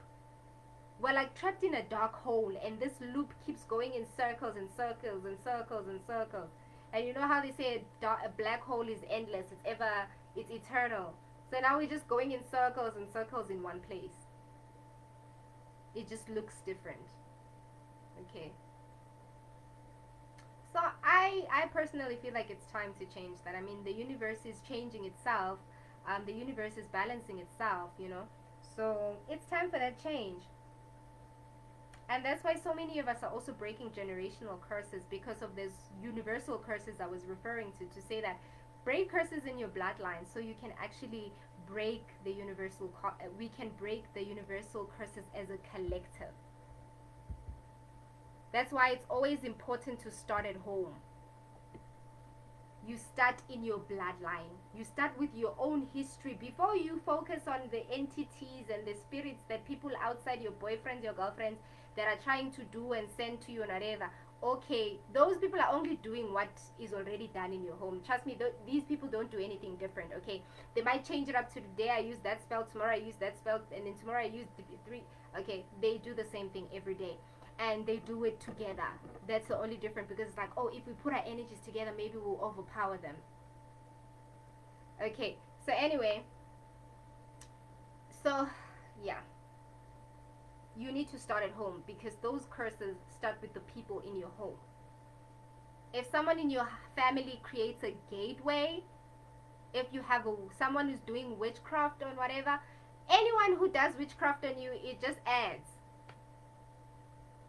We're like trapped in a dark hole, and this loop keeps going in circles and circles and circles and circles. And you know how they say a black hole is endless, it's eternal. So now we're just going in circles and circles in one place. It just looks different. Okay. So I personally feel like it's time to change that. I mean, the universe is changing itself. The universe is balancing itself, you know. So it's time for that change. And that's why so many of us are also breaking generational curses, because of these universal curses I was referring to say that break curses in your bloodline so you can actually break the we can break the universal curses as a collective. That's why it's always important to start at home. You start in your bloodline. You start with your own history before you focus on the entities and the spirits that people outside your boyfriends, your girlfriends, that are trying to do and send to you and whatever. Okay, those people are only doing what is already done in your home. Trust me, these people don't do anything different. Okay, they might change it up to today I use that spell, tomorrow I use that spell, and then tomorrow I use three. Okay, they do the same thing every day, and they do it together. That's the only difference, because it's like, oh, if we put our energies together, maybe we'll overpower them. Okay, so anyway, so yeah, you need to start at home, because those curses start with the people in your home. If someone in your family creates a gateway, if you have someone who's doing witchcraft or whatever, anyone who does witchcraft on you, it just adds.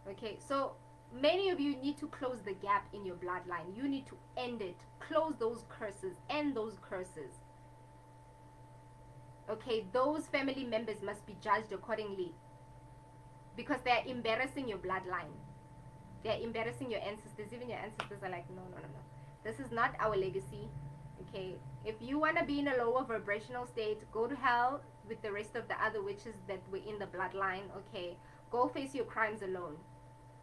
Okay, so many of you need to close the gap in your bloodline. You need to end it. Close those curses. End those curses. Okay, those family members must be judged accordingly, because they're embarrassing your bloodline. They're embarrassing your ancestors. Even your ancestors are like, no. This is not our legacy. Okay, if you want to be in a lower vibrational state, go to hell with the rest of the other witches that were in the bloodline. Okay, go face your crimes alone.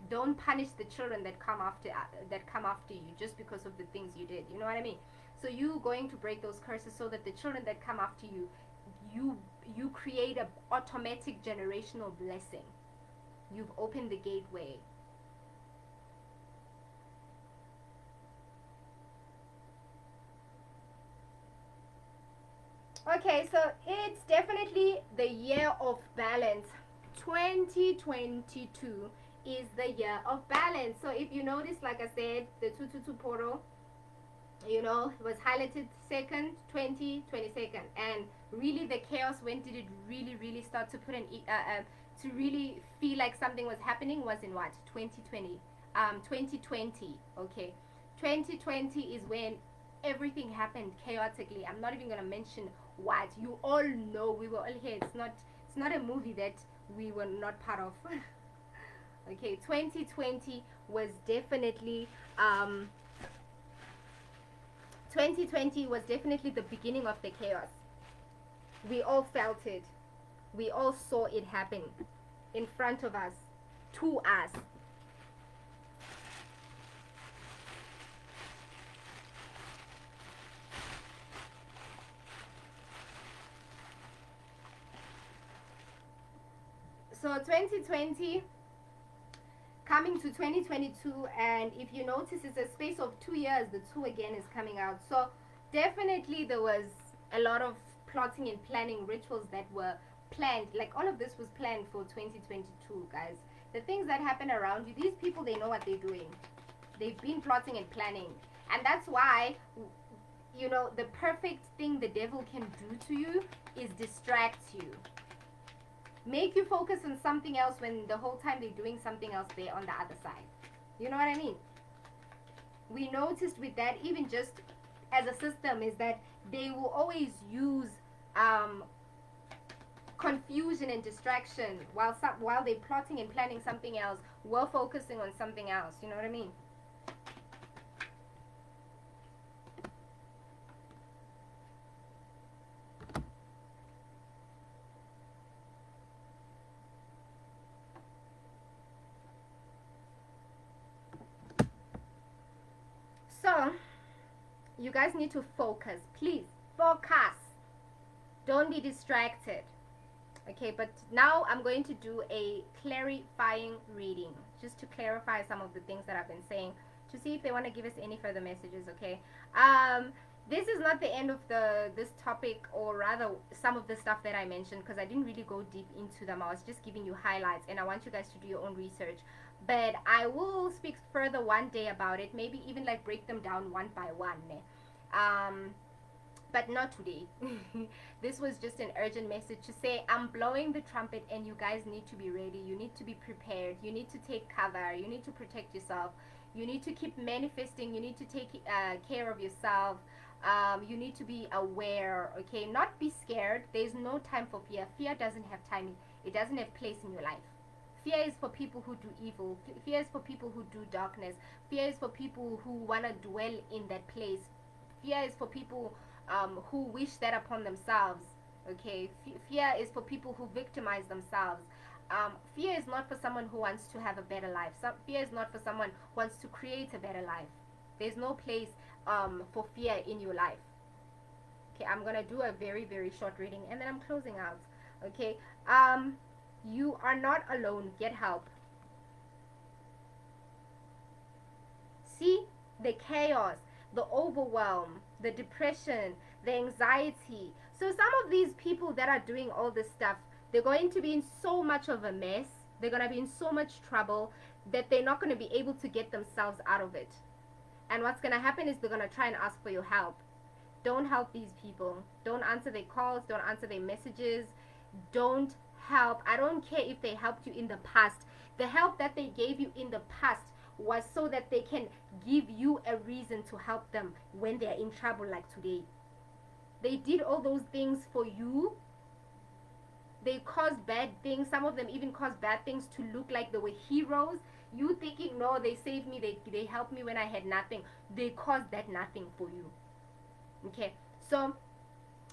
Don't punish the children that come after you just because of the things you did. You know what I mean? So you going to break those curses so that the children that come after you, you create a automatic generational blessing. You've opened the gateway. Okay, so it's definitely the year of balance. 2022 is the year of balance. So if you notice, like I said, the 222 portal, you know, was highlighted 2nd, 20, 22nd, and really the chaos, when did it really start to put to really feel like something was happening, was in what? 2020. 2020. Okay, 2020 is when everything happened chaotically. I'm not even gonna mention what. You all know, we were all here. It's not a movie that we were not part of. Okay, 2020 was definitely 2020 was definitely the beginning of the chaos. We all felt it. We all saw it happen in front of us, to us. So 2020 coming to 2022, and if you notice, it's a space of 2 years. The 2 again is coming out. So definitely there was a lot of plotting and planning, rituals that were planned. Like all of this was planned for 2022, guys. The things that happen around you, these people, they know what they're doing. They've been plotting and planning. And that's why, you know, the perfect thing the devil can do to you is distract you. Make you focus on something else when the whole time they're doing something else there on the other side. You know what I mean? We noticed with that, even just as a system, is that they will always use confusion and distraction while they're plotting and planning something else. We're focusing on something else. You know what I mean? So, you guys need to focus. Please, focus. Don't be distracted. Okay, but now I'm going to do a clarifying reading, just to clarify some of the things that I've been saying, to see if they want to give us any further messages. Okay, this is not the end of this topic, or rather some of the stuff that I mentioned, because I didn't really go deep into them. I was just giving you highlights, and I want you guys to do your own research. But I will speak further one day about it, maybe even like break them down one by one. But not today. This was just an urgent message to say I'm blowing the trumpet, and you guys need to be ready. You need to be prepared. You need to take cover. You need to protect yourself. You need to keep manifesting. You need to take care of yourself. You need to be aware. Okay, not be scared. There's no time for fear. Fear doesn't have time. It doesn't have place in your life. Fear is for people who do evil. Fear is for people who do darkness. Fear is for people who want to dwell in that place. Fear is for people who wish that upon themselves. Okay, fear is for people who victimize themselves. Fear is not for someone who wants to have a better life. Fear is not for someone who wants to create a better life. There's no place for fear in your life. Okay, I'm gonna do a very, very short reading, and then I'm closing out. Okay, you are not alone. Get help. See the chaos, the overwhelm, the depression, the anxiety. So some of these people that are doing all this stuff, they're going to be in so much of a mess. They're going to be in so much trouble that they're not going to be able to get themselves out of it. And what's going to happen is they're going to try and ask for your help. Don't help these people. Don't answer their calls. Don't answer their messages. Don't help. I don't care if they helped you in the past. The help that they gave you in the past was so that they can give you a reason to help them when they're in trouble like today. They did all those things for you. They caused bad things. Some of them even caused bad things to look like they were heroes. You thinking, no, they saved me, they helped me when I had nothing. They caused that nothing for you. Okay, so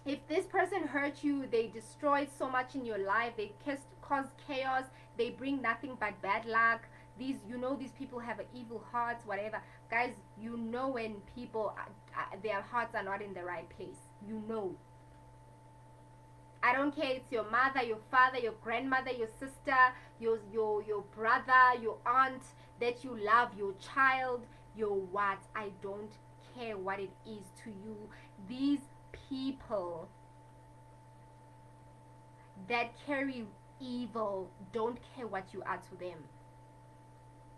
if this person hurt you, they destroyed so much in your life, they caused chaos, they bring nothing but bad luck. These, you know, these people have evil hearts, whatever. Guys, you know when people, their hearts are not in the right place. You know. I don't care, it's your mother, your father, your grandmother, your sister, your brother, your aunt that you love, your child, your what. I don't care what it is to you. These people that carry evil don't care what you are to them.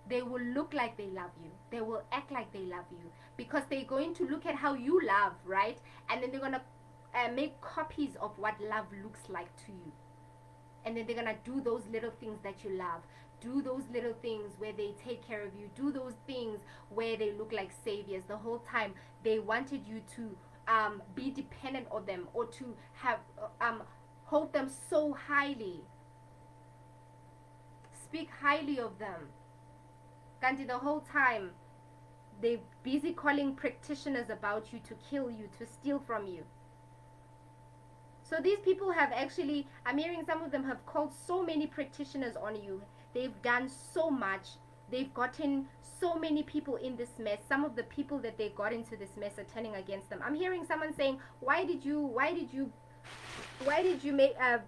They will look like they love you. They will act like they love you, because they're going to look at how you love, right? And then they're going to make copies of what love looks like to you. And then they're going to do those little things that you love. Do those little things where they take care of you. Do those things where they look like saviors. The whole time they wanted you to be dependent on them, or to have hold them so highly. Speak highly of them. Gandhi, the whole time they're busy calling practitioners about you to kill you, to steal from you. So these people have actually, I'm hearing some of them have called so many practitioners on you. They've done so much. They've gotten so many people in this mess. Some of the people that they got into this mess are turning against them. I'm hearing someone saying, why did you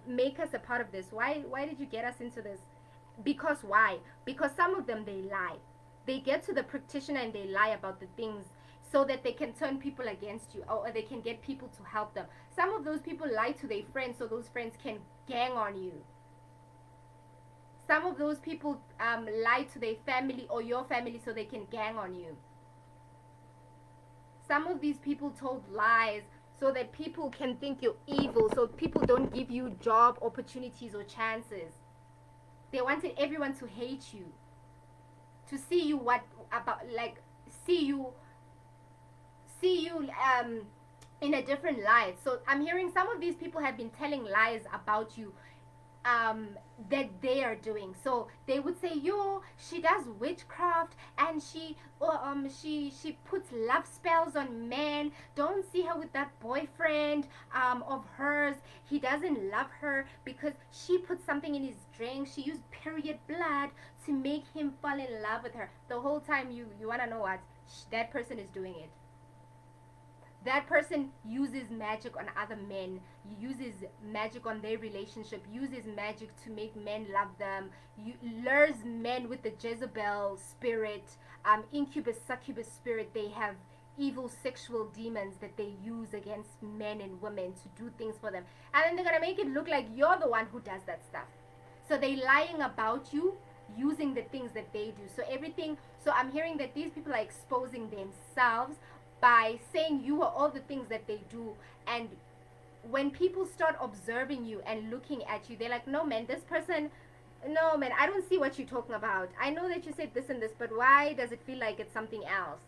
make us a part of this? Why did you get us into this? Because why? Because some of them, they lie. They get to the practitioner and they lie about the things so that they can turn people against you, or they can get people to help them. Some of those people lie to their friends so those friends can gang on you. Some of those people lie to their family or your family so they can gang on you. Some of these people told lies so that people can think you're evil, so people don't give you job opportunities or chances. They wanted everyone to hate you, to see you see you in a different light. So I'm hearing some of these people have been telling lies about you that they are doing. So they would say, yo, she does witchcraft and she puts love spells on men. Don't see her with that boyfriend of hers. He doesn't love her because she put something in his drink. She used period blood to make him fall in love with her. The whole time you want to know what? That person is doing it. That person uses magic on other men, uses magic on their relationship, uses magic to make men love them, lures men with the Jezebel spirit, incubus, succubus spirit. They have evil sexual demons that they use against men and women to do things for them. And then they're going to make it look like you're the one who does that stuff. So they're lying about you using the things that they do. So I'm hearing that these people are exposing themselves by saying you are all the things that they do. And when people start observing you and looking at you, they're like, no man, I don't see what you're talking about. I know that you said this and this, but why does it feel like it's something else?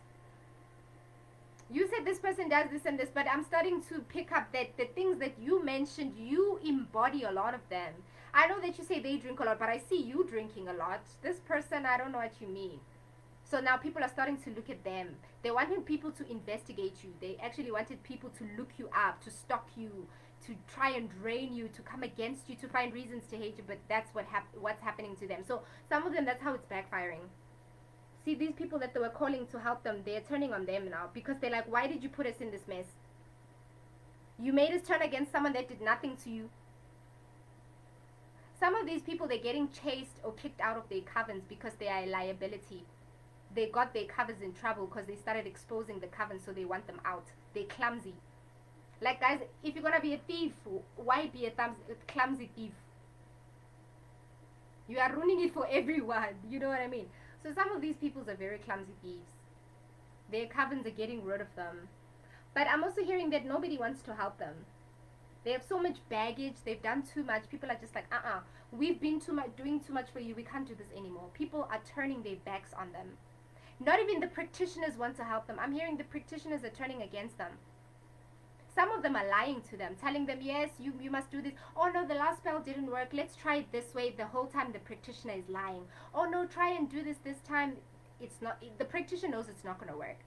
You said this person does this and this, but I'm starting to pick up that the things that you mentioned, you embody a lot of them. I know that you say they drink a lot, but I see you drinking a lot. This person, I don't know what you mean. So now people are starting to look at them. They wanted people to investigate you. They actually wanted people to look you up, to stalk you, to try and drain you, to come against you, to find reasons to hate you. But that's what's happening to them. So some of them, that's how it's backfiring. See, these people that they were calling to help them, they're turning on them now because they're like, why did you put us in this mess? You made us turn against someone that did nothing to you. Some of these people, they're getting chased or kicked out of their covens because they are a liability. They got their covens in trouble because they started exposing the covens, so they want them out. They're clumsy. Like, guys, if you're going to be a thief, why be a clumsy thief? You are ruining it for everyone. You know what I mean? So some of these people are very clumsy thieves. Their covens are getting rid of them. But I'm also hearing that nobody wants to help them. They have so much baggage. They've done too much. People are just like, we've been doing too much for you. We can't do this anymore. People are turning their backs on them. Not even the practitioners want to help them. I'm hearing the practitioners are turning against them. Some of them are lying to them, telling them, yes, you must do this. Oh no, the last spell didn't work. Let's try it this way. The whole time the practitioner is lying. Oh no, try and do this time. It's not. The practitioner knows it's not going to work.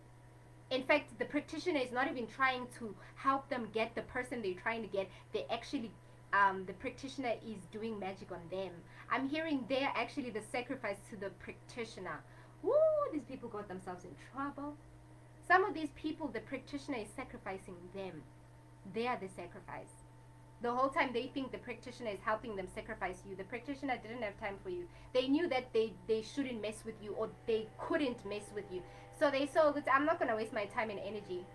In fact, the practitioner is not even trying to help them get the person they're trying to get. They actually, the practitioner is doing magic on them. I'm hearing they're actually the sacrifice to the practitioner. Woo, these people got themselves in trouble. Some of these people, the practitioner is sacrificing them. They are the sacrifice. The whole time they think the practitioner is helping them sacrifice you. The practitioner didn't have time for you. They knew that they shouldn't mess with you, or they couldn't mess with you. So they saw that I'm not going to waste my time and energy.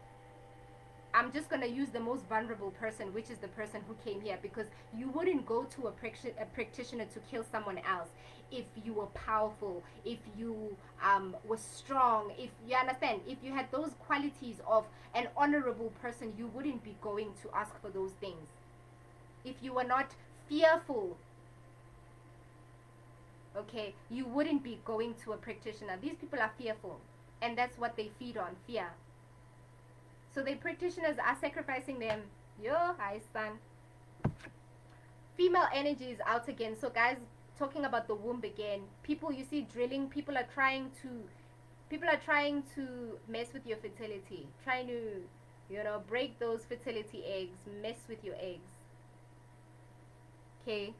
I'm just going to use the most vulnerable person, which is the person who came here, because you wouldn't go to a practitioner to kill someone else if you were powerful, if you were strong, if you understand, if you had those qualities of an honorable person, you wouldn't be going to ask for those things. If you were not fearful, okay, you wouldn't be going to a practitioner. These people are fearful, and that's what they feed on, fear. So the practitioners are sacrificing them. Yo, hi son. Female energy is out again. So guys, talking about the womb again. People, you see, drilling. People are trying to mess with your fertility. Trying to, break those fertility eggs. Mess with your eggs. Okay.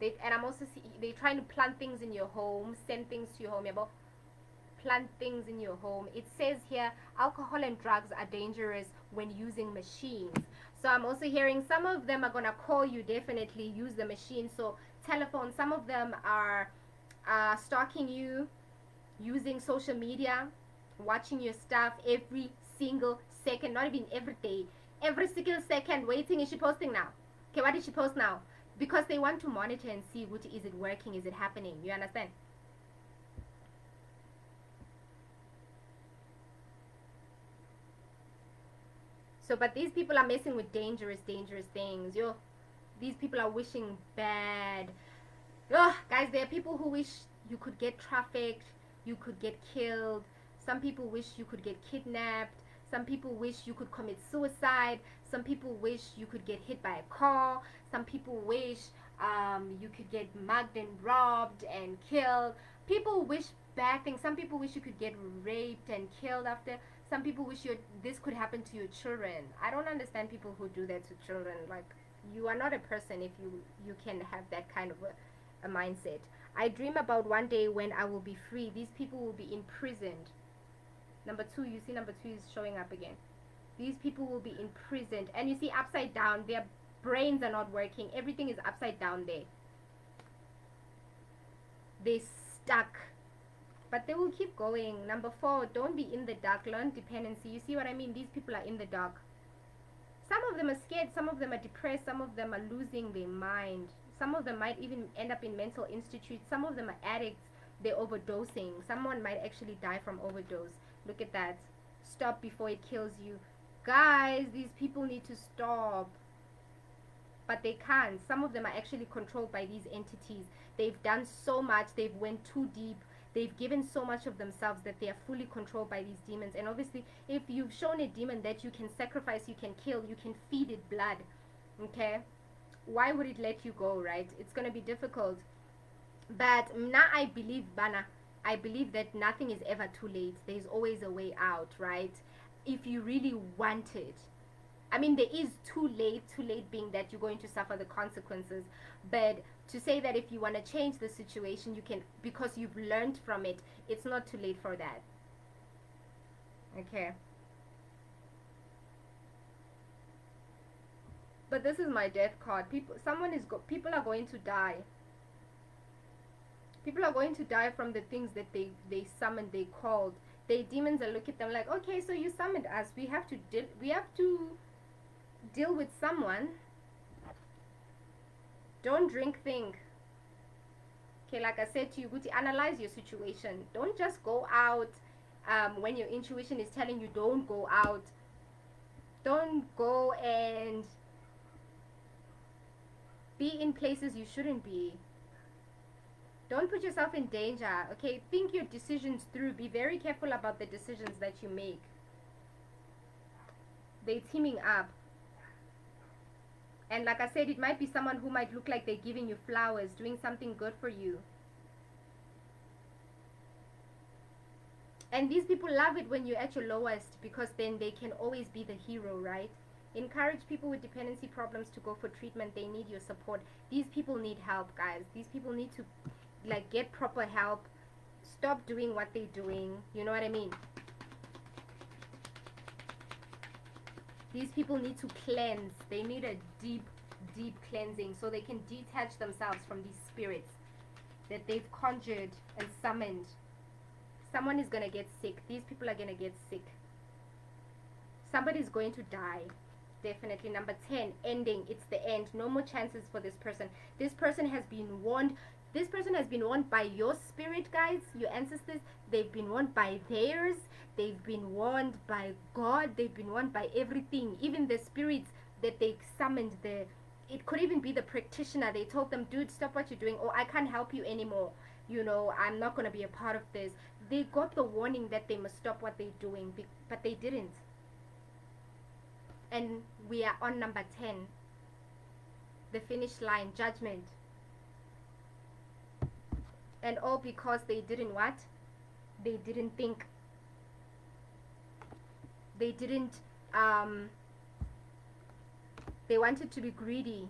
And I'm also they're trying to plant things in your home. Send things to your home. Plant things in your home. It says here, alcohol and drugs are dangerous when using machines. So I'm also hearing some of them are gonna call you, definitely use the machine. So telephone, some of them are stalking you, using social media, watching your stuff every single second, not even every day, every single second, waiting. Is she posting now? Okay, what did she post now? because they want to monitor and see which is it working, is it happening, you understand? So but these people are messing with dangerous things. These people are wishing bad. Guys, there are people who wish you could get trafficked, you could get killed. Some people wish you could get kidnapped. Some people wish you could commit suicide. Some people wish you could get hit by a car. Some people wish you could get mugged and robbed and killed. People wish bad things. Some people wish you could get raped and killed after. Some people wish this could happen to your children. I don't understand people who do that to children. Like, you are not a person if you can have that kind of a mindset. I dream about one day when I will be free. These people will be imprisoned. Number 2, you see number 2 is showing up again. These people will be imprisoned. And you see upside down, their brains are not working. Everything is upside down there. They're stuck. But they will keep going. Number 4, don't be in the dark. Learn dependency. You see what I mean? These people are in the dark. Some of them are scared. Some of them are depressed. Some of them are losing their mind. Some of them might even end up in mental institutes. Some of them are addicts. They're overdosing. Someone might actually die from overdose. Look at that. Stop before it kills you. Guys, these people need to stop. But they can't. Some of them are actually controlled by these entities. They've done so much. They've went too deep. They've given so much of themselves that they are fully controlled by these demons. And obviously, if you've shown a demon that you can sacrifice, you can kill, you can feed it blood, okay? Why would it let you go, right? It's going to be difficult. But now I believe, Bana, I believe that nothing is ever too late. There's always a way out, right? If you really want it. I mean, there is too late being that you're going to suffer the consequences. But to say that if you want to change the situation, you can, because you've learned from it, it's not too late for that. Okay. But this is my death card. People are going to die. People are going to die from the things that they summoned, they called. Their demons are look at them like, okay, so you summoned us. We have to deal with someone. Don't drink, think. Okay, like I said to you, Guti, analyze your situation. Don't just go out when your intuition is telling you don't go out. Don't go and be in places you shouldn't be. Don't put yourself in danger, okay? Think your decisions through. Be very careful about the decisions that you make. They're teaming up. And like I said, it might be someone who might look like they're giving you flowers, doing something good for you. And these people love it when you're at your lowest, because then they can always be the hero, right? Encourage people with dependency problems to go for treatment. They need your support. These people need help, guys. These people need to like get proper help. Stop doing what they're doing. You know what I mean? These people need to cleanse. They need a deep cleansing so they can detach themselves from these spirits that they've conjured and summoned. Someone is going to get sick. These people are going to get sick. Somebody's going to die. Definitely. Number 10, ending. It's the end. No more chances for this person. This person has been warned. This person has been warned by your spirit, guys, your ancestors. They've been warned by theirs. They've been warned by God. They've been warned by everything. Even the spirits that they summoned, it could even be the practitioner. They told them, dude, stop what you're doing. Oh, I can't help you anymore. You know, I'm not going to be a part of this. They got the warning that they must stop what they're doing, but they didn't. And we are on number 10. The finish line, judgment. And all because they didn't what? They didn't think. They didn't, they wanted to be greedy.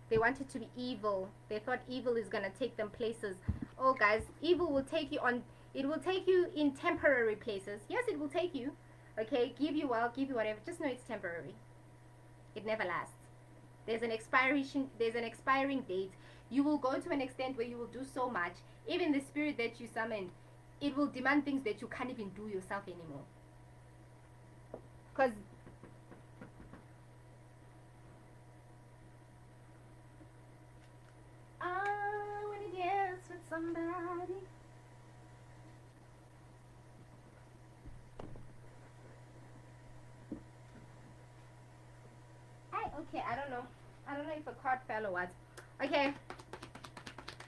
They wanted to be evil. They thought evil is going to take them places. Oh, guys, evil will take you on, it will take you in temporary places. Yes, it will take you. Okay, give you wealth, give you whatever. Just know it's temporary. It never lasts. There's an expiring date. You will go to an extent where you will do so much. Even the spirit that you summoned, it will demand things that you can't even do yourself anymore. Because Okay, I don't know if a card fell or what. Okay,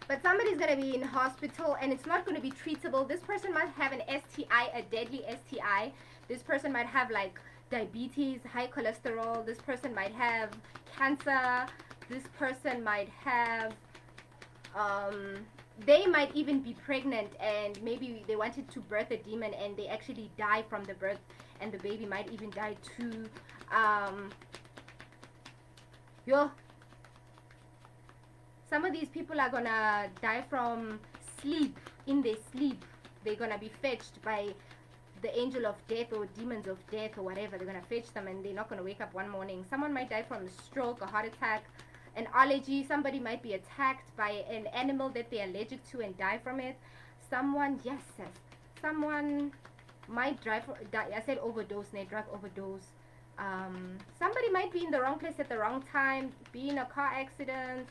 but somebody's gonna be in hospital and it's not gonna be treatable. This person might have an STI, a deadly STI. This person might have like diabetes, high cholesterol. This person might have cancer. This person might have they might even be pregnant and maybe they wanted to birth a demon and they actually die from the birth, and the baby might even die too. Yo, some of these people are gonna die from sleep. In their sleep they're gonna be fetched by the angel of death or demons of death or whatever. They're gonna fetch them and they're not gonna wake up one morning. Someone might die from a stroke, a heart attack, an allergy. Somebody might be attacked by an animal that they're allergic to and die from it. Someone, yes, yes, someone might die. I said overdose, drug overdose. Somebody might be in the wrong place at the wrong time, be in a car accident,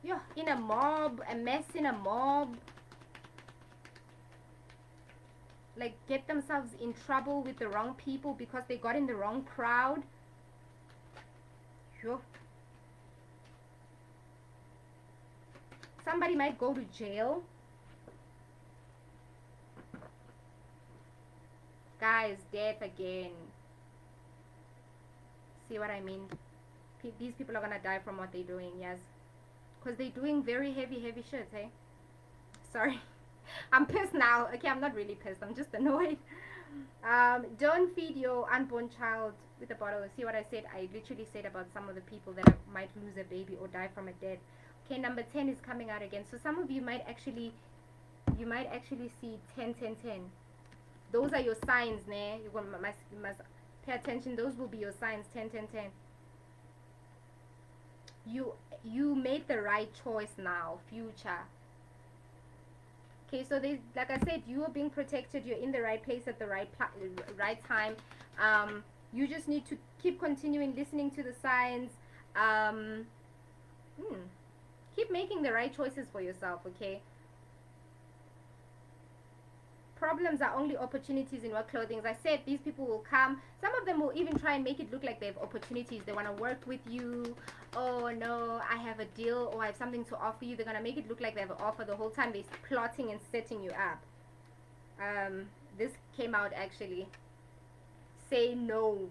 yeah, in a mob, a mess in a mob, like get themselves in trouble with the wrong people because they got in the wrong crowd. Sure. Somebody might go to jail. Guys, death again. See what I mean? These people are gonna die from what they're doing, yes. Because they're doing very heavy shit, hey? Sorry. I'm pissed now. Okay, I'm not really pissed. I'm just annoyed. Don't feed your unborn child with a bottle. See what I said? I literally said about some of the people that might lose a baby or die from a death. Okay, number 10 is coming out again. So some of you might actually see 10, 10, 10. Those are your signs, ne? You must pay attention. Those will be your signs. 10, 10, 10. You made the right choice now, future. Okay, so they, like I said, you are being protected. You're in the right place at the right time. You just need to keep continuing listening to the signs. Keep making the right choices for yourself, okay? Problems are only opportunities in what clothing. As I said, these people will come. Some of them will even try and make it look like they have opportunities. They want to work with you. Oh no, I have a deal or I have something to offer you. They're going to make it look like they have an offer the whole time. They're plotting and setting you up. This came out actually. Say no.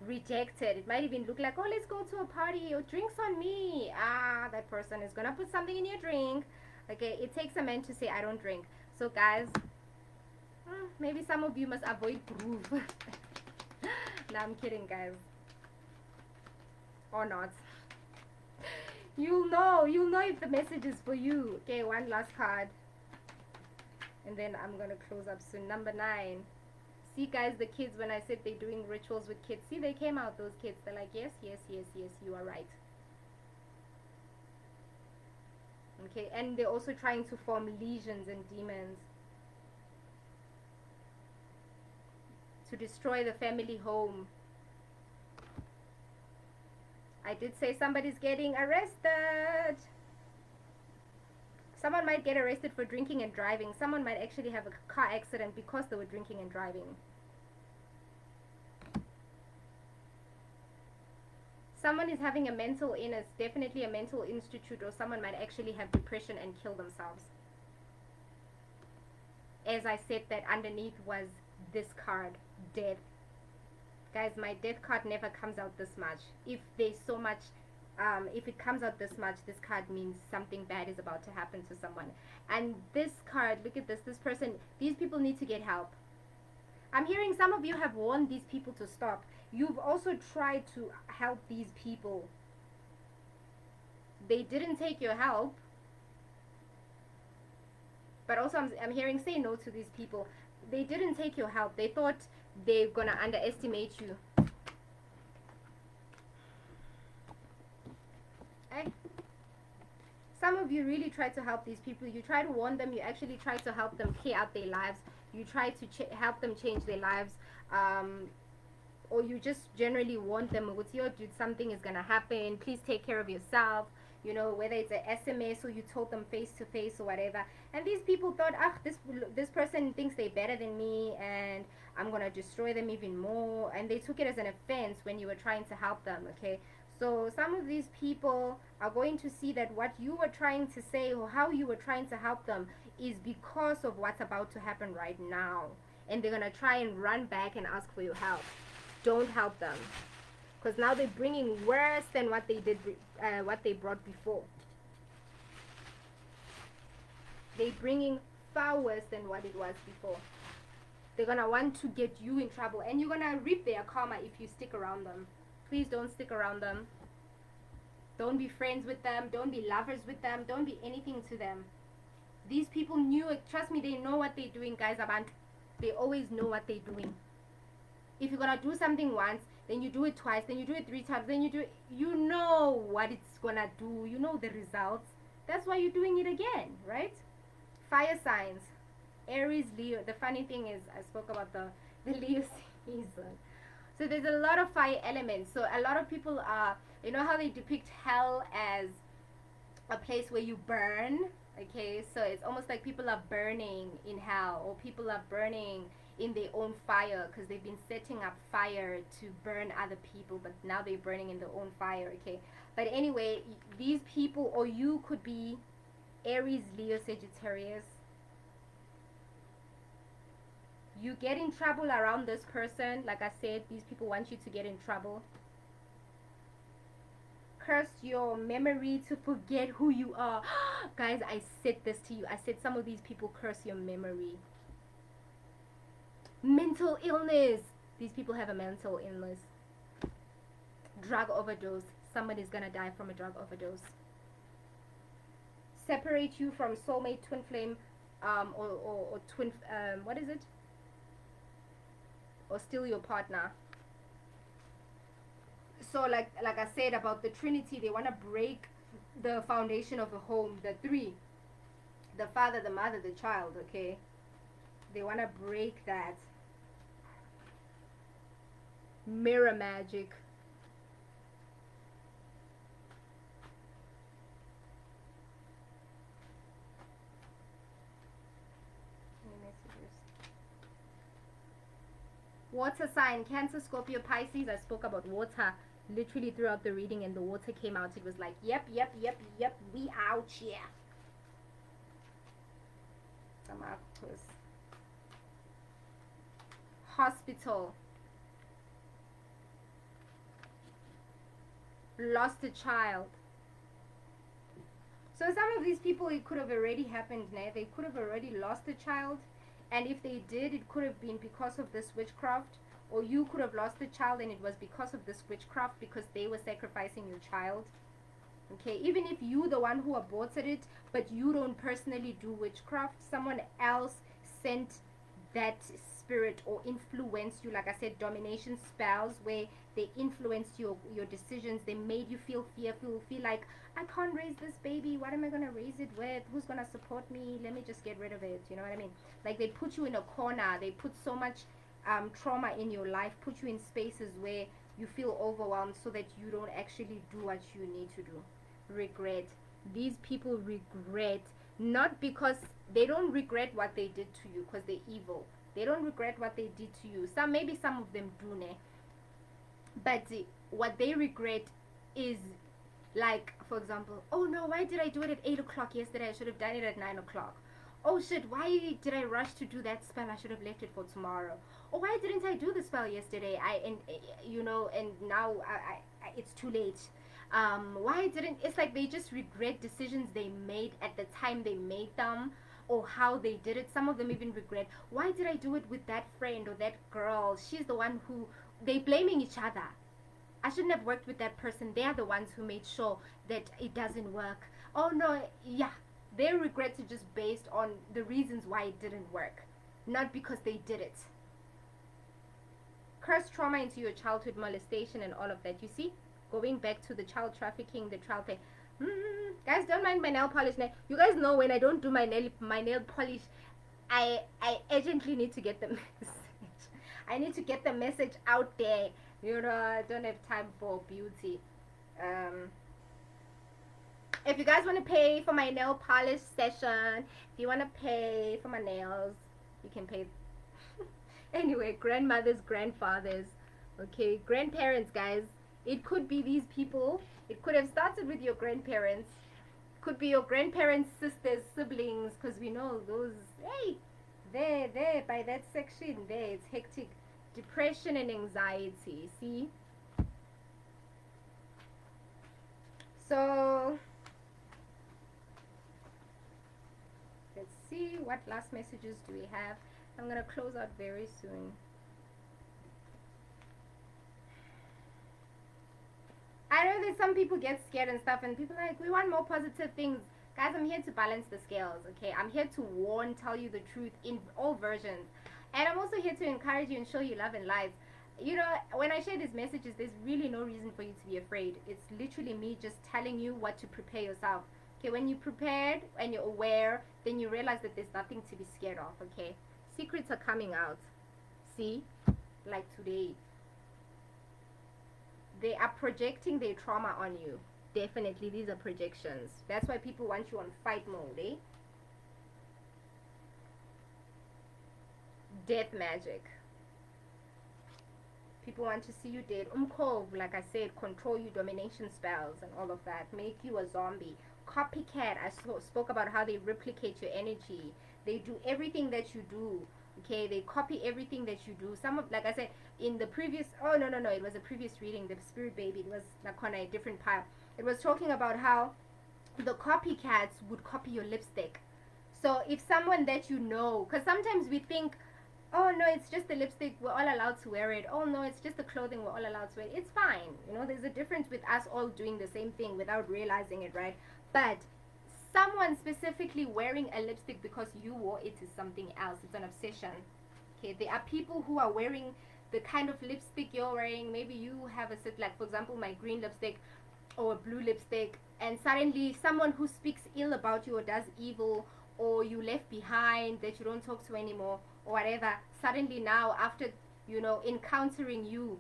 Rejected. It might even look like, oh, let's go to a party or drinks on me. That person is going to put something in your drink. Okay, it takes a man to say I don't drink. So guys, maybe some of you must avoid groove. No, I'm kidding, guys. Or not. You'll know if the message is for you. Okay, one last card. And then I'm gonna close up soon. Number 9. See guys, the kids, when I said they're doing rituals with kids, see they came out, those kids. They're like, yes, yes, yes, yes, you are right. Okay, and they're also trying to form legions and demons to destroy the family home. I did say somebody's getting arrested. Someone might get arrested for drinking and driving. Someone might actually have a car accident because they were drinking and driving. Someone is having a mental illness, definitely a mental institute, or someone might actually have depression and kill themselves. As I said, that underneath was this card, death. Guys, my death card never comes out this much. If there's so much, if it comes out this much, this card means something bad is about to happen to someone. And this card, look at this person, these people need to get help. I'm hearing some of you have warned these people to stop. You've also tried to help these people. They didn't take your help. But also I'm hearing say no to these people. They didn't take your help. They thought they're gonna underestimate you. Eh? Some of you really try to help these people. You try to warn them. You actually try to help them clear out their lives. You try to help them change their lives. Or you just generally want them with your dude, something is gonna happen, please take care of yourself, you know, whether it's a SMS or you told them face to face or whatever. And these people thought, this person thinks they're better than me, and I'm gonna destroy them even more. And they took it as an offense when you were trying to help them, okay? So some of these people are going to see that what you were trying to say or how you were trying to help them is because of what's about to happen right now. And they're gonna try and run back and ask for your help. Don't help them, because now they're bringing worse than what they did, what they brought before. They're bringing far worse than what it was before. They're gonna want to get you in trouble, and you're gonna reap their karma if you stick around them. Please don't stick around them. Don't be friends with them. Don't be lovers with them. Don't be anything to them. These people knew it. Trust me, they know what they're doing, guys. They always know what they're doing. If you're gonna do something once, then you do it twice, then you do it 3 times, then you do it, you know what it's gonna do. You know the results. That's why you're doing it again, right? Fire signs. Aries, Leo. The funny thing is, I spoke about the Leo season. So there's a lot of fire elements. So a lot of people are, you know how they depict hell as a place where you burn? Okay, so it's almost like people are burning in hell, or people are burning in their own fire because they've been setting up fire to burn other people, but now they're burning in their own fire, okay? But anyway, these people, or you could be Aries, Leo, Sagittarius. You get in trouble around this person. Like I said, these people want you to get in trouble. Curse your memory to forget who you are. Guys, I said this to you. I said some of these people curse your memory. Mental illness. These people have a mental illness. Drug overdose. Somebody's gonna die from a drug overdose. Separate you from soulmate, twin flame, or twin, what is it? Or steal your partner. So like I said about the Trinity, they want to break the foundation of a home, the three, the father, the mother, the child, okay? They want to break that. Mirror magic. Water sign, Cancer, Scorpio, Pisces. I spoke about water literally throughout the reading, and the water came out. It was like, yep, we out here. Some octopus. Hospital. Lost a child. So some of these people, it could have already happened. They could have already lost a child. And if they did, it could have been because of this witchcraft. Or you could have lost a child and it was because of this witchcraft, because they were sacrificing your child. Okay, even if you the one who aborted it, but you don't personally do witchcraft, someone else sent that spirit or influenced you. Like I said, domination spells, where they influenced your decisions. They made you feel fearful, feel like, I can't raise this baby. What am I going to raise it with? Who's going to support me? Let me just get rid of it. You know what I mean? Like they put you in a corner. They put so much trauma in your life, put you in spaces where you feel overwhelmed so that you don't actually do what you need to do. Regret. These people regret, not because they don't regret what they did to you because they're evil. They don't regret what they did to you. Maybe some of them do, but what they regret is, like, for example, oh no, why did I do it at 8 o'clock yesterday? I should have done it at 9 o'clock. Oh shit, why did I rush to do that spell? I should have left it for tomorrow. Or why didn't I do the spell yesterday? And now it's too late. Why didn't, it's like they just regret decisions they made at the time they made them, or how they did it. Some of them even regret, why did I do it with that friend or that girl? She's the one who, they blaming each other. I shouldn't have worked with that person. They are the ones who made sure that it doesn't work. Oh no, yeah. Their regrets are just based on the reasons why it didn't work, not because they did it. Curse trauma into your childhood, molestation and all of that. You see? Going back to the child trafficking, the child thing. Guys, don't mind my nail polish. You guys know when I don't do my nail polish, I urgently need to get the message. I need to get the message out there. You know, I don't have time for beauty. If you guys want to pay for my nail polish session, if you want to pay for my nails, you can pay. Anyway, grandmothers, grandfathers, okay, grandparents, guys. It could be these people. It could have started with your grandparents. Could be your grandparents, sisters, siblings, because we know those. Hey, there, by that section there, it's hectic. Depression and anxiety. See. So let's see what last messages do we have. I'm gonna close out very soon. I know that some people get scared and stuff, and people are like, we want more positive things. Guys, I'm here to balance the scales, okay? I'm here to warn, tell you the truth in all versions. And I'm also here to encourage you and show you love and light. You know, when I share these messages, there's really no reason for you to be afraid. It's literally me just telling you what to prepare yourself. Okay, when you're prepared and you're aware, then you realize that there's nothing to be scared of, okay? Secrets are coming out. See? Like today. They are projecting their trauma on you. Definitely, these are projections. That's why people want you on fight mode, eh? Death magic. People want to see you dead. Like I said, control you, domination spells, and all of that. Make you a zombie. Copycat. I spoke about how they replicate your energy. They do everything that you do. Okay, they copy everything that you do. Some of, like I said, in the previous, oh no, it was a previous reading, the spirit baby, it was like on a different pile. It was talking about how the copycats would copy your lipstick. So if someone that you know, because sometimes we think, oh no, it's just the lipstick, we're all allowed to wear it. Oh no, it's just the clothing, we're all allowed to wear it. It's fine. You know, there's a difference with us all doing the same thing without realizing it, right? But someone specifically wearing a lipstick because you wore it is something else. It's an obsession. Okay, there are people who are wearing the kind of lipstick you're wearing. Maybe you have a set, like for example my green lipstick or a blue lipstick, and suddenly someone who speaks ill about you or does evil, or you left behind that you don't talk to anymore or whatever, suddenly now after, you know, encountering you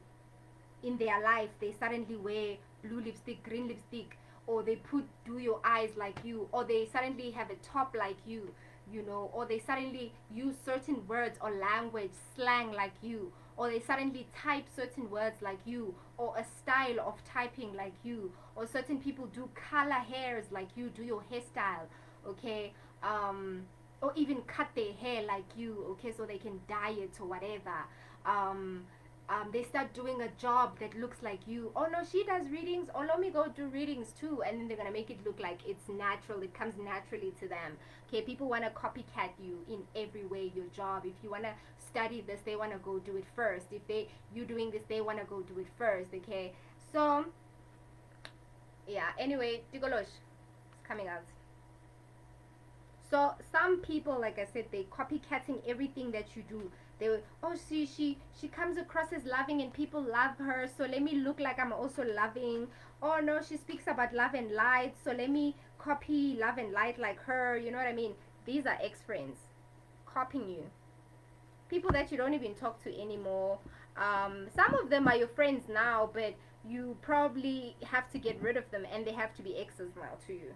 in their life, they suddenly wear blue lipstick, green lipstick, or they do your eyes like you, or they suddenly have a top like you, you know, or they suddenly use certain words or language, slang like you, or they suddenly type certain words like you, or a style of typing like you, or certain people do color hairs like you, do your hairstyle, okay, or even cut their hair like you, okay, so they can dye it or whatever. They start doing a job that looks like you. Oh no, she does readings. Oh, let me go do readings too. And then they're gonna make it look like it's natural. It comes naturally to them. Okay, people wanna copycat you in every way. Your job. If you wanna study this, they wanna go do it first. If you doing this, they wanna go do it first. Okay, so yeah. Anyway, Tigolosh, it's coming out. So some people, like I said, they copycatting everything that you do. They will, oh, she comes across as loving and people love her, so let me look like I'm also loving. Oh no, she speaks about love and light, so let me copy love and light like her. You know what I mean? These are ex-friends copying you. People that you don't even talk to anymore. Some of them are your friends now, but you probably have to get rid of them and they have to be exes now to you.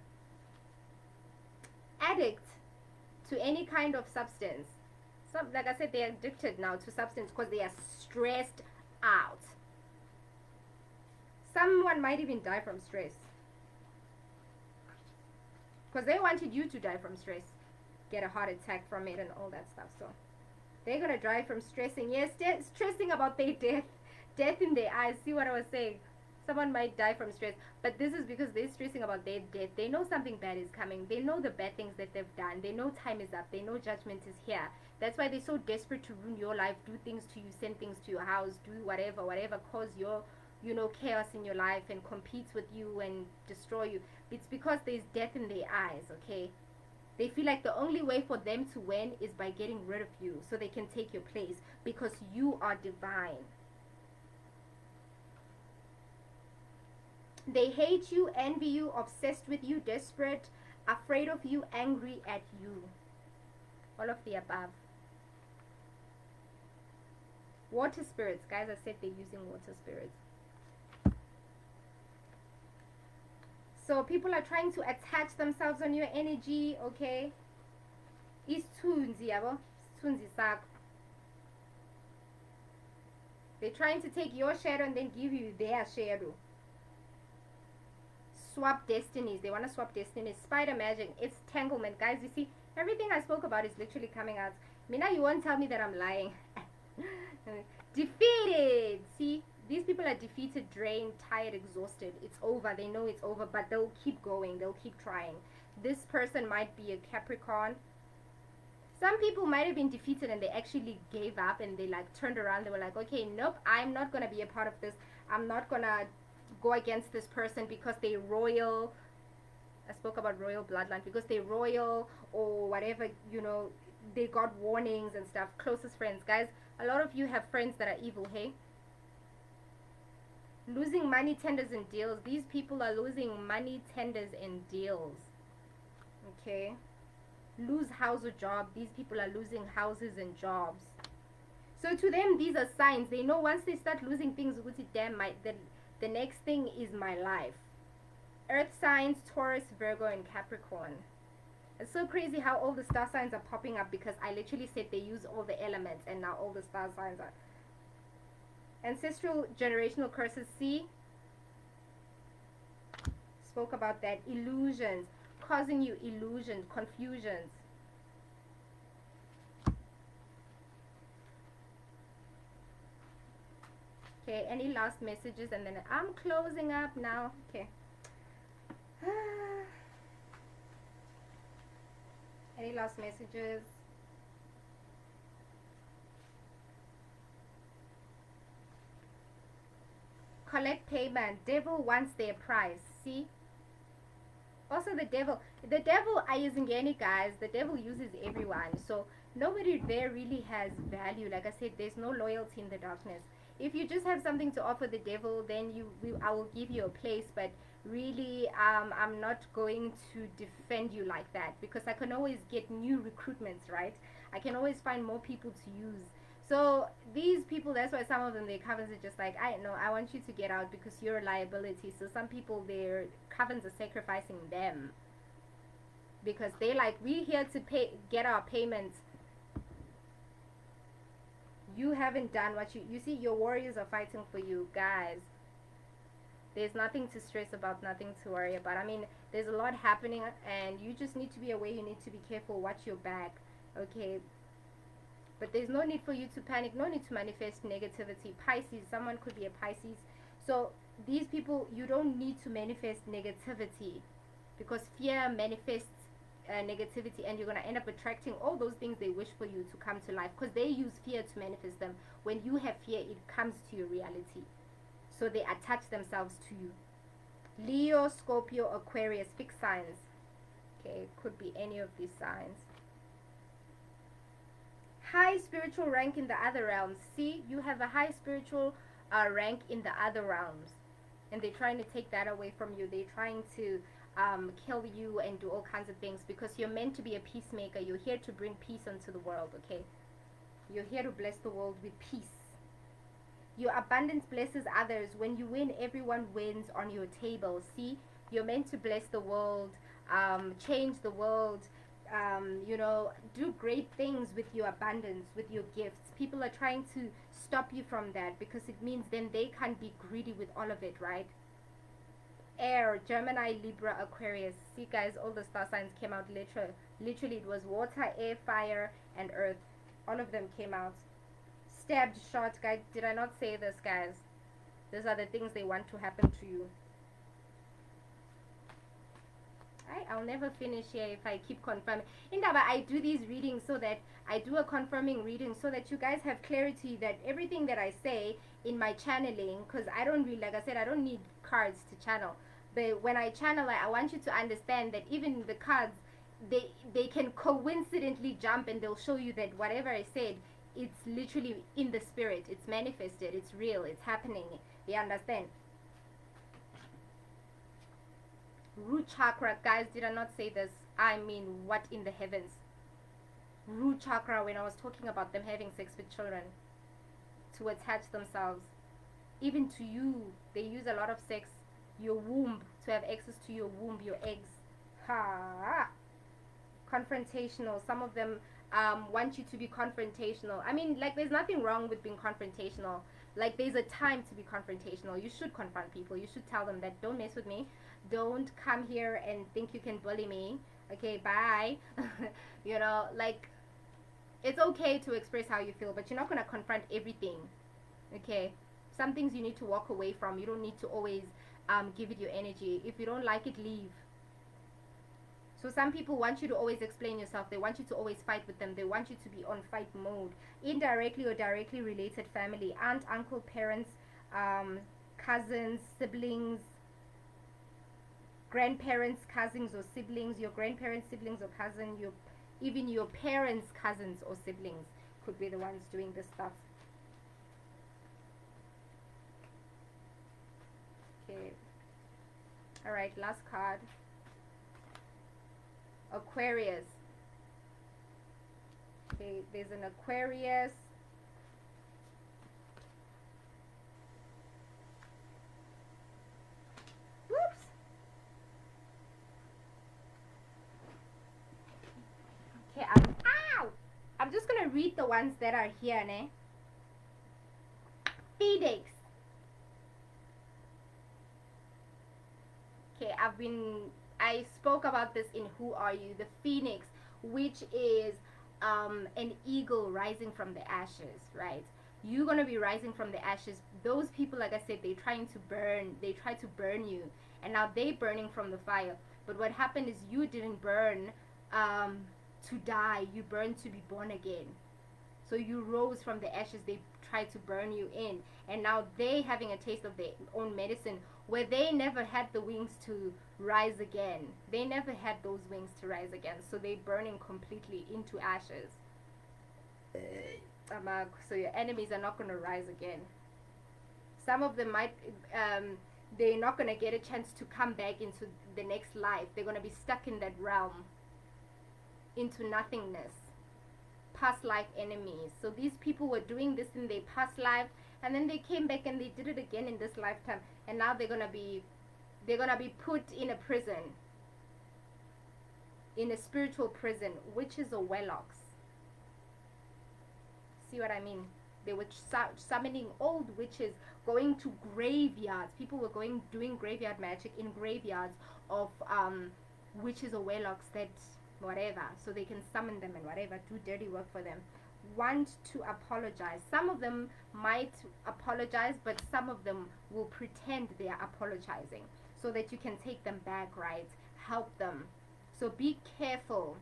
Addict to any kind of substance. Some, like I said, they're addicted now to substance because they are stressed out. Someone might even die from stress because they wanted you to die from stress, get a heart attack from it and all that stuff. So they're gonna die from stressing. Yes, stressing about their death in their eyes. See what I was saying? Someone might die from stress, but this is because they're stressing about their death. They know something bad is coming. They know the bad things that they've done. They know time is up. They know judgment is here. That's why they're so desperate to ruin your life, do things to you, send things to your house, do whatever cause your, you know, chaos in your life and competes with you and destroy you. It's because there's death in their eyes, okay? They feel like the only way for them to win is by getting rid of you so they can take your place because you are divine. They hate you, envy you, obsessed with you, desperate, afraid of you, angry at you. All of the above. Water spirits. Guys, I said they're using water spirits. So people are trying to attach themselves on your energy, okay? Isithunzi yabo, isithunzi sakho. They're trying to take your shadow and then give you their shadow. Swap destinies. They want to swap destinies. Spider magic. It's tanglement. Guys, you see, everything I spoke about is literally coming out. Mina, you won't tell me that I'm lying. Defeated. See, these people are defeated, drained, tired, exhausted. It's over. They know it's over, but they'll keep going. They'll keep trying. This person might be a Capricorn. Some people might have been defeated and they actually gave up and they like turned around. They were like, okay, nope, I'm not going to be a part of this. I'm not going to go against this person because they royal. I spoke about royal bloodline, because they royal or whatever, you know, they got warnings and stuff. Closest friends. Guys, a lot of you have friends that are evil, hey? Losing money, tenders, and deals. These people are losing money, tenders, and deals. Okay? Lose house or job. These people are losing houses and jobs. So to them, these are signs. They know once they start losing things, damn, the next thing is my life. Earth signs, Taurus, Virgo, and Capricorn. It's so crazy how all the star signs are popping up, because I literally said they use all the elements and now all the star signs are. Ancestral generational curses. See? Spoke about that. Illusions. Causing you illusions, confusions. Okay, any last messages? And then I'm closing up now. Okay. Any last messages? Collect payment. Devil wants their price. See? Also the devil isn't any, guys. The devil uses everyone. So nobody there really has value. Like I said, there's no loyalty in the darkness. If you just have something to offer the devil, then I will give you a place, but really I'm not going to defend you like that, because I can always get new recruitments, right? I can always find more people to use. So these people, that's why some of them, their covens are just like, I know, I want you to get out because you're a liability. So some people, their covens are sacrificing them, because they're like, we're here to get our payments. You haven't done what you see, your warriors are fighting for you, guys. There's nothing to stress about, nothing to worry about. I mean, there's a lot happening, and you just need to be aware. You need to be careful, watch your back, okay? But there's no need for you to panic, no need to manifest negativity. Pisces, someone could be a Pisces. So these people, you don't need to manifest negativity, because fear manifests negativity, and you're going to end up attracting all those things they wish for you to come to life, because they use fear to manifest them. When you have fear, it comes to your reality. So they attach themselves to you. Leo, Scorpio, Aquarius, fixed signs. Okay, could be any of these signs. High spiritual rank in the other realms. See, you have a high spiritual rank in the other realms, and they're trying to take that away from you. They're trying to kill you and do all kinds of things, because you're meant to be a peacemaker. You're here to bring peace into the world, okay? You're here to bless the world with peace. Your abundance blesses others. When you win, everyone wins on your table. See, you're meant to bless the world, change the world, you know, do great things with your abundance, with your gifts. People are trying to stop you from that, because it means then they can't be greedy with all of it, right? Air, Gemini, Libra, Aquarius. See, guys, all the star signs came out. Literally, it was water, air, fire, and earth. All of them came out. Stabbed, shot, guys. Did I not say this, guys? These are the things they want to happen to you. I'll never finish here if I keep confirming. Indaba, I do these readings so that I do a confirming reading, so that you guys have clarity that everything that I say in my channeling, because I don't really, like I said, I don't need cards to channel. But when I channel, I want you to understand that even the cards, they can coincidentally jump, and they'll show you that whatever I said, it's literally in the spirit. It's manifested. It's real. It's happening. You understand? Root chakra, guys, did I not say this? I mean, what in the heavens? Root chakra, when I was talking about them having sex with children to attach themselves, even to you, they use a lot of sex, your womb, to have access to your womb, your eggs. Ha! Confrontational. Some of them want you to be confrontational. I mean, like, there's nothing wrong with being confrontational. Like, there's a time to be confrontational. You should confront people. You should tell them that don't mess with me. Don't come here and think you can bully me. Okay, bye. You know, like, it's okay to express how you feel, but you're not going to confront everything. Okay, some things you need to walk away from. You don't need to always give it your energy. If you don't like it, leave. So some people want you to always explain yourself. They want you to always fight with them. They want you to be on fight mode. Indirectly or directly related family, aunt, uncle, parents, cousins, siblings, grandparents, cousins or siblings, your grandparents, siblings or cousin, even your parents, cousins or siblings could be the ones doing this stuff. Okay. All right, last card. Aquarius. Okay, there's an Aquarius. Whoops. Okay, I'm just gonna read the ones that are here, ne? Phoenix. Okay, I spoke about this in Who Are You? The Phoenix, which is an eagle rising from the ashes, right? You're gonna be rising from the ashes. Those people, like I said, they try to burn you, and now they burning from the fire. But what happened is you didn't burn to die. You burned to be born again. So you rose from the ashes. They tried to burn you in, and now they having a taste of their own medicine, where they never had the wings to rise again. They never had those wings to rise again. So they burning completely into ashes. So your enemies are not going to rise again. Some of them might, they're not going to get a chance to come back into the next life. They're going to be stuck in that realm, into nothingness. Past life enemies. So these people were doing this in their past life, and then they came back and they did it again in this lifetime, and now they're gonna be put in a prison, in a spiritual prison, witches or warlocks. See what I mean? They were summoning old witches, going to graveyards. People were doing graveyard magic in graveyards of witches or warlocks that whatever, so they can summon them and whatever, do dirty work for them. Want to apologize. Some of them might apologize, but some of them will pretend they are apologizing so that you can take them back, right? Help them. So be careful.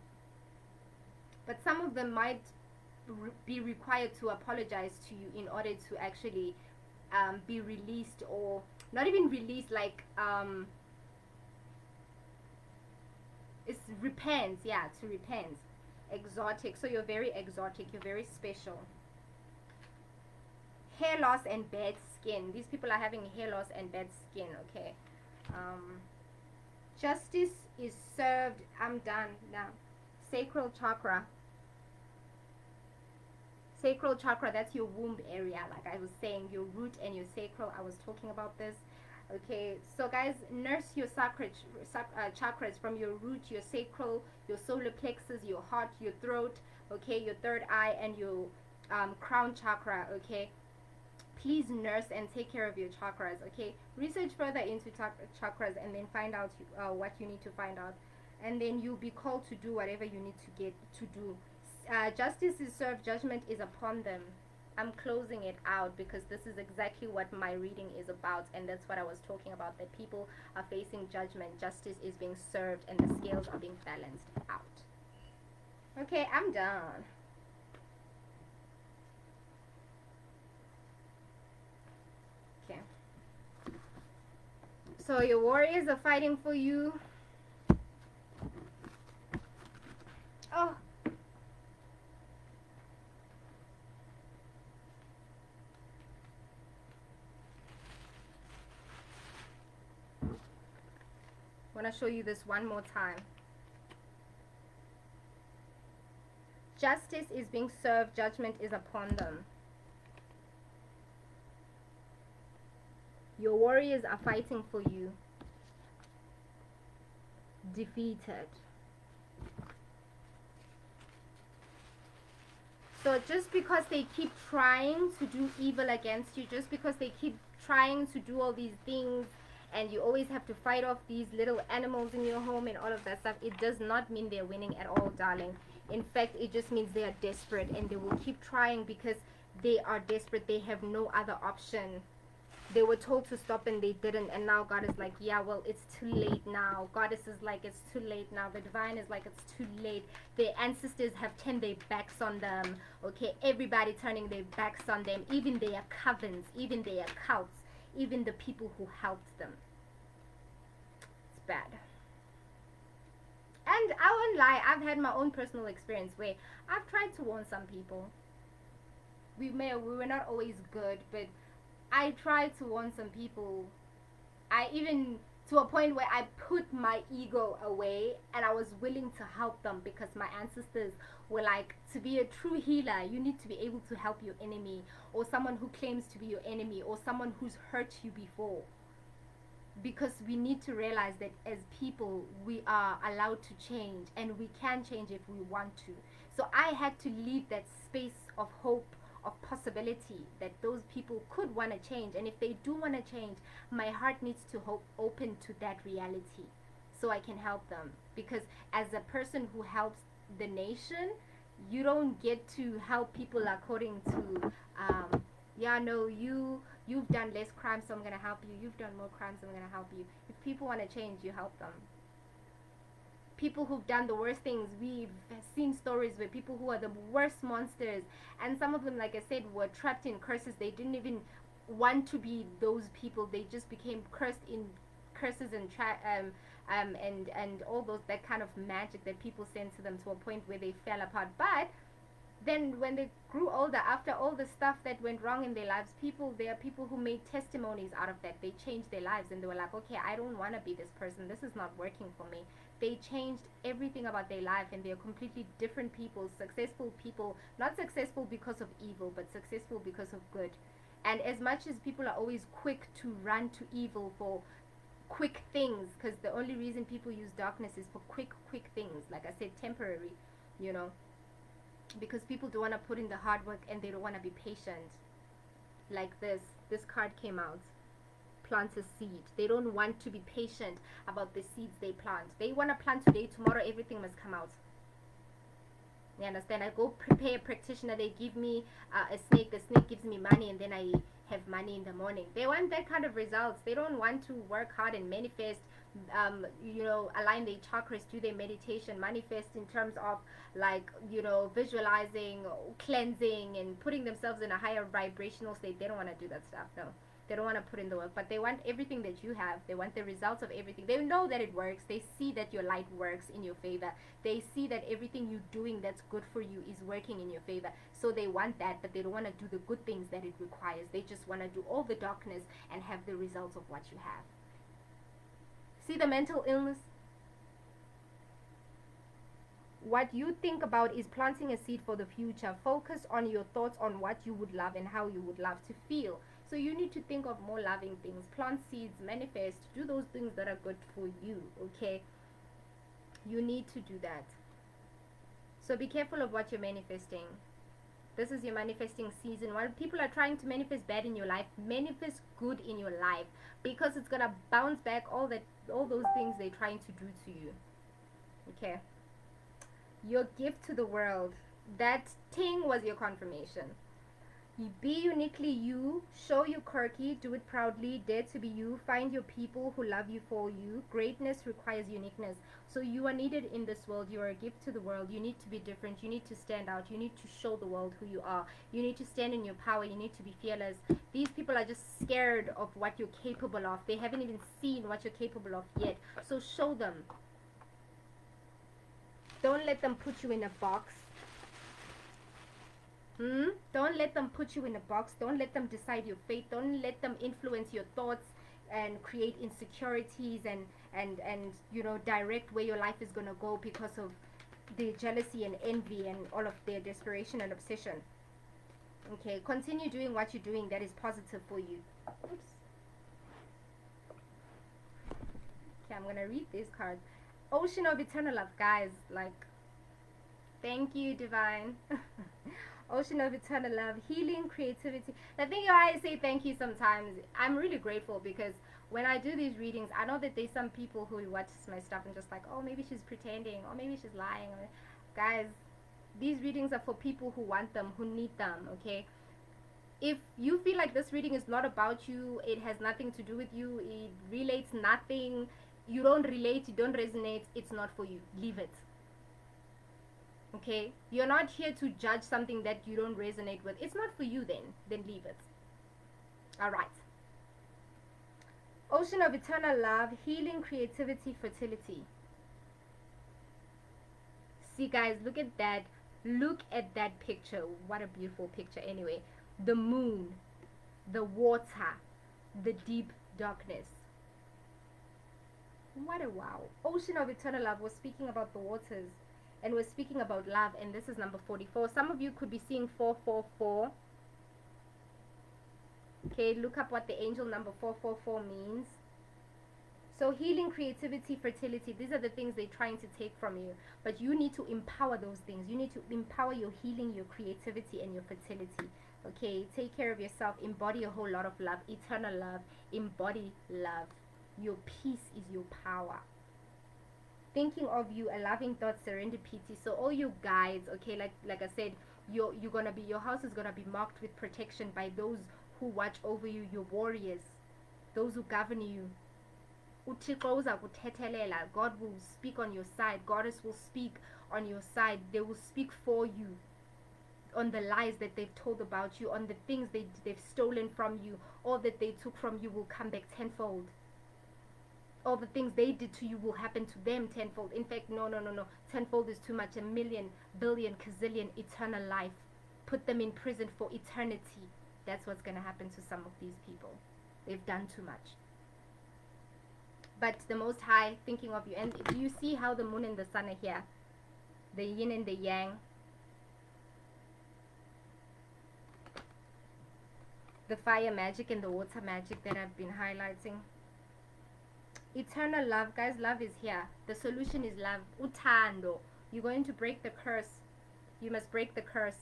But some of them might be required to apologize to you in order to actually be released, or not even released, like it's repent, yeah, to repent. Exotic. So you're very exotic, you're very special. Hair loss and bad skin. These people are having hair loss and bad skin. Okay. Justice is served. I'm done now. Sacral chakra. Sacral chakra, that's your womb area. Like I was saying, your root and your sacral. I was talking about this. Okay, so guys, nurse your chakras from your root, your sacral, your solar plexus, your heart, your throat, okay, your third eye, and your crown chakra. Okay, please nurse and take care of your chakras. Okay, research further into chakras and then find out what you need to find out, and then you'll be called to do whatever you need to get to do. Justice is served, judgment is upon them. I'm closing it out because this is exactly what my reading is about, and that's what I was talking about, that people are facing judgment, justice is being served, and the scales are being balanced out. Okay, I'm done. Okay. So your warriors are fighting for you. Oh. I want to show you this one more time. Justice is being served, judgment is upon them. Your warriors are fighting for you. Defeated. So just because they keep trying to do evil against you, just because they keep trying to do all these things, and you always have to fight off these little animals in your home and all of that stuff, it does not mean they're winning at all, darling. In fact, it just means they are desperate, and they will keep trying because they are desperate. They have no other option. They were told to stop and they didn't, and now God is like, yeah, well, it's too late now. Goddess is like, it's too late now. The divine is like, it's too late. Their ancestors have turned their backs on them. Okay, everybody turning their backs on them, even their covens, even their cults, even the people who helped them. It's bad. And I won't lie, I've had my own personal experience where I've tried to warn some people. We were not always good, but I tried to warn some people. I even, to a point where I put my ego away and I was willing to help them, because my ancestors were like, to be a true healer, you need to be able to help your enemy, or someone who claims to be your enemy, or someone who's hurt you before. Because we need to realize that as people, we are allowed to change, and we can change if we want to. So I had to leave that space of hope, of possibility, that those people could want to change, and if they do want to change, my heart needs to open to that reality so I can help them. Because as a person who helps the nation, you don't get to help people according to yeah, no, you've done less crimes, so I'm gonna help you. You've done more crimes, so I'm gonna help you. If people want to change, you help them. People who've done the worst things, we've seen stories where people who are the worst monsters, and some of them, like I said, were trapped in curses. They didn't even want to be those people. They just became cursed in curses and and all those, that kind of magic that people sent to them, to a point where they fell apart. But then when they grew older, after all the stuff that went wrong in their lives, there are people who made testimonies out of that. They changed their lives, and they were like, okay, I don't want to be this person. This is not working for me. They changed everything about their life, and they're completely different people, successful people, not successful because of evil, but successful because of good. And as much as people are always quick to run to evil for quick things, because the only reason people use darkness is for quick things, like I said, temporary, you know, because people don't want to put in the hard work, and they don't want to be patient. Like this card came out, plant a seed. They don't want to be patient about the seeds they plant. They want to plant today, tomorrow everything must come out. You understand? I go prepare a practitioner, they give me a snake, the snake gives me money, and then I have money in the morning. They want that kind of results. They don't want to work hard and manifest, align their chakras, do their meditation, manifest in terms of, like, visualizing, cleansing, and putting themselves in a higher vibrational state. They don't want to do that stuff. No, they don't want to put in the work, but they want everything that you have. They want the results of everything. They know that it works. They see that your light works in your favor. They see that everything you're doing that's good for you is working in your favor. So they want that, but they don't want to do the good things that it requires. They just want to do all the darkness and have the results of what you have. See the mental illness? What you think about is planting a seed for the future. Focus on your thoughts on what you would love and how you would love to feel. So you need to think of more loving things. Plant seeds, manifest, do those things that are good for you, okay? You need to do that. So be careful of what you're manifesting. This is your manifesting season. While people are trying to manifest bad in your life, manifest good in your life, because it's gonna bounce back all those things they're trying to do to you. Okay. Your gift to the world. That thing was your confirmation. You be uniquely you, show you quirky, do it proudly, dare to be you, find your people who love you for you. Greatness requires uniqueness. So you are needed in this world. You are a gift to the world. You need to be different. You need to stand out. You need to show the world who you are. You need to stand in your power. You need to be fearless. These people are just scared of what you're capable of. They haven't even seen what you're capable of yet. So show them. Don't let them put you in a box. Don't let them put you in a box. Don't let them decide your fate. Don't let them influence your thoughts and create insecurities and direct where your life is going to go because of their jealousy and envy and all of their desperation and obsession. Okay, continue doing what you're doing that is positive for you. Oops. Okay, I'm going to read these cards. Ocean of eternal love, guys. Like, thank you, divine. Ocean of eternal love, healing, creativity. The thing I say thank you sometimes, I'm really grateful because when I do these readings, I know that there's some people who watch my stuff and just like, oh, maybe she's pretending, or maybe she's lying. Guys, these readings are for people who want them, who need them, okay? If you feel like this reading is not about you, it has nothing to do with you, it relates nothing, you don't relate, you don't resonate, it's not for you. Leave it. Okay? You're not here to judge something that you don't resonate with. It's not for you then leave it. Alright. Ocean of eternal love, healing, creativity, fertility. See guys, look at that. Look at that picture. What a beautiful picture anyway. The moon, the water, the deep darkness. What a wow. Ocean of eternal love was speaking about the waters and we're speaking about love, and this is number 44. Some of you could be seeing 444. Okay, look up what the angel number 444 means. So healing, creativity, fertility, these are the things they're trying to take from you. But you need to empower those things. You need to empower your healing, your creativity, and your fertility. Okay, take care of yourself. Embody a whole lot of love, eternal love. Embody love. Your peace is your power. Thinking of you, a loving thought, serendipity. So all you guides, okay, like I said, you're gonna be, your house is gonna be marked with protection by those who watch over you, your warriors, those who govern you. God will speak on your side. Goddess will speak on your side. They will speak for you on the lies that they've told about you, on the things they've stolen from you. All that they took from you will come back tenfold. All the things they did to you will happen to them tenfold. In fact, no. Tenfold is too much. A million, billion, gazillion, eternal life. Put them in prison for eternity. That's what's going to happen to some of these people. They've done too much. But the Most High thinking of you. And do you see how the moon and the sun are here? The yin and the yang. The fire magic and the water magic that I've been highlighting. Eternal love, guys. Love is here. The solution is love. Utando. You're going to break the curse. You must break the curse.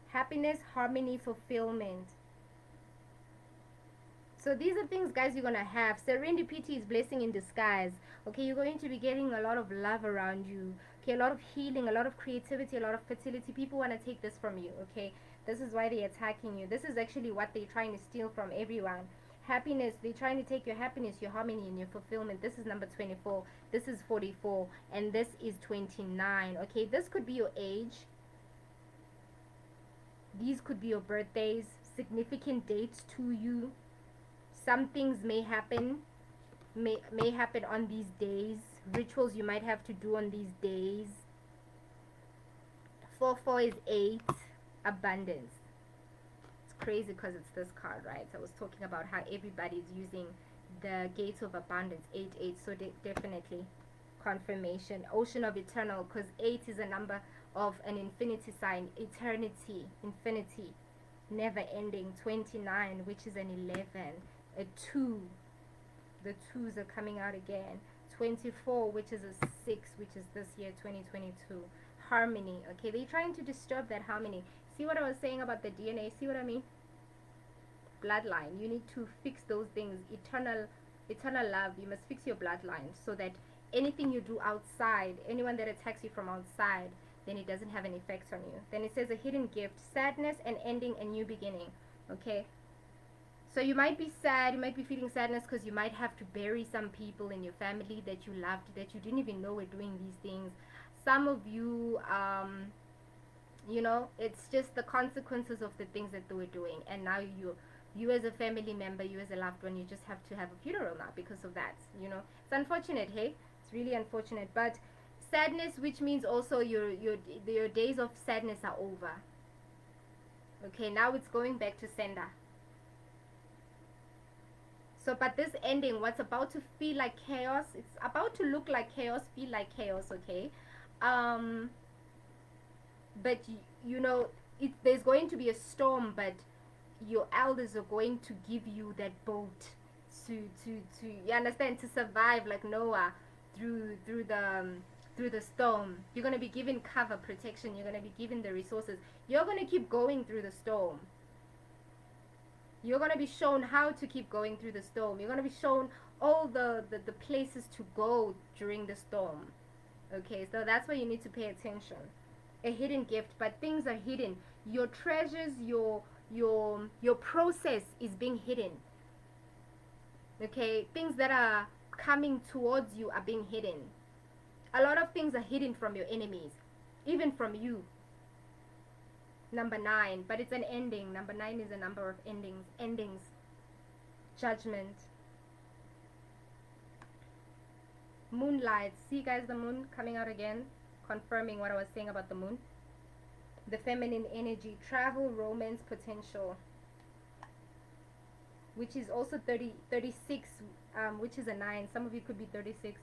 Happiness, harmony, fulfillment. So these are things, guys, you're going to have. Serendipity is blessing in disguise. Okay, you're going to be getting a lot of love around you. Okay, a lot of healing, a lot of creativity, a lot of fertility. People want to take this from you, okay? This is why they're attacking you. This is actually what they're trying to steal from everyone. Happiness, they're trying to take your happiness, your harmony, and your fulfillment. This is number 24. This is 44. And this is 29. Okay, this could be your age. These could be your birthdays, significant dates to you. Some things may happen on these days. Rituals you might have to do on these days. 4 is 8, abundance. It's crazy because it's this card, right? I was talking about how everybody's using the gate of abundance, 8. So definitely confirmation. Ocean of eternal, because 8 is a number of an infinity sign. Eternity, infinity, never ending. 29, which is an 11. A 2, the 2s are coming out again. 24, which is a 6, which is this year, 2022. Harmony. Okay, they're trying to disturb that harmony. See what I was saying about the DNA? See what I mean? Bloodline. You need to fix those things. Eternal love. You must fix your bloodline so that anything you do outside, anyone that attacks you from outside, then it doesn't have an effect on you. Then it says a hidden gift, sadness and ending, a new beginning. Okay. So you might be sad, you might be feeling sadness because you might have to bury some people in your family that you loved, that you didn't even know were doing these things. Some of you, you know, it's just the consequences of the things that they were doing. And now you as a family member, you as a loved one, you just have to have a funeral now because of that. You know, it's unfortunate, hey? It's really unfortunate. But sadness, which means also your days of sadness are over. Okay, now it's going back to sender. So, but this ending, what's about to feel like chaos, it's about to look like chaos, feel like chaos, okay? But, you know, there's going to be a storm, but your elders are going to give you that boat to you understand, to survive like Noah through the through the storm. You're going to be given cover, protection. You're going to be given the resources. You're going to keep going through the storm. You're going to be shown how to keep going through the storm. You're going to be shown all the places to go during the storm. Okay, so that's why you need to pay attention. A hidden gift, but things are hidden. Your treasures, your process is being hidden. Okay, things that are coming towards you are being hidden. A lot of things are hidden from your enemies, even from you. Number 9, but it's an ending. Number 9 is a number of endings. Judgment. Moonlight. See guys, the moon coming out again, confirming what I was saying about the moon. The feminine energy, travel, romance, potential, which is also 36, which is a 9. Some of you could be 36.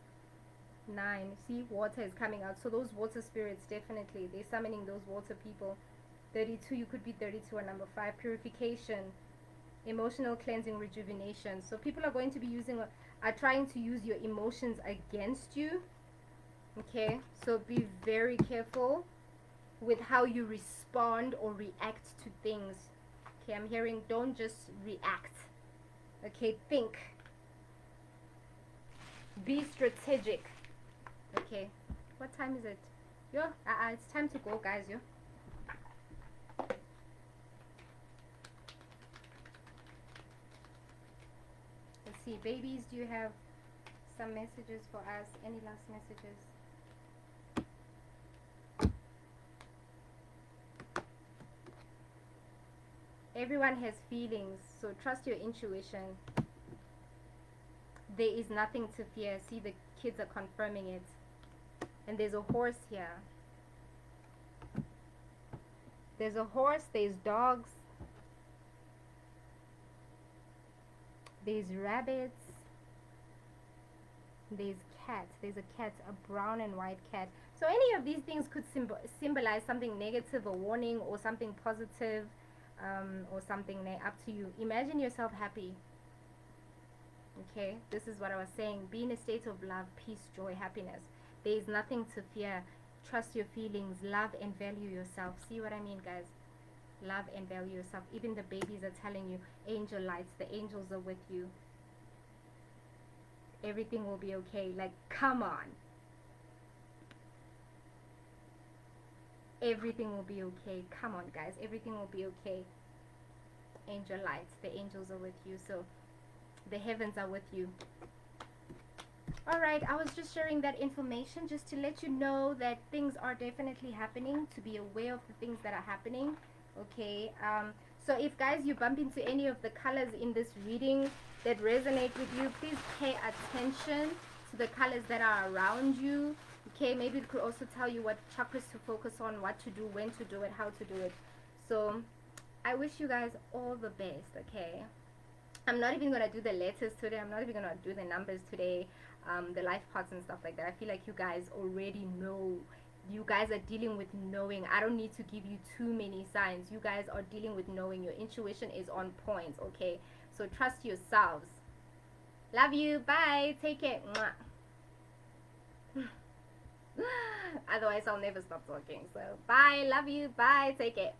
9. See, water is coming out. So those water spirits, definitely, they're summoning those water people. 32, you could be 32 or number 5. Purification, emotional cleansing, rejuvenation. So people are going to be are trying to use your emotions against you. Okay, so be very careful with how you respond or react to things. Okay, I'm hearing don't just react. Okay, think. Be strategic. Okay, what time is it? Yo, it's time to go, guys. Yo. Let's see, babies, do you have some messages for us? Any last messages? Everyone has feelings, so trust your intuition. There is nothing to fear. See, the kids are confirming it. And there's a horse here. There's a horse, there's dogs, there's rabbits, there's cats. There's a cat, a brown and white cat. So any of these things could symbolize something negative, a warning, or something positive, or something up to you. Imagine yourself happy. Okay, this is what I was saying. Be in a state of love, peace, joy, happiness. There is nothing to fear. Trust your feelings. Love and value yourself. See what I mean, guys? Love and value yourself. Even the babies are telling you, angel lights, the angels are with you. Everything will be okay. Like, come on. Everything will be okay. Come on, guys. Everything will be okay. Angel lights, the angels are with you. So the heavens are with you. Alright, I was just sharing that information just to let you know that things are definitely happening, to be aware of the things that are happening. Okay, so if guys you bump into any of the colors in this reading that resonate with you, please pay attention to the colors that are around you. Okay, maybe it could also tell you what chakras to focus on, what to do, when to do it, how to do it. So I wish you guys all the best. Okay, I'm not even gonna do the letters today. I'm not even gonna do the numbers today, the life parts and stuff like that. I feel like you guys already know. You guys are dealing with knowing. I don't need to give you too many signs. You guys are dealing with knowing. Your intuition is on point. Okay, so trust yourselves. Love you. Bye. Take it. Otherwise I'll never stop talking. So bye. Love you. Bye. Take it.